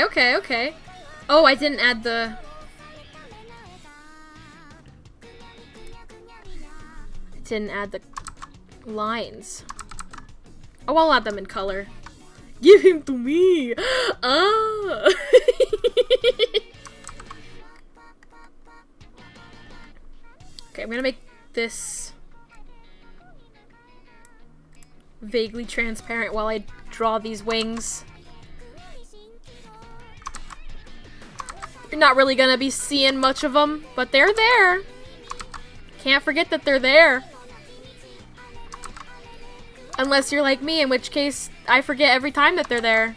Okay. Oh, I didn't add the... I didn't add the lines. Oh, I'll add them in color. Give him to me! Ah! Okay, I'm gonna make this vaguely transparent while I draw these wings. You're not really gonna be seeing much of them, but they're there. Can't forget that they're there. Unless you're like me, in which case I forget every time that they're there.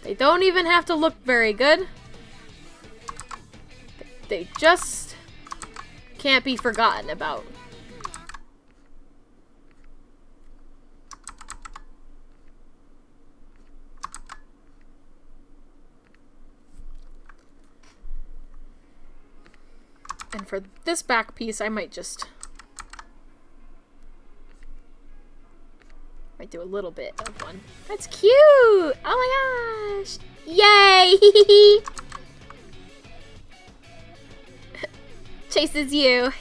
They don't even have to look very good. They just can't be forgotten about. And for this back piece, I might do a little bit of one. That's cute! Oh my gosh! Yay! Chases you.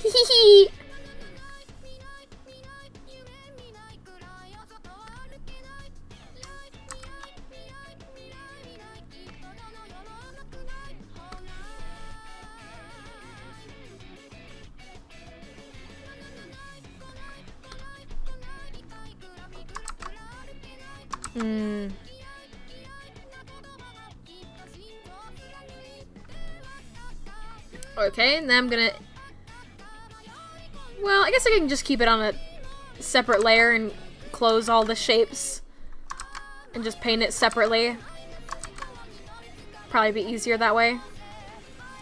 Okay, and then I'm gonna... Well, I guess I can just keep it on a separate layer and close all the shapes. And just paint it separately. Probably be easier that way.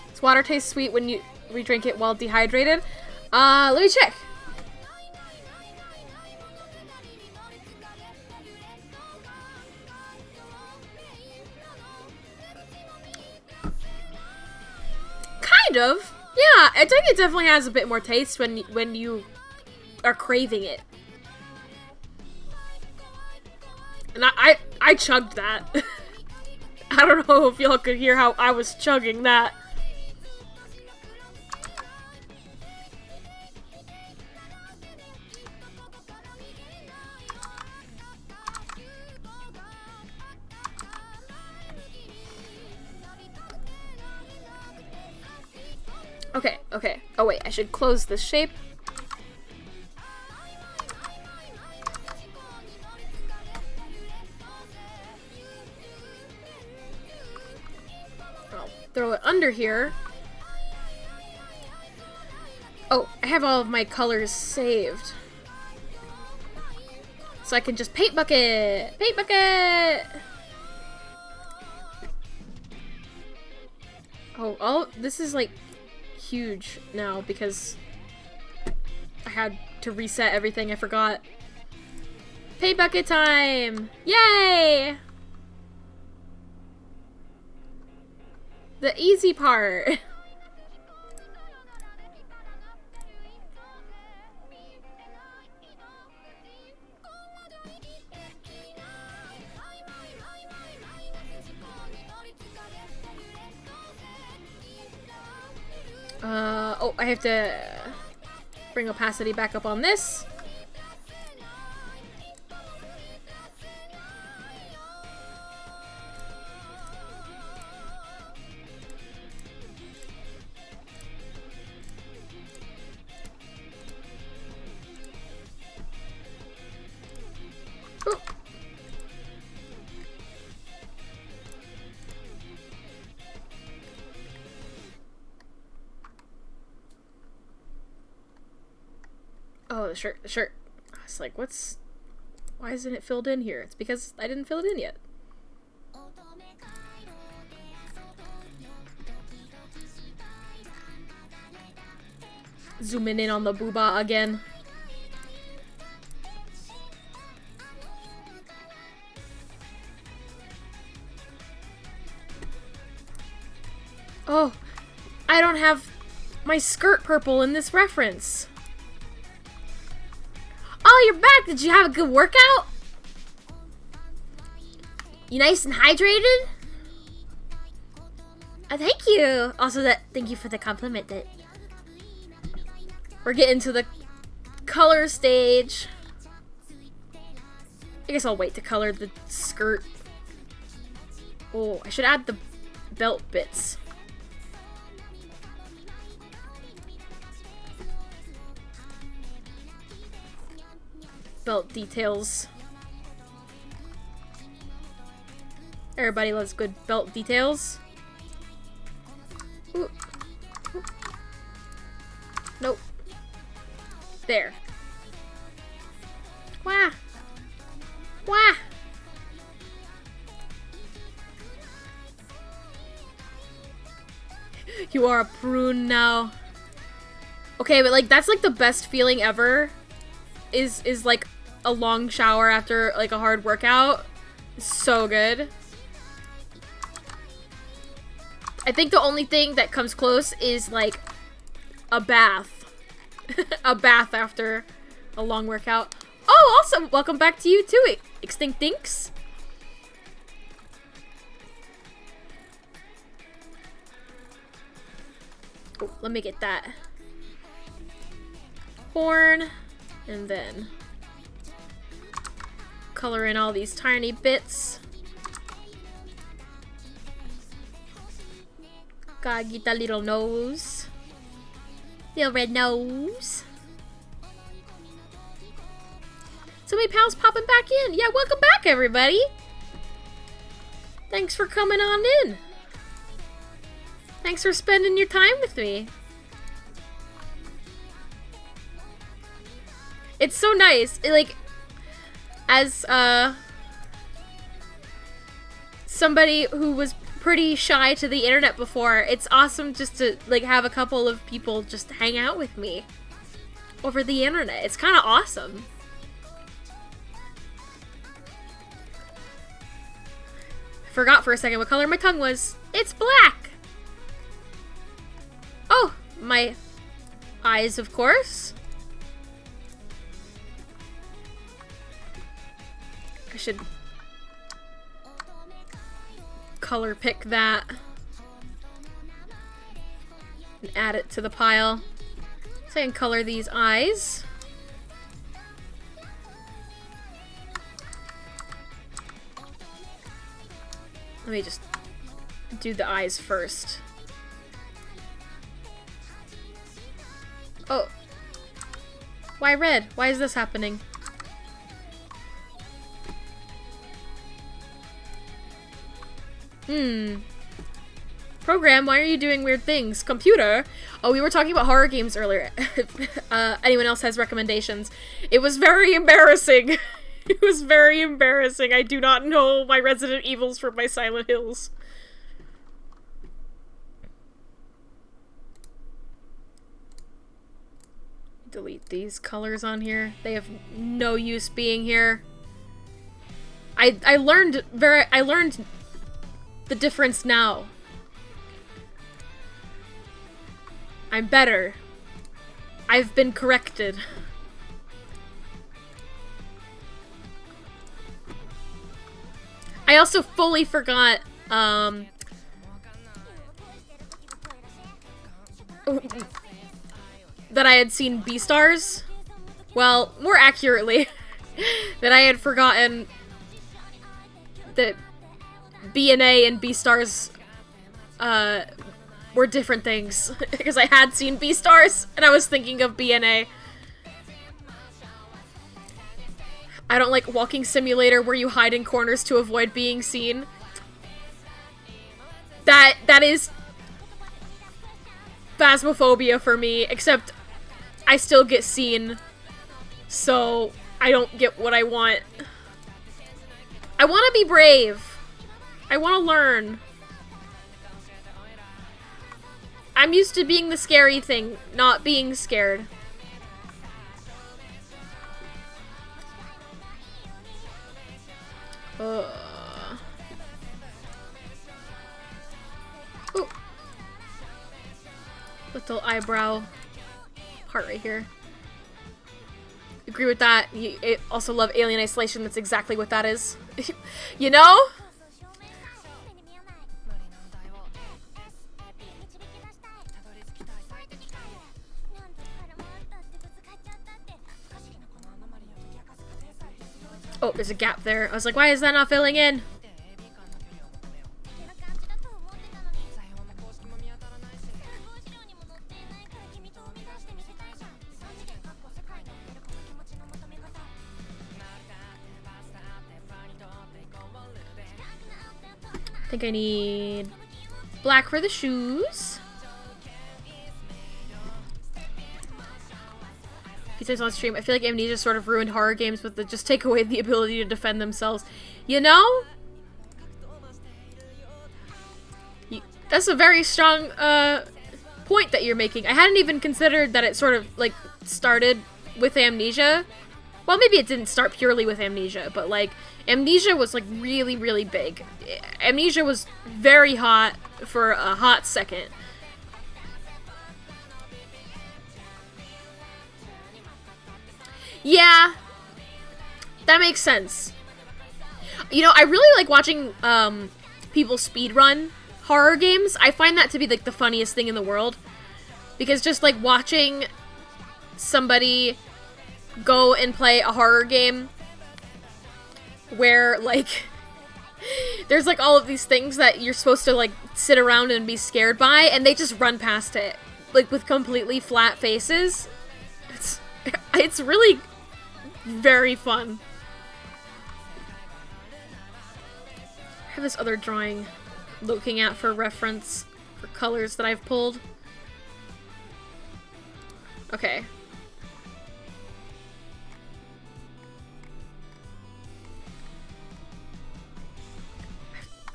Does water taste sweet when you drink it while dehydrated? Let me check. Kind of. Yeah, I think it definitely has a bit more taste when you are craving it. And I chugged that. I don't know if y'all could hear how I was chugging that. Okay, okay. Oh wait, I should close this shape. I'll throw it under here. Oh, I have all of my colors saved. So I can just paint bucket! Paint bucket! Oh, this is like huge now because I had to reset everything. I forgot. Paint bucket time! Yay! The easy part. Oh, I have to bring opacity back up on this. Ooh. Oh, the shirt, the shirt. I was like, why isn't it filled in here? It's because I didn't fill it in yet. Zooming in on the booba again. Oh, I don't have my skirt purple in this reference. Oh, you're back! Did you have a good workout? You nice and hydrated? Thank you! Also, thank you for the compliment that... We're getting to the color stage. I guess I'll wait to color the skirt. Oh, I should add the belt bits. Belt details. Everybody loves good belt details. Ooh. Ooh. Nope. There. Wah! Wah! You are a prune now. Okay, but like that's like the best feeling ever. Is like a long shower after like a hard workout. So good. I think the only thing that comes close is like a bath. A bath after a long workout. Oh, awesome! Welcome back to you too, Extinct Dinks. Oh, let me get that horn, and then color in all these tiny bits. Gotta get that little nose. Little red nose. So many pals hopping back in. Yeah, welcome back, everybody. Thanks for coming on in. Thanks for spending your time with me. It's so nice. Like, as somebody who was pretty shy to the internet before, it's awesome just to like have a couple of people just hang out with me over the internet. It's kind of awesome. I forgot for a second what color my tongue was. It's black. Oh, my eyes, of course. I should color pick that and add it to the pile. So I can color these eyes. Let me just do the eyes first. Oh. Why red? Why is this happening? Program, why are you doing weird things? Computer? Oh, we were talking about horror games earlier. Anyone else has recommendations? It was very embarrassing. It was very embarrassing. I do not know my Resident Evils from my Silent Hills. Delete these colors on here. They have no use being here. I learned the difference now. I'm better. I've been corrected. I also fully forgot, that I had seen Beastars. Well, more accurately, that I had forgotten that BNA and Beastars, were different things. Because I had seen Beastars, and I was thinking of BNA. I don't like walking simulator where you hide in corners to avoid being seen. That is phasmophobia for me, except I still get seen, so I don't get what I want. I want to be brave. I want to learn. I'm used to being the scary thing, not being scared. Ooh. Little eyebrow part right here. Agree with that. I also love Alien Isolation. That's exactly what that is. You know? Oh, there's a gap there. I was like, why is that not filling in? I think I need black for the shoes. He says on stream, I feel like Amnesia sort of ruined horror games with the just take away the ability to defend themselves. You know? That's a very strong point that you're making. I hadn't even considered that it sort of like started with Amnesia. Well, maybe it didn't start purely with Amnesia, but like Amnesia was like really, really big. Amnesia was very hot for a hot second. Yeah, that makes sense. You know, I really like watching people speedrun horror games. I find that to be like the funniest thing in the world. Because just like watching somebody go and play a horror game where like there's like all of these things that you're supposed to like sit around and be scared by, and they just run past it like with completely flat faces. It's really very fun. have this other drawing looking at for reference for colors that I've pulled. Okay.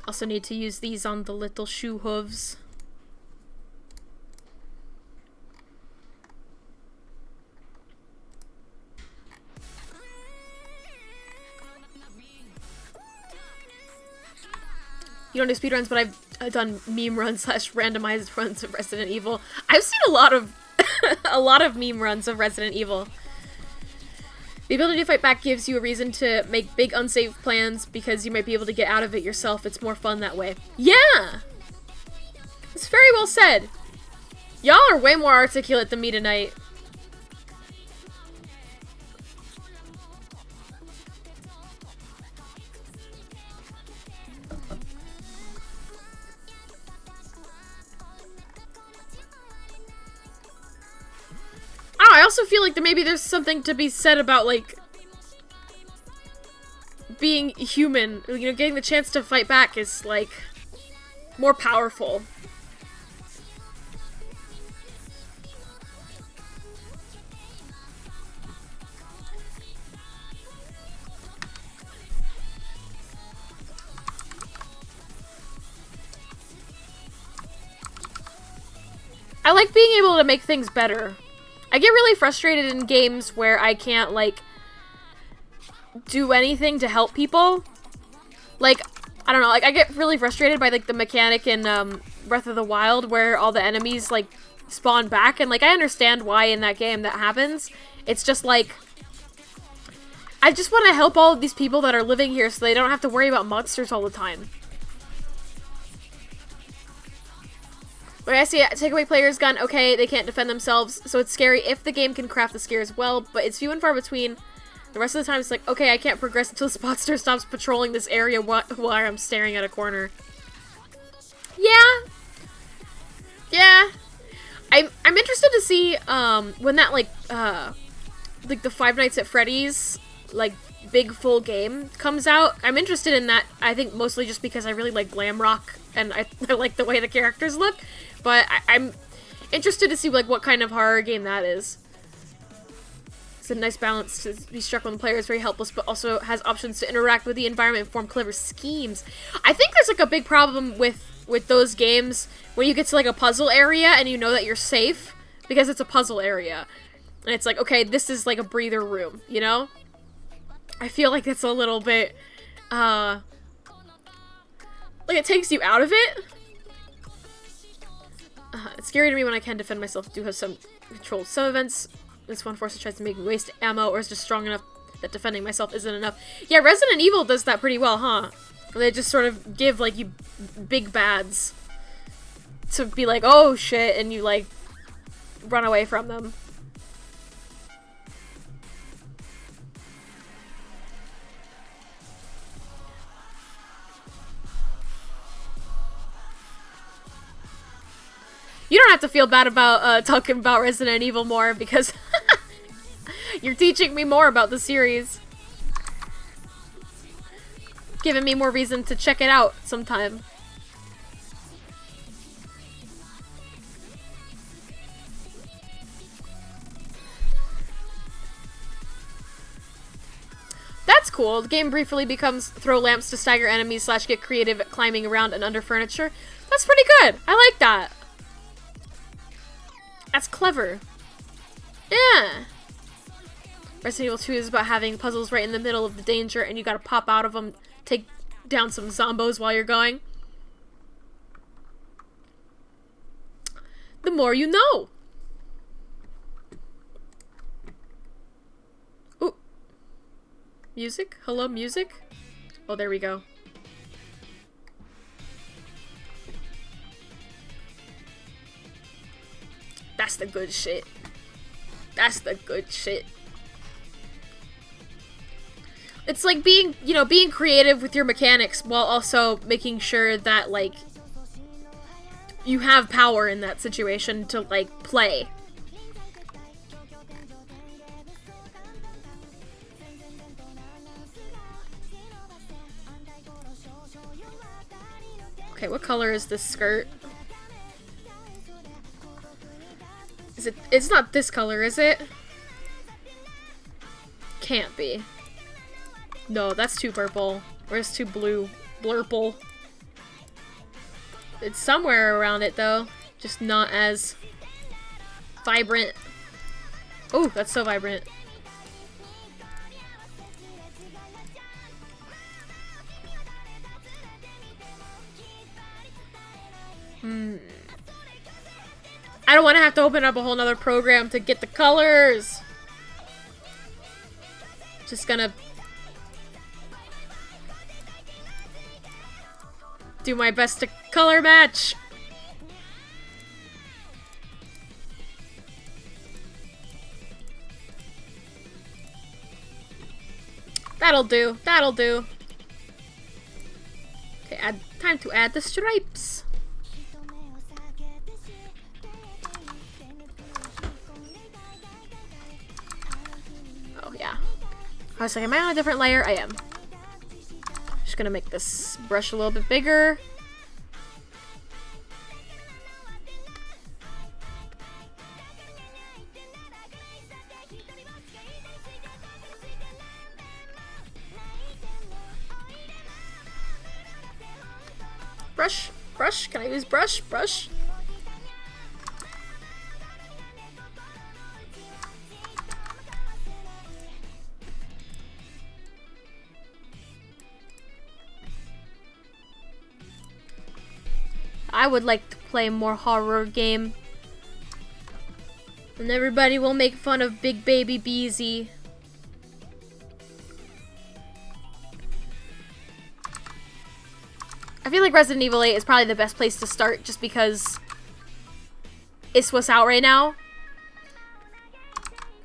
Also need to use these on the little shoe hooves. You don't do speedruns, but I've done meme runs / randomized runs of Resident Evil. I've seen a lot of a lot of meme runs of Resident Evil. The ability to fight back gives you a reason to make big unsafe plans because you might be able to get out of it yourself. It's more fun that way. Yeah! It's very well said. Y'all are way more articulate than me tonight. I also feel like maybe there's something to be said about, like, being human. You know, getting the chance to fight back is, like, more powerful. I like being able to make things better. I get really frustrated in games where I can't, like, do anything to help people. Like, I don't know, like, I get really frustrated by, like, the mechanic in, Breath of the Wild where all the enemies, like, spawn back, and, like, I understand why in that game that happens. It's just, like, I just want to help all of these people that are living here so they don't have to worry about monsters all the time. But I see it. Take away player's gun. Okay, they can't defend themselves, so it's scary if the game can craft the scares well, but it's few and far between. The rest of the time, it's like, okay, I can't progress until the spotster stops patrolling this area while I'm staring at a corner. Yeah. Yeah. I'm interested to see, when that, like the Five Nights at Freddy's, like, big full game comes out. I'm interested in that, I think, mostly just because I really like glam rock, and I like the way the characters look. But I'm interested to see, like, what kind of horror game that is. It's a nice balance to be struck when the player is very helpless, but also has options to interact with the environment and form clever schemes. I think there's, like, a big problem with those games when you get to, like, a puzzle area and you know that you're safe because it's a puzzle area. And it's like, okay, this is, like, a breather room, you know? I feel like it's a little bit, like, it takes you out of it. It's scary to me when I can't defend myself. I do have some control. Some events, this one force tries to make me waste ammo, or is just strong enough that defending myself isn't enough. Yeah, Resident Evil does that pretty well, huh? They just sort of give, like, you big bads to be like, oh shit, and you, like, run away from them. You don't have to feel bad about talking about Resident Evil more, because you're teaching me more about the series. Giving me more reason to check it out sometime. That's cool. The game briefly becomes throw lamps to stagger enemies / get creative at climbing around and under furniture. That's pretty good. I like that. That's clever. Yeah. Resident Evil 2 is about having puzzles right in the middle of the danger, and you gotta pop out of them, take down some zombos while you're going. The more you know. Ooh. Music? Hello, music? Oh, there we go. That's the good shit. That's the good shit. It's like being, you know, being creative with your mechanics while also making sure that, like, you have power in that situation to, like, play. Okay, what color is this skirt? Is it? It's not this color, is it? Can't be. No, that's too purple. Where's too blue? Blurple. It's somewhere around it though, just not as vibrant. Oh, that's so vibrant. I don't want to have to open up a whole nother program to get the colors. Just gonna do my best to color match. That'll do. That'll do. Okay, time to add the stripes. Oh, yeah. I was like, am I on a different layer? I am. Just gonna make this brush a little bit bigger. Brush, brush, can I use brush, brush? I would like to play more horror game. And everybody will make fun of Big Baby Beezy. I feel like Resident Evil 8 is probably the best place to start just because it's what's out right now.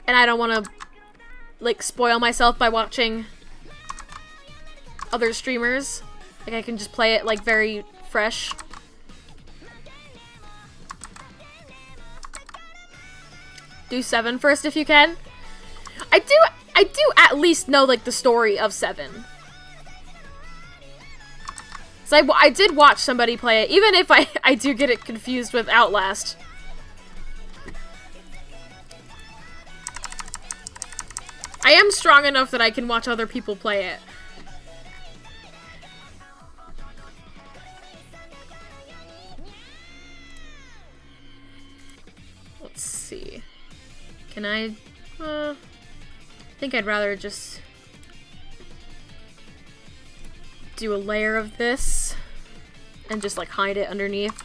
And I don't want to, like, spoil myself by watching other streamers. Like, I can just play it, like, very fresh. Do 7 first if you can. I do at least know, like, the story of 7. So I did watch somebody play it, even if I do get it confused with Outlast. I am strong enough that I can watch other people play it. Let's see. Can I think I'd rather just do a layer of this and just like hide it underneath.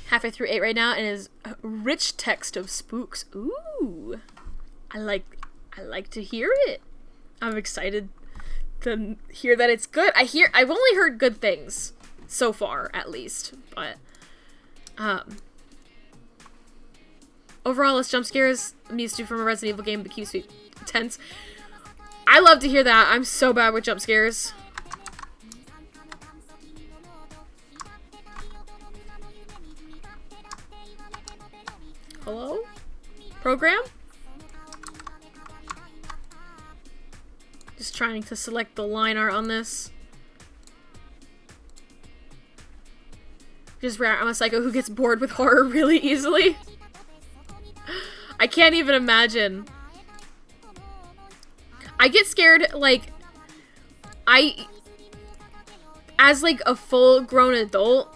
Halfway through 8 right now and is rich text of spooks. Ooh. I like to hear it. I'm excited to hear that it's good. I've only heard good things so far at least, but overall it's jump scares I'm used to from a Resident Evil game but keeps me tense. I love to hear that. I'm so bad with jump scares. Hello? Program? Just trying to select the line art on this. Just rare. I'm a psycho who gets bored with horror really easily. I can't even imagine. I get scared, like, as, like, a full-grown adult,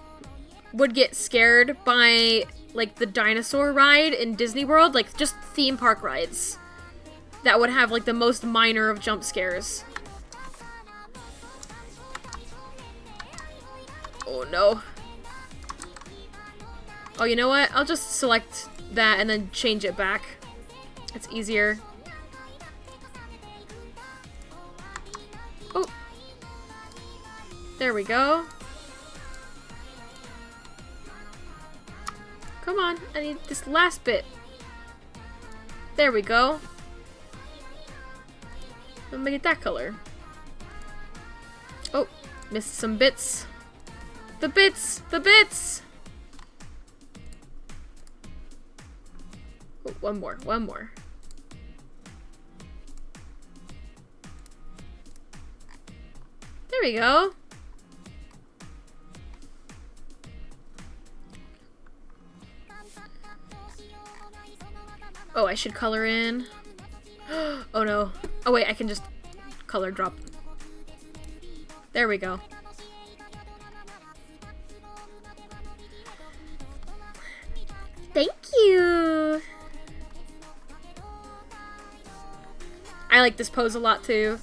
would get scared by, like, the dinosaur ride in Disney World, like, just theme park rides that would have, like, the most minor of jump scares. Oh, no. Oh, you know what? I'll just select that and then change it back. It's easier. Oh. There we go. Come on, I need this last bit. There we go. I'll make it that color. Oh, missed some bits. The bits! The bits! Oh, one more, one more. we go. Oh, I should color in. Oh no. Oh wait, I can just color drop. There we go. Thank you. I like this pose a lot too.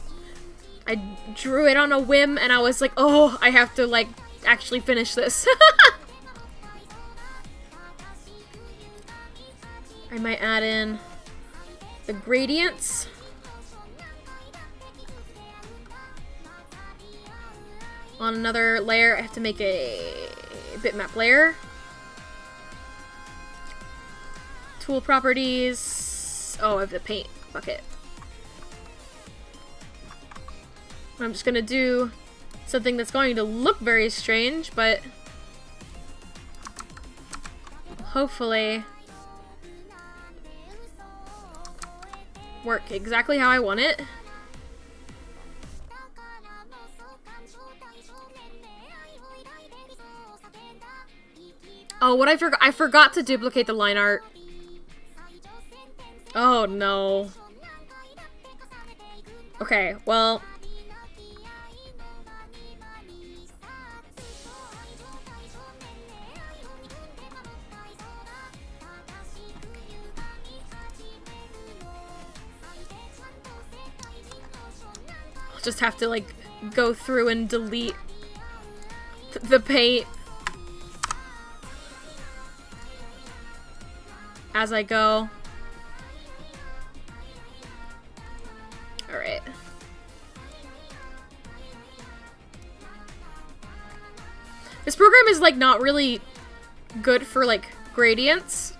I drew it on a whim and I was like, oh, I have to like actually finish this. I might add in the gradients. On another layer, I have to make a bitmap layer. Tool properties. Oh, I have the paint bucket. I'm just gonna do something that's going to look very strange, but hopefully work exactly how I want it. Oh, what I forgot to duplicate the line art. Oh no. Okay, well, I'll just have to like go through and delete the paint as I go. Alright. This program is like not really good for like gradients,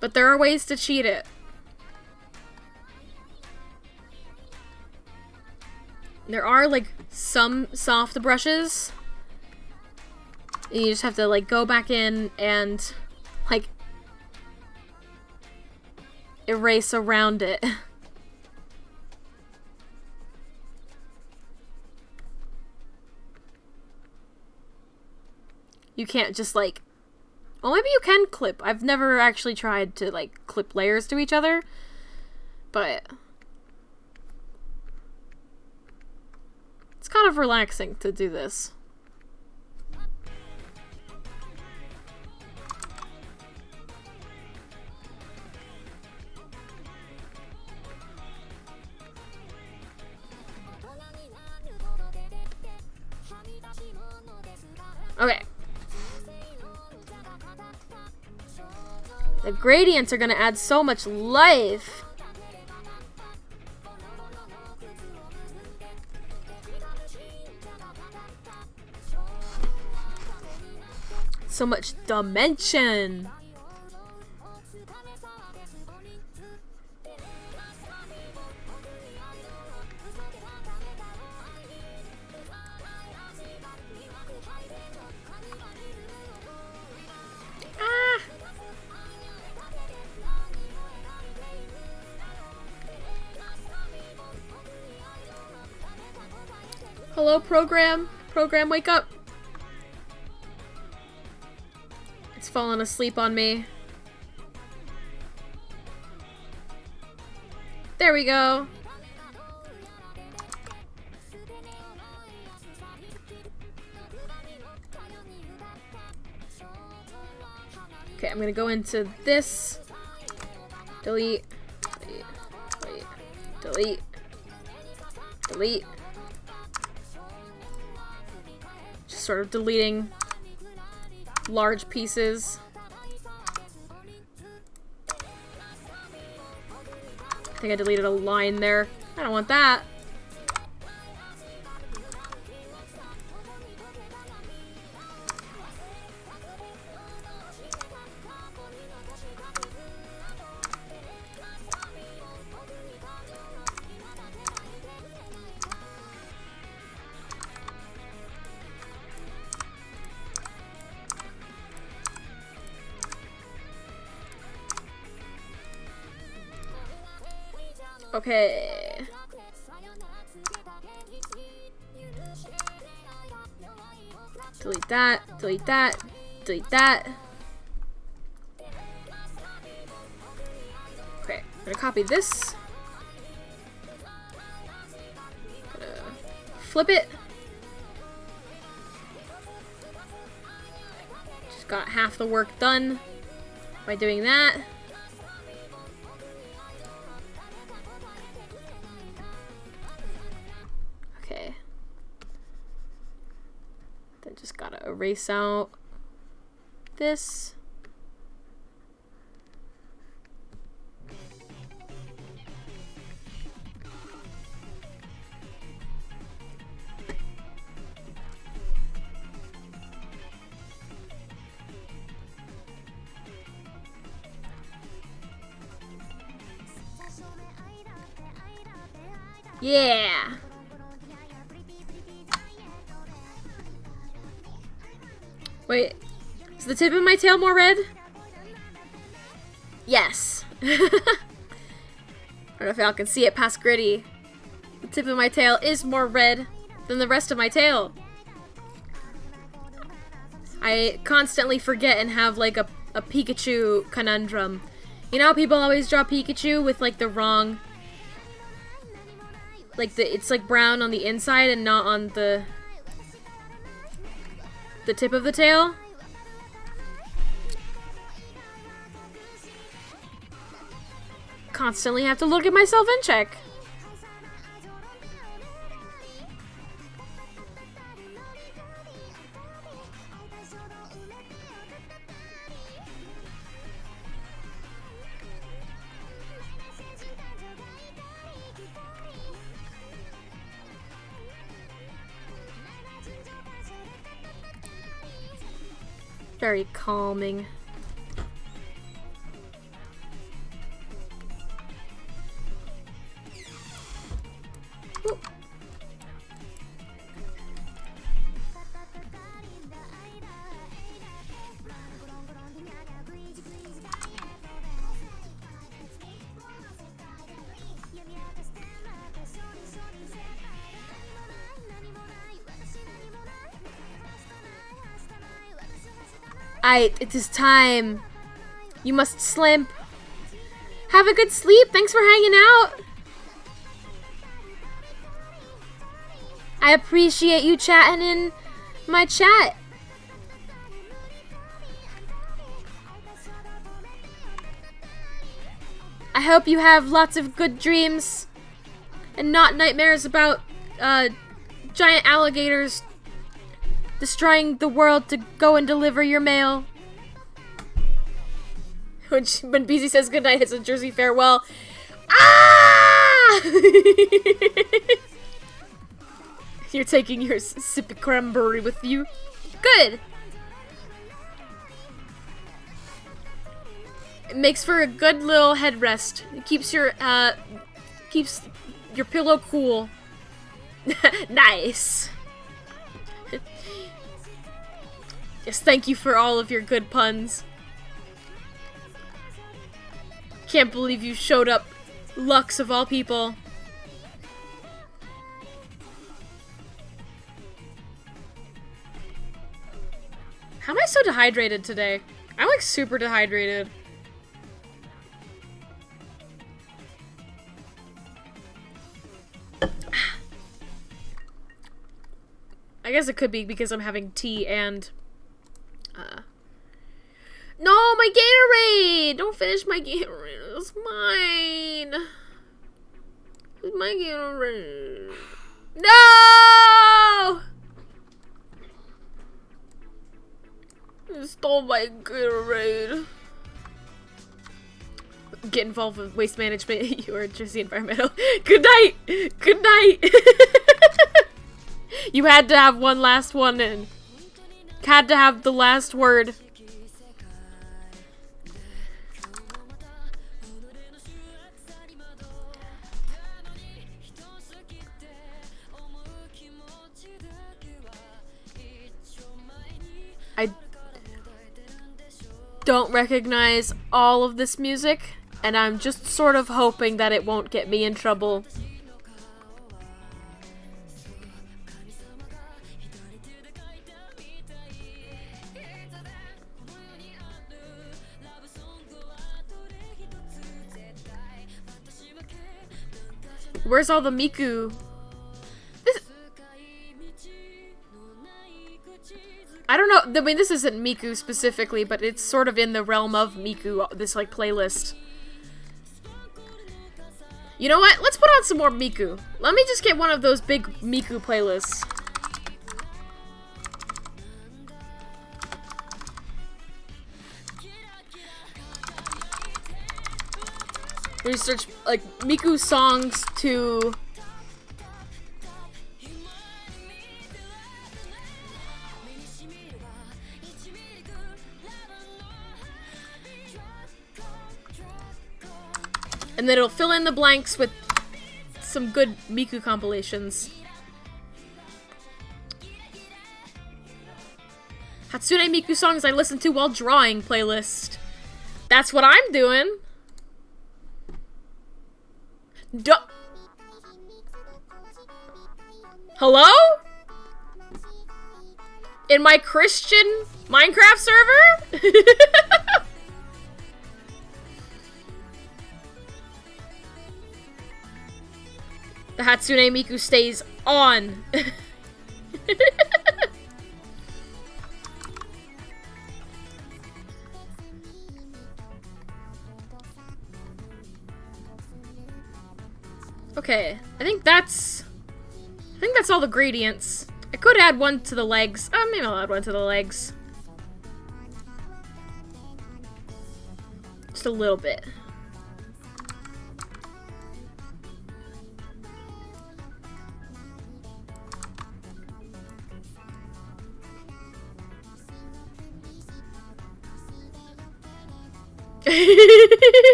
but there are ways to cheat it. There are like some soft brushes. You just have to like go back in and like erase around it. You can't just like, well, maybe you can clip. I've never actually tried to like clip layers to each other, but it's kind of relaxing to do this. Okay. The gradients are gonna add so much life. So much dimension. Hello, program. Program, wake up. It's fallen asleep on me. There we go. Okay, I'm gonna go into this. Delete. Delete. Delete. Delete. Just sort of deleting large pieces. I think I deleted a line there. I don't want that. Okay. Delete that, delete that, delete that. Okay, I'm gonna copy this. Gonna flip it. Just got half the work done by doing that. Okay. Then just gotta erase out this. Yeah. Wait, is the tip of my tail more red? Yes. I don't know if y'all can see it past Gritty. The tip of my tail is more red than the rest of my tail. I constantly forget and have like a Pikachu conundrum. You know how people always draw Pikachu with like the wrong... Like it's like brown on the inside and not on the tip of the tail? Constantly have to look at myself and check. Very calming. Ooh. It is time. You must slimp. Have a good sleep. Thanks for hanging out. I appreciate you chatting in my chat. I hope you have lots of good dreams and not nightmares about giant alligators destroying the world to go and deliver your mail. When BZ says goodnight, it's a Jersey farewell. Ah! You're taking your sippy cranberry with you. Good. It makes for a good little headrest. It keeps your pillow cool. Nice. Yes, thank you for all of your good puns. Can't believe you showed up, Lux of all people. How am I so dehydrated today? I'm like super dehydrated. I guess it could be because I'm having tea and no, my Gatorade! Don't finish my Gatorade. It's mine. It's my Gatorade. No! You stole my Gatorade. Get involved with waste management. You are Jersey Environmental. Good night! Good night! You had to have one last one and had to have the last word. I don't recognize all of this music, and I'm just sort of hoping that it won't get me in trouble. Where's all the Miku? I don't know. I mean, this isn't Miku specifically, but it's sort of in the realm of Miku, this, like, playlist. You know what? Let's put on some more Miku. Let me just get one of those big Miku playlists. Research, like, Miku songs to... And then it'll fill in the blanks with some good Miku compilations. Hatsune Miku songs I listen to while drawing playlist. That's what I'm doing. Hello? In my Christian Minecraft server? The Hatsune Miku stays on. Okay, I think that's all the gradients. I could add one to the legs. Maybe I'll add one to the legs. Just a little bit.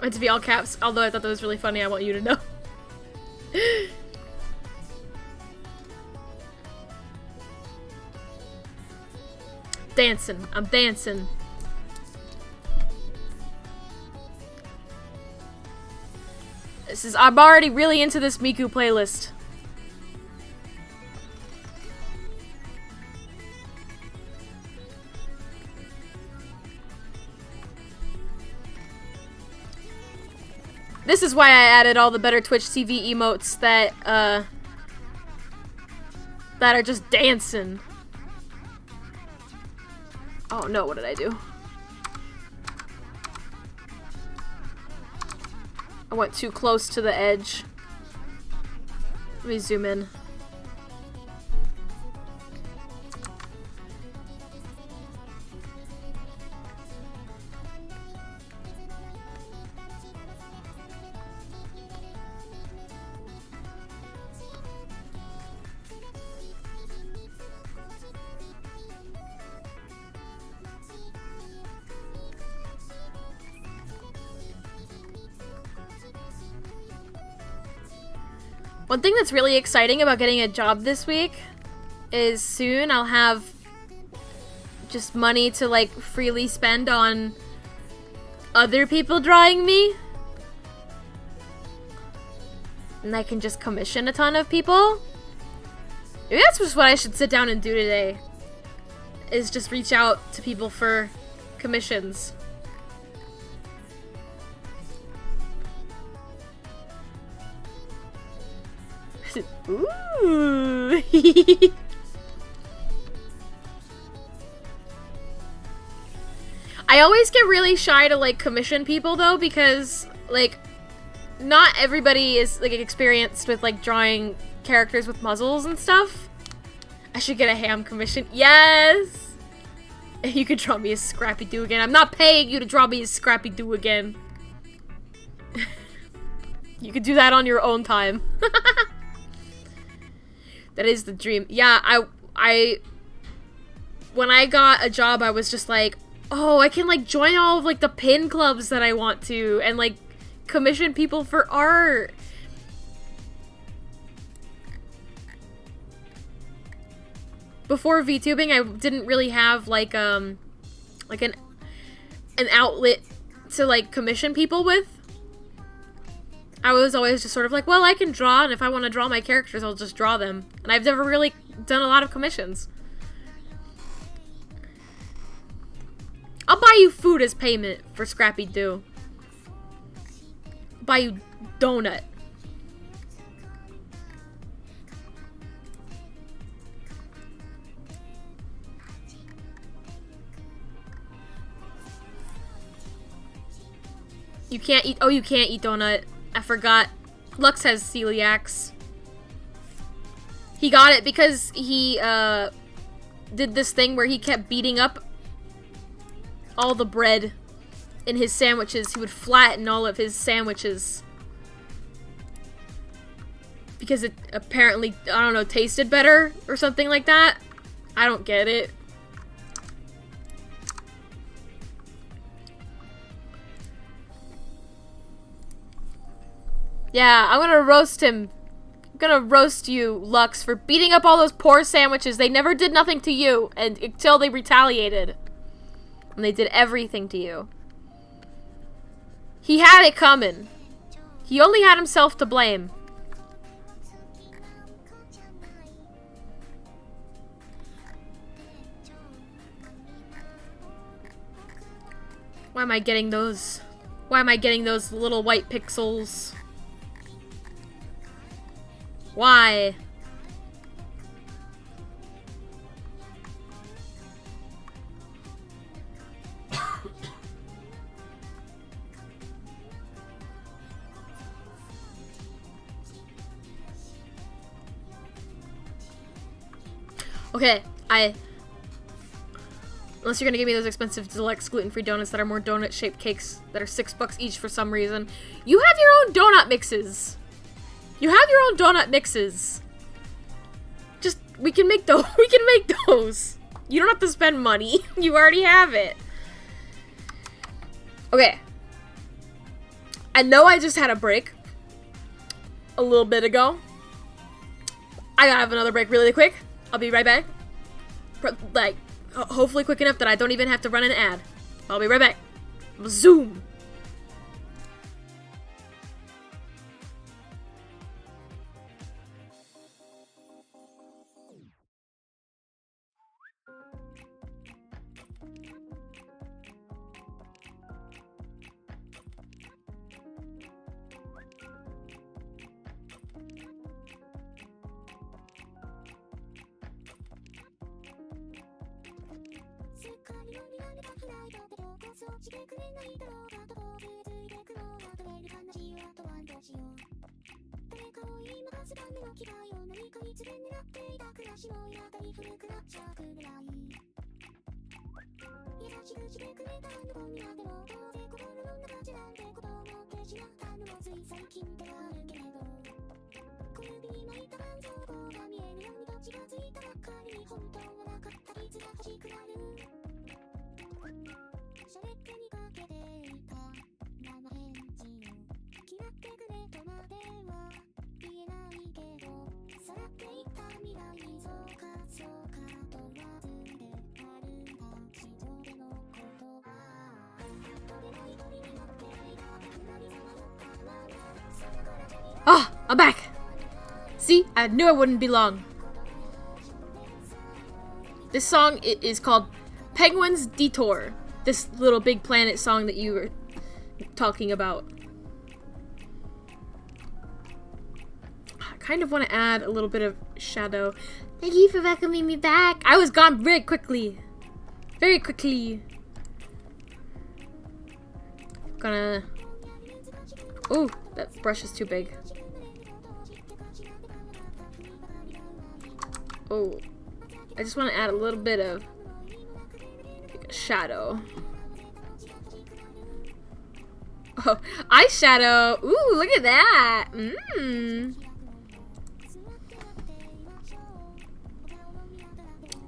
Meant to be all caps, although I thought that was really funny, I want you to know. Dancing. I'm dancing. I'm already really into this Miku playlist. This is why I added all the better Twitch TV emotes that are just dancing. Oh no, what did I do? I went too close to the edge. Let me zoom in. One thing that's really exciting about getting a job this week is soon I'll have just money to like freely spend on other people drawing me. And I can just commission a ton of people. Maybe that's just what I should sit down and do today. Is just reach out to people for commissions. Ooh. I always get really shy to like commission people though, because like not everybody is like experienced with like drawing characters with muzzles and stuff. I should get a ham commission. Yes! You could draw me as Scrappy Doo again. I'm not paying you to draw me as Scrappy Doo again. You could do that on your own time. That is the dream. Yeah, when I got a job, I was just like, oh, I can like join all of like the pin clubs that I want to and like commission people for art. Before VTubing, I didn't really have like an outlet to like commission people with. I was always just sort of like, well, I can draw, and if I want to draw my characters, I'll just draw them. And I've never really done a lot of commissions. I'll buy you food as payment for Scrappy Doo. Buy you donut. You can't eat. Oh, you can't eat donut. I forgot. Lux has celiacs. He got it because he did this thing where he kept beating up all the bread in his sandwiches. He would flatten all of his sandwiches because it apparently, I don't know, tasted better or something like that. I don't get it. Yeah, I'm gonna roast him. I'm gonna roast you, Lux, for beating up all those poor sandwiches. They never did nothing to you until they retaliated. And they did everything to you. He had it coming. He only had himself to blame. Why am I getting those? Why am I getting those little white pixels? Why? Okay, unless you're gonna give me those expensive deluxe gluten-free donuts that are more donut-shaped cakes that are $6 each for some reason. You have your own donut mixes. You have your own donut mixes. Just, we can make those. We can make those. You don't have to spend money. You already have it. Okay. I know I just had a break a little bit ago. I gotta have another break really quick. I'll be right back. Like, hopefully quick enough that I don't even have to run an ad. I'll be right back. Zoom. Ah, I'm back. See, I knew I wouldn't be long. This song is called Penguin's Detour. This Little Big Planet song that you were talking about. I kind of want to add a little bit of shadow. Thank you for welcoming me back. I was gone very quickly. Very quickly. Gonna... Ooh, that brush is too big. Oh, I just want to add a little bit of shadow. Oh, eyeshadow. Ooh, look at that.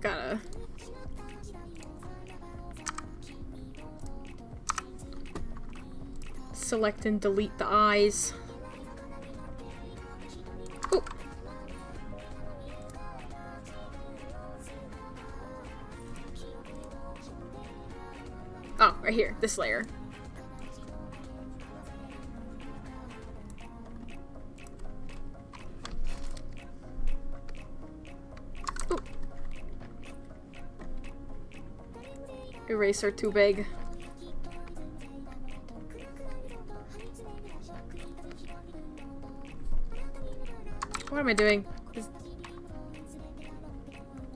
Gotta. Select and delete the eyes. Ooh. Oh, right here, this layer. Ooh. Eraser too big. What am I doing?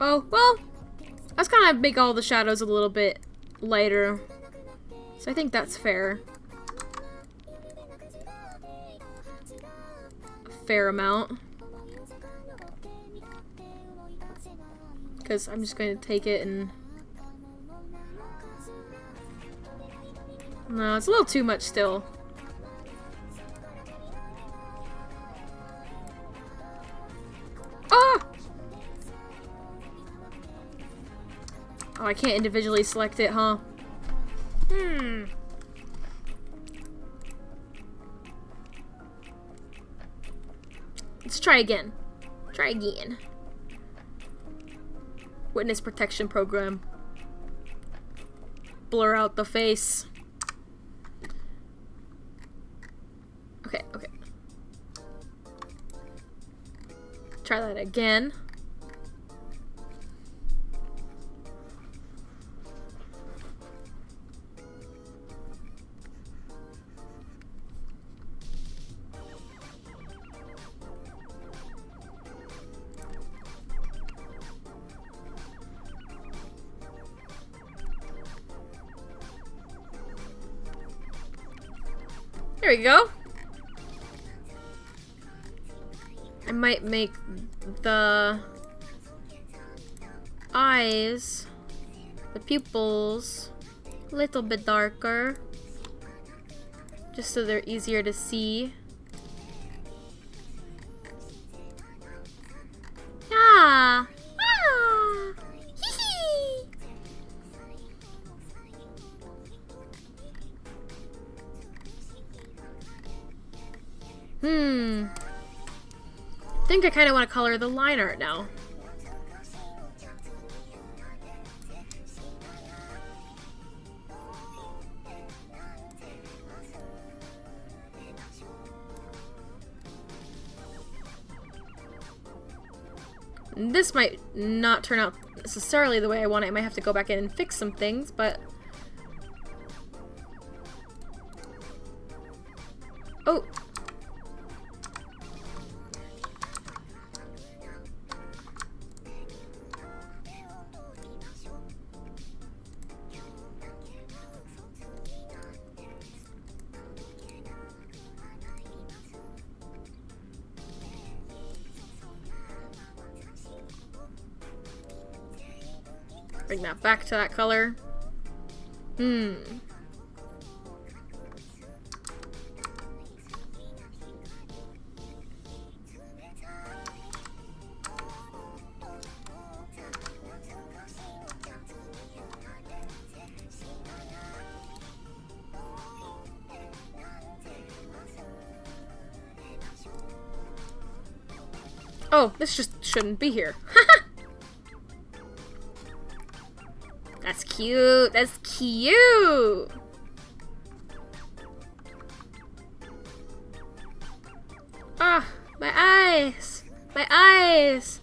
Oh, well, I was gonna make all the shadows a little bit lighter. So I think that's fair. fair amount. Because I'm just going to take it and... No, it's a little too much still. Ah! Oh, I can't individually select it, huh? Let's try again. Try again. Witness protection program. Blur out the face. Okay, okay. Try that again. There we go. I might make the eyes, the pupils, a little bit darker, just so they're easier to see. Ah! Ah! Hee hee! I think I kind of want to color the line art now. This might not turn out necessarily the way I want it. I might have to go back in and fix some things, but... Oh! Bring that back to that color. Oh, this just shouldn't be here. That's cute. That's cute. Ah, my eyes. My eyes.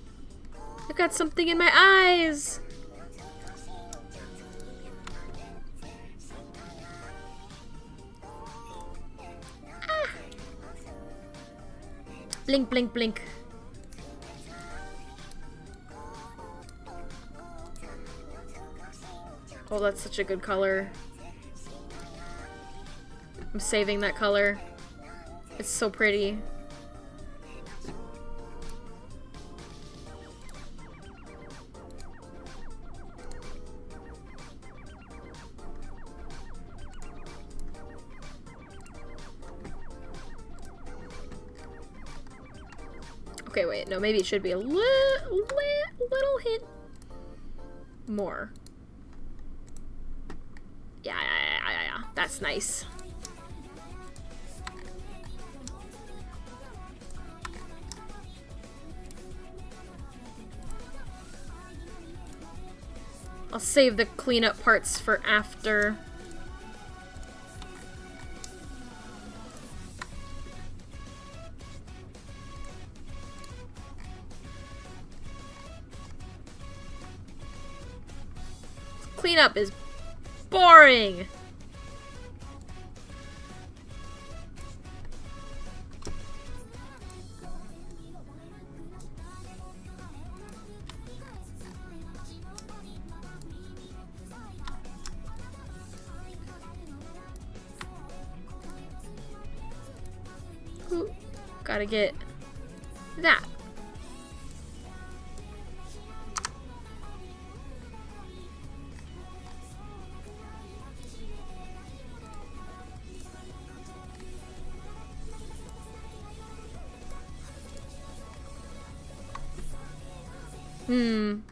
I've got something in my eyes. Ah. Blink, blink, blink. Oh, that's such a good color. I'm saving that color. It's so pretty. Okay, wait, no, maybe it should be a little hint more. Yeah, that's nice. I'll save the cleanup parts for after. Cleanup is boring. Ooh, gotta get that.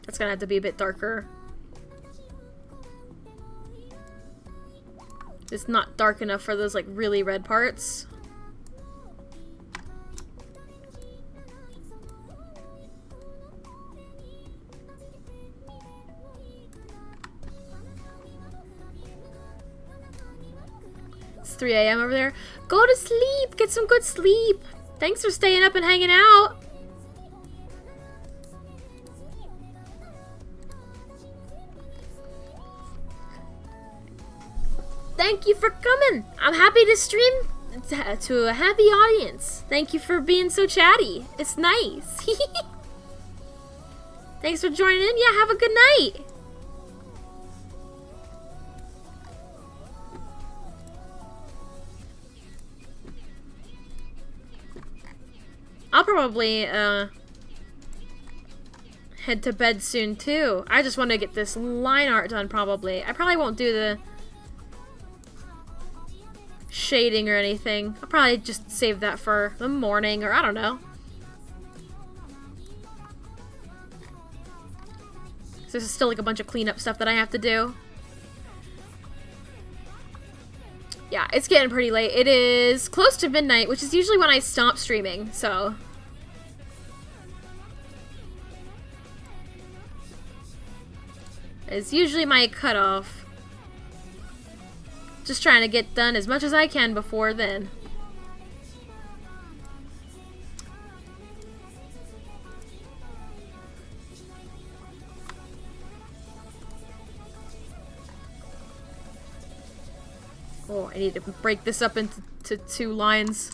That's gonna have to be a bit darker. It's not dark enough for those like really red parts. It's 3 a.m. over there. Go to sleep! Get some good sleep! Thanks for staying up and hanging out! Thank you for coming! I'm happy to stream to a happy audience. Thank you for being so chatty. It's nice. Thanks for joining in. Yeah, have a good night. I'll probably head to bed soon too. I just want to get this line art done probably. I probably won't do the shading or anything. I'll probably just save that for the morning, or I don't know. So there's still like a bunch of cleanup stuff that I have to do. Yeah, it's getting pretty late. It is close to midnight, which is usually when I stop streaming, so. It's usually my cutoff. Just trying to get done as much as I can before then. Oh, I need to break this up into 2 lines.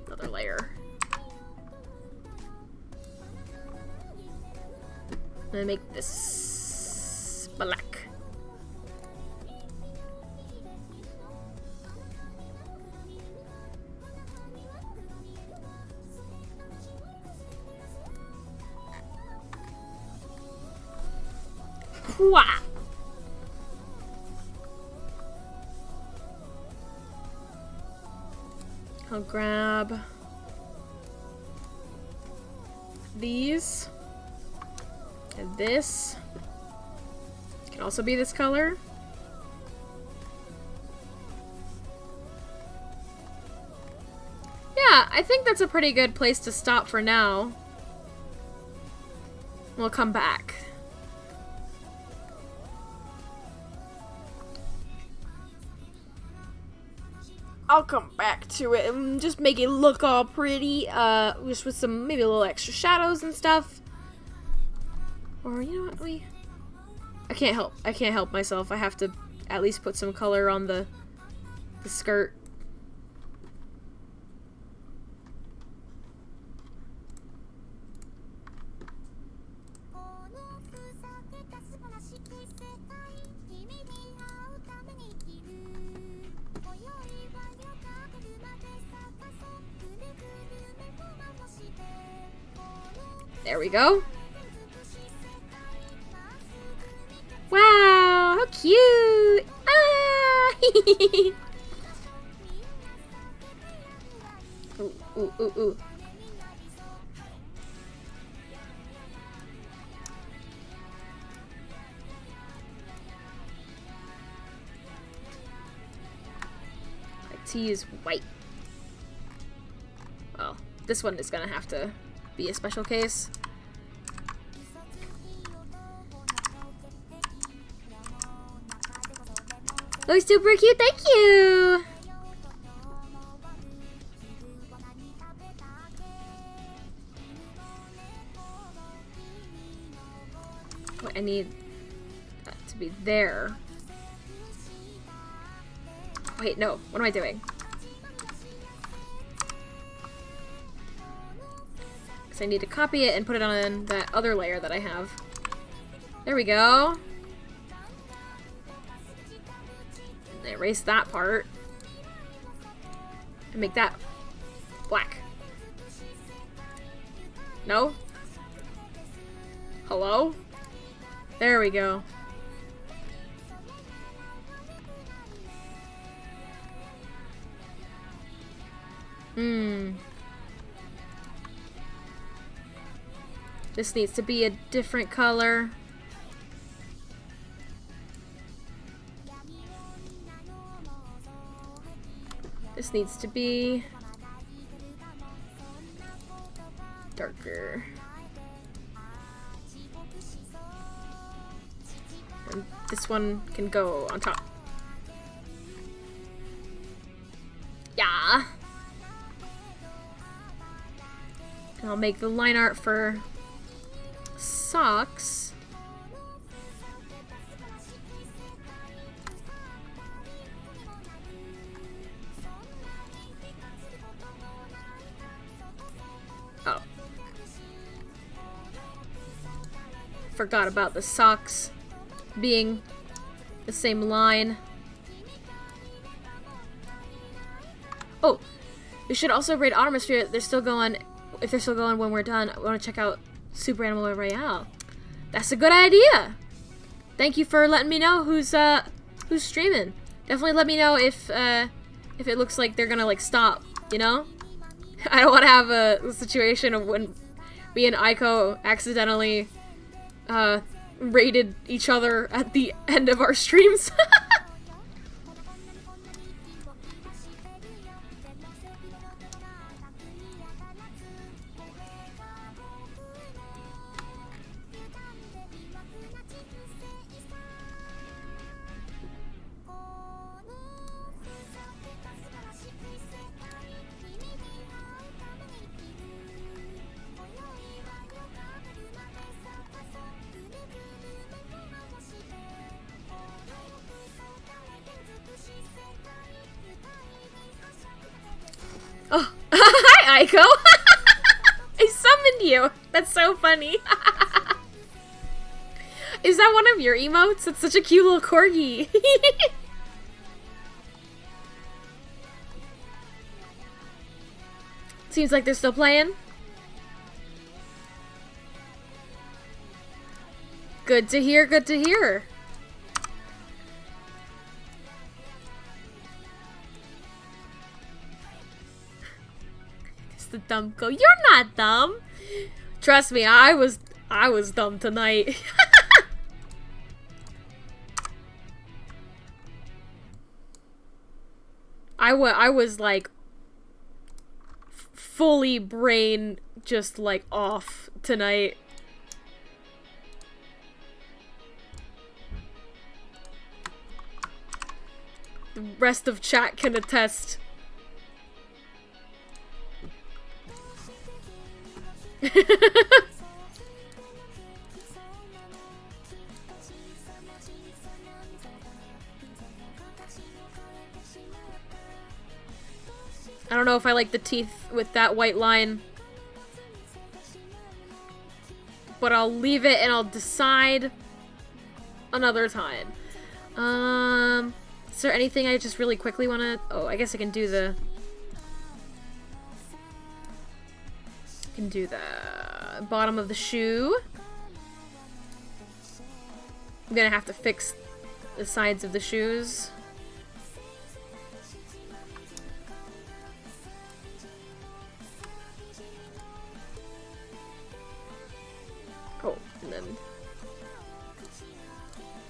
Another layer. I'm gonna make this black. Wah! I'll grab these and this. Can also be this color. Yeah, I think that's a pretty good place to stop for now. We'll come back. I'll come back to it and just make it look all pretty, just with some, maybe a little extra shadows and stuff. Or, you know what, I can't help myself. I have to at least put some color on the skirt. There we go. Wow, how cute! Ah! Ooh, ooh, ooh, ooh. My tea is white. Well, this one is gonna have to be a special case. Looks super cute, thank you! Wait, I need that to be there. Wait, no, what am I doing? So I need to copy it and put it on that other layer that I have. There we go. Erase that part. And make that black. No? Hello? There we go. This needs to be a different color. This needs to be darker. And this one can go on top. Yeah. And I'll make the line art for socks. Oh. Forgot about the socks being the same line. Oh, we should also raid Automosphere. They're still going. If they're still going when we're done, I want to check out Super Animal Royale. That's a good idea. Thank you for letting me know who's streaming. Definitely let me know if it looks like they're gonna like stop. You know, I don't want to have a situation of when me and Aiko accidentally raided each other at the end of our streams. Oh, hi, Aiko. I summoned you. That's so funny. Is that one of your emotes? It's such a cute little corgi. Seems like they're still playing. Good to hear, good to hear. The dumb go. You're not dumb. Trust me, I was dumb tonight. I was like fully brain just like off tonight. The rest of chat can attest. I don't know if I like the teeth with that white line, but I'll leave it and I'll decide another time. Is there anything I just really quickly want to... Oh, I guess I can do the... bottom of the shoe. I'm gonna have to fix the sides of the shoes. Oh, and then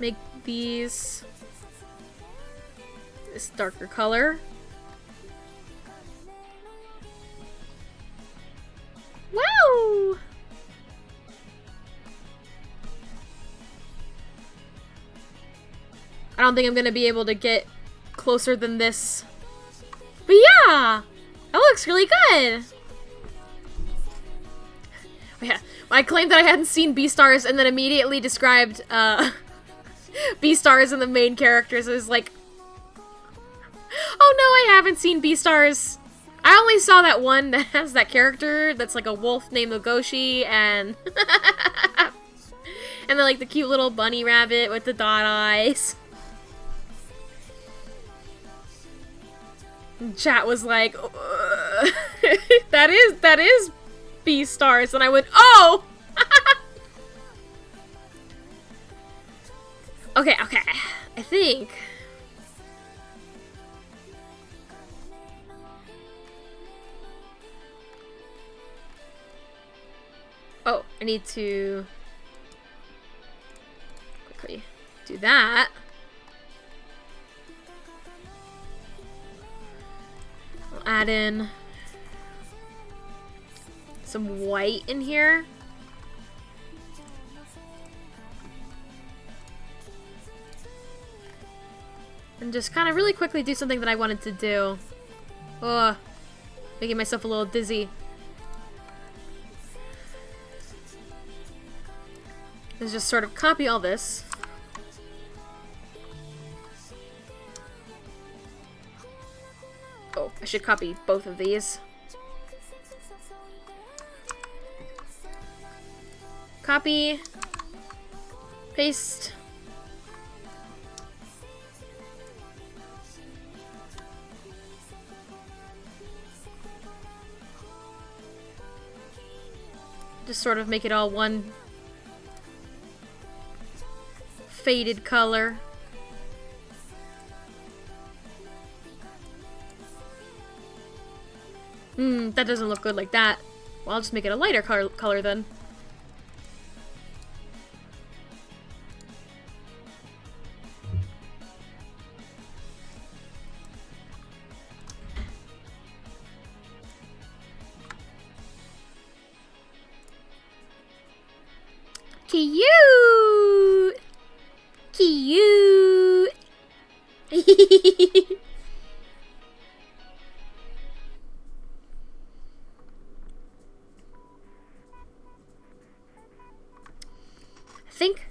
make these this darker color. Wow! I don't think I'm gonna be able to get closer than this. But yeah! That looks really good! Oh yeah, I claimed that I hadn't seen Beastars and then immediately described Beastars and the main characters. It was like, oh no, I haven't seen Beastars. I only saw that one that has that character that's like a wolf named Legoshi, and and then like the cute little bunny rabbit with the dot eyes. And chat was like, that is Beastars, and I went, oh. Okay, I think. Oh, I need to quickly do that. I'll add in some white in here. And just kind of really quickly do something that I wanted to do. Ugh, making myself a little dizzy. Let's just sort of copy all this. Oh, I should copy both of these. Copy. Paste. Just sort of make it all one faded color. That doesn't look good like that. Well, I'll just make it a lighter color then. Cute! Cute! I think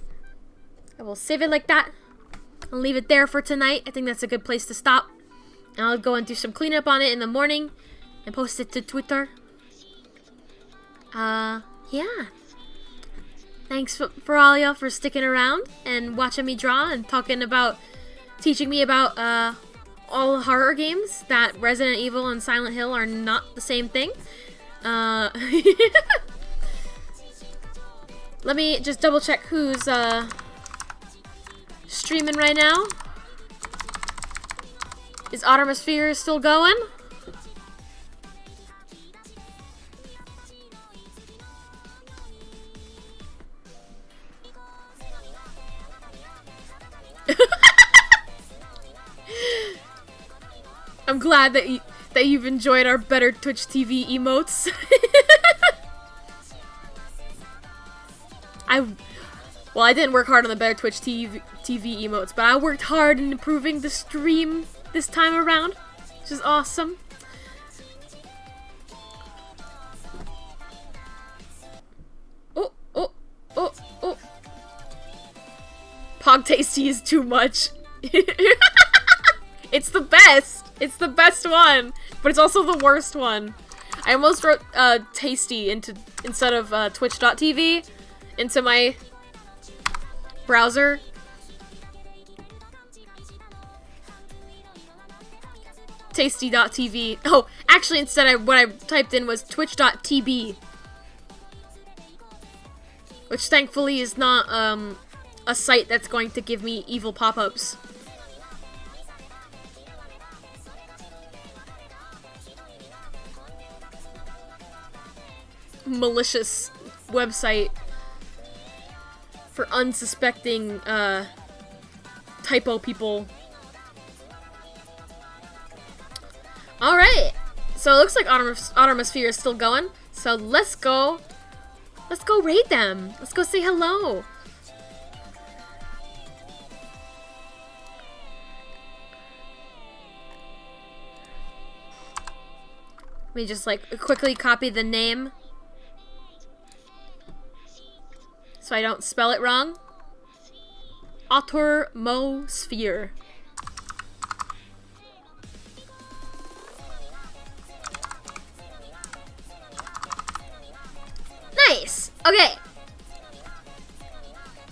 I will save it like that. I'll leave it there for tonight. I think that's a good place to stop. And I'll go and do some cleanup on it in the morning and post it to Twitter. Yeah. Thanks for all y'all for sticking around and watching me draw and teaching me about all horror games, that Resident Evil and Silent Hill are not the same thing. Let me just double check who's streaming right now. Is Automosphere still going? I'm glad that you've enjoyed our better Twitch TV emotes. I didn't work hard on the better Twitch TV emotes, but I worked hard in improving the stream this time around, which is awesome. Oh. Pog Tasty is too much. It's the best. It's the best one, but it's also the worst one. I almost wrote Tasty instead of Twitch.tv into my browser. Tasty.tv. Oh, actually, instead what I typed in was Twitch.tb, which thankfully is not a site that's going to give me evil pop-ups. Malicious website for unsuspecting typo people. Alright, so it looks like Automosphere is still going, so let's go raid them. Let's go say hello. Let me just like quickly copy the name so I don't spell it wrong. Automosphere.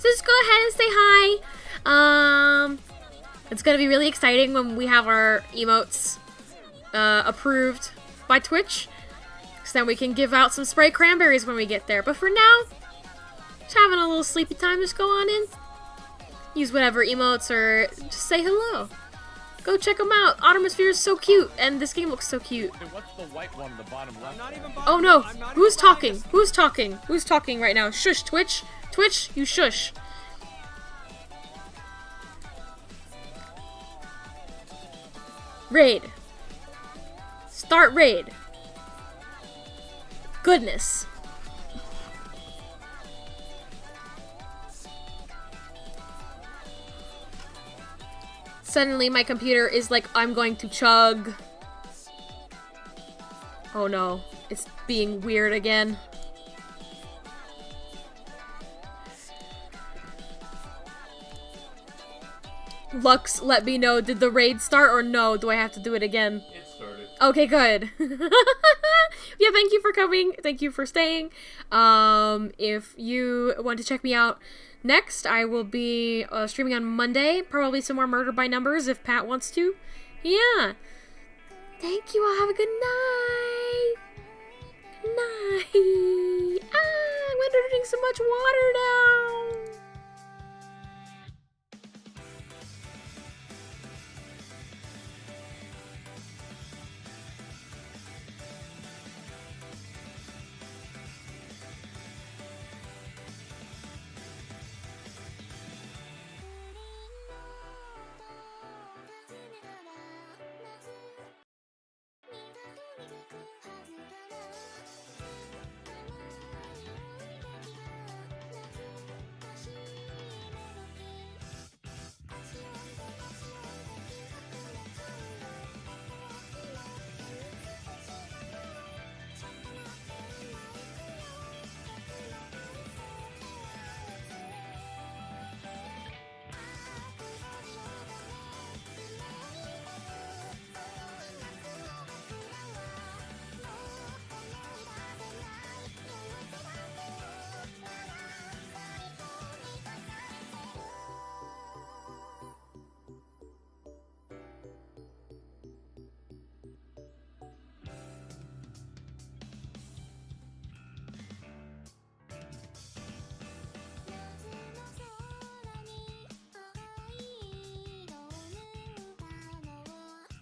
So just go ahead and say hi. It's gonna be really exciting when we have our emotes approved by Twitch. So then we can give out some spray cranberries when we get there. But for now, just having a little sleepy time, just go on in. Use whatever emotes or just say hello. Go check them out. Automosphere is so cute, and this game looks so cute. What's the white one in the bottom left? Oh no! Who's talking? Who's talking? Who's talking right now? Shush, Twitch! Twitch, you shush. Raid. Start raid. Goodness. Suddenly my computer is like, I'm going to chug. Oh no, it's being weird again. Lux, let me know, did the raid start or no? Do I have to do it again? It started. Okay, good. Yeah, thank you for coming. Thank you for staying. If you want to check me out next, I will be streaming on Monday. Probably some more Murder by Numbers if Pat wants to. Yeah. Thank you all. Have a good night. Good night. Ah, I'm gonna drink so much water now.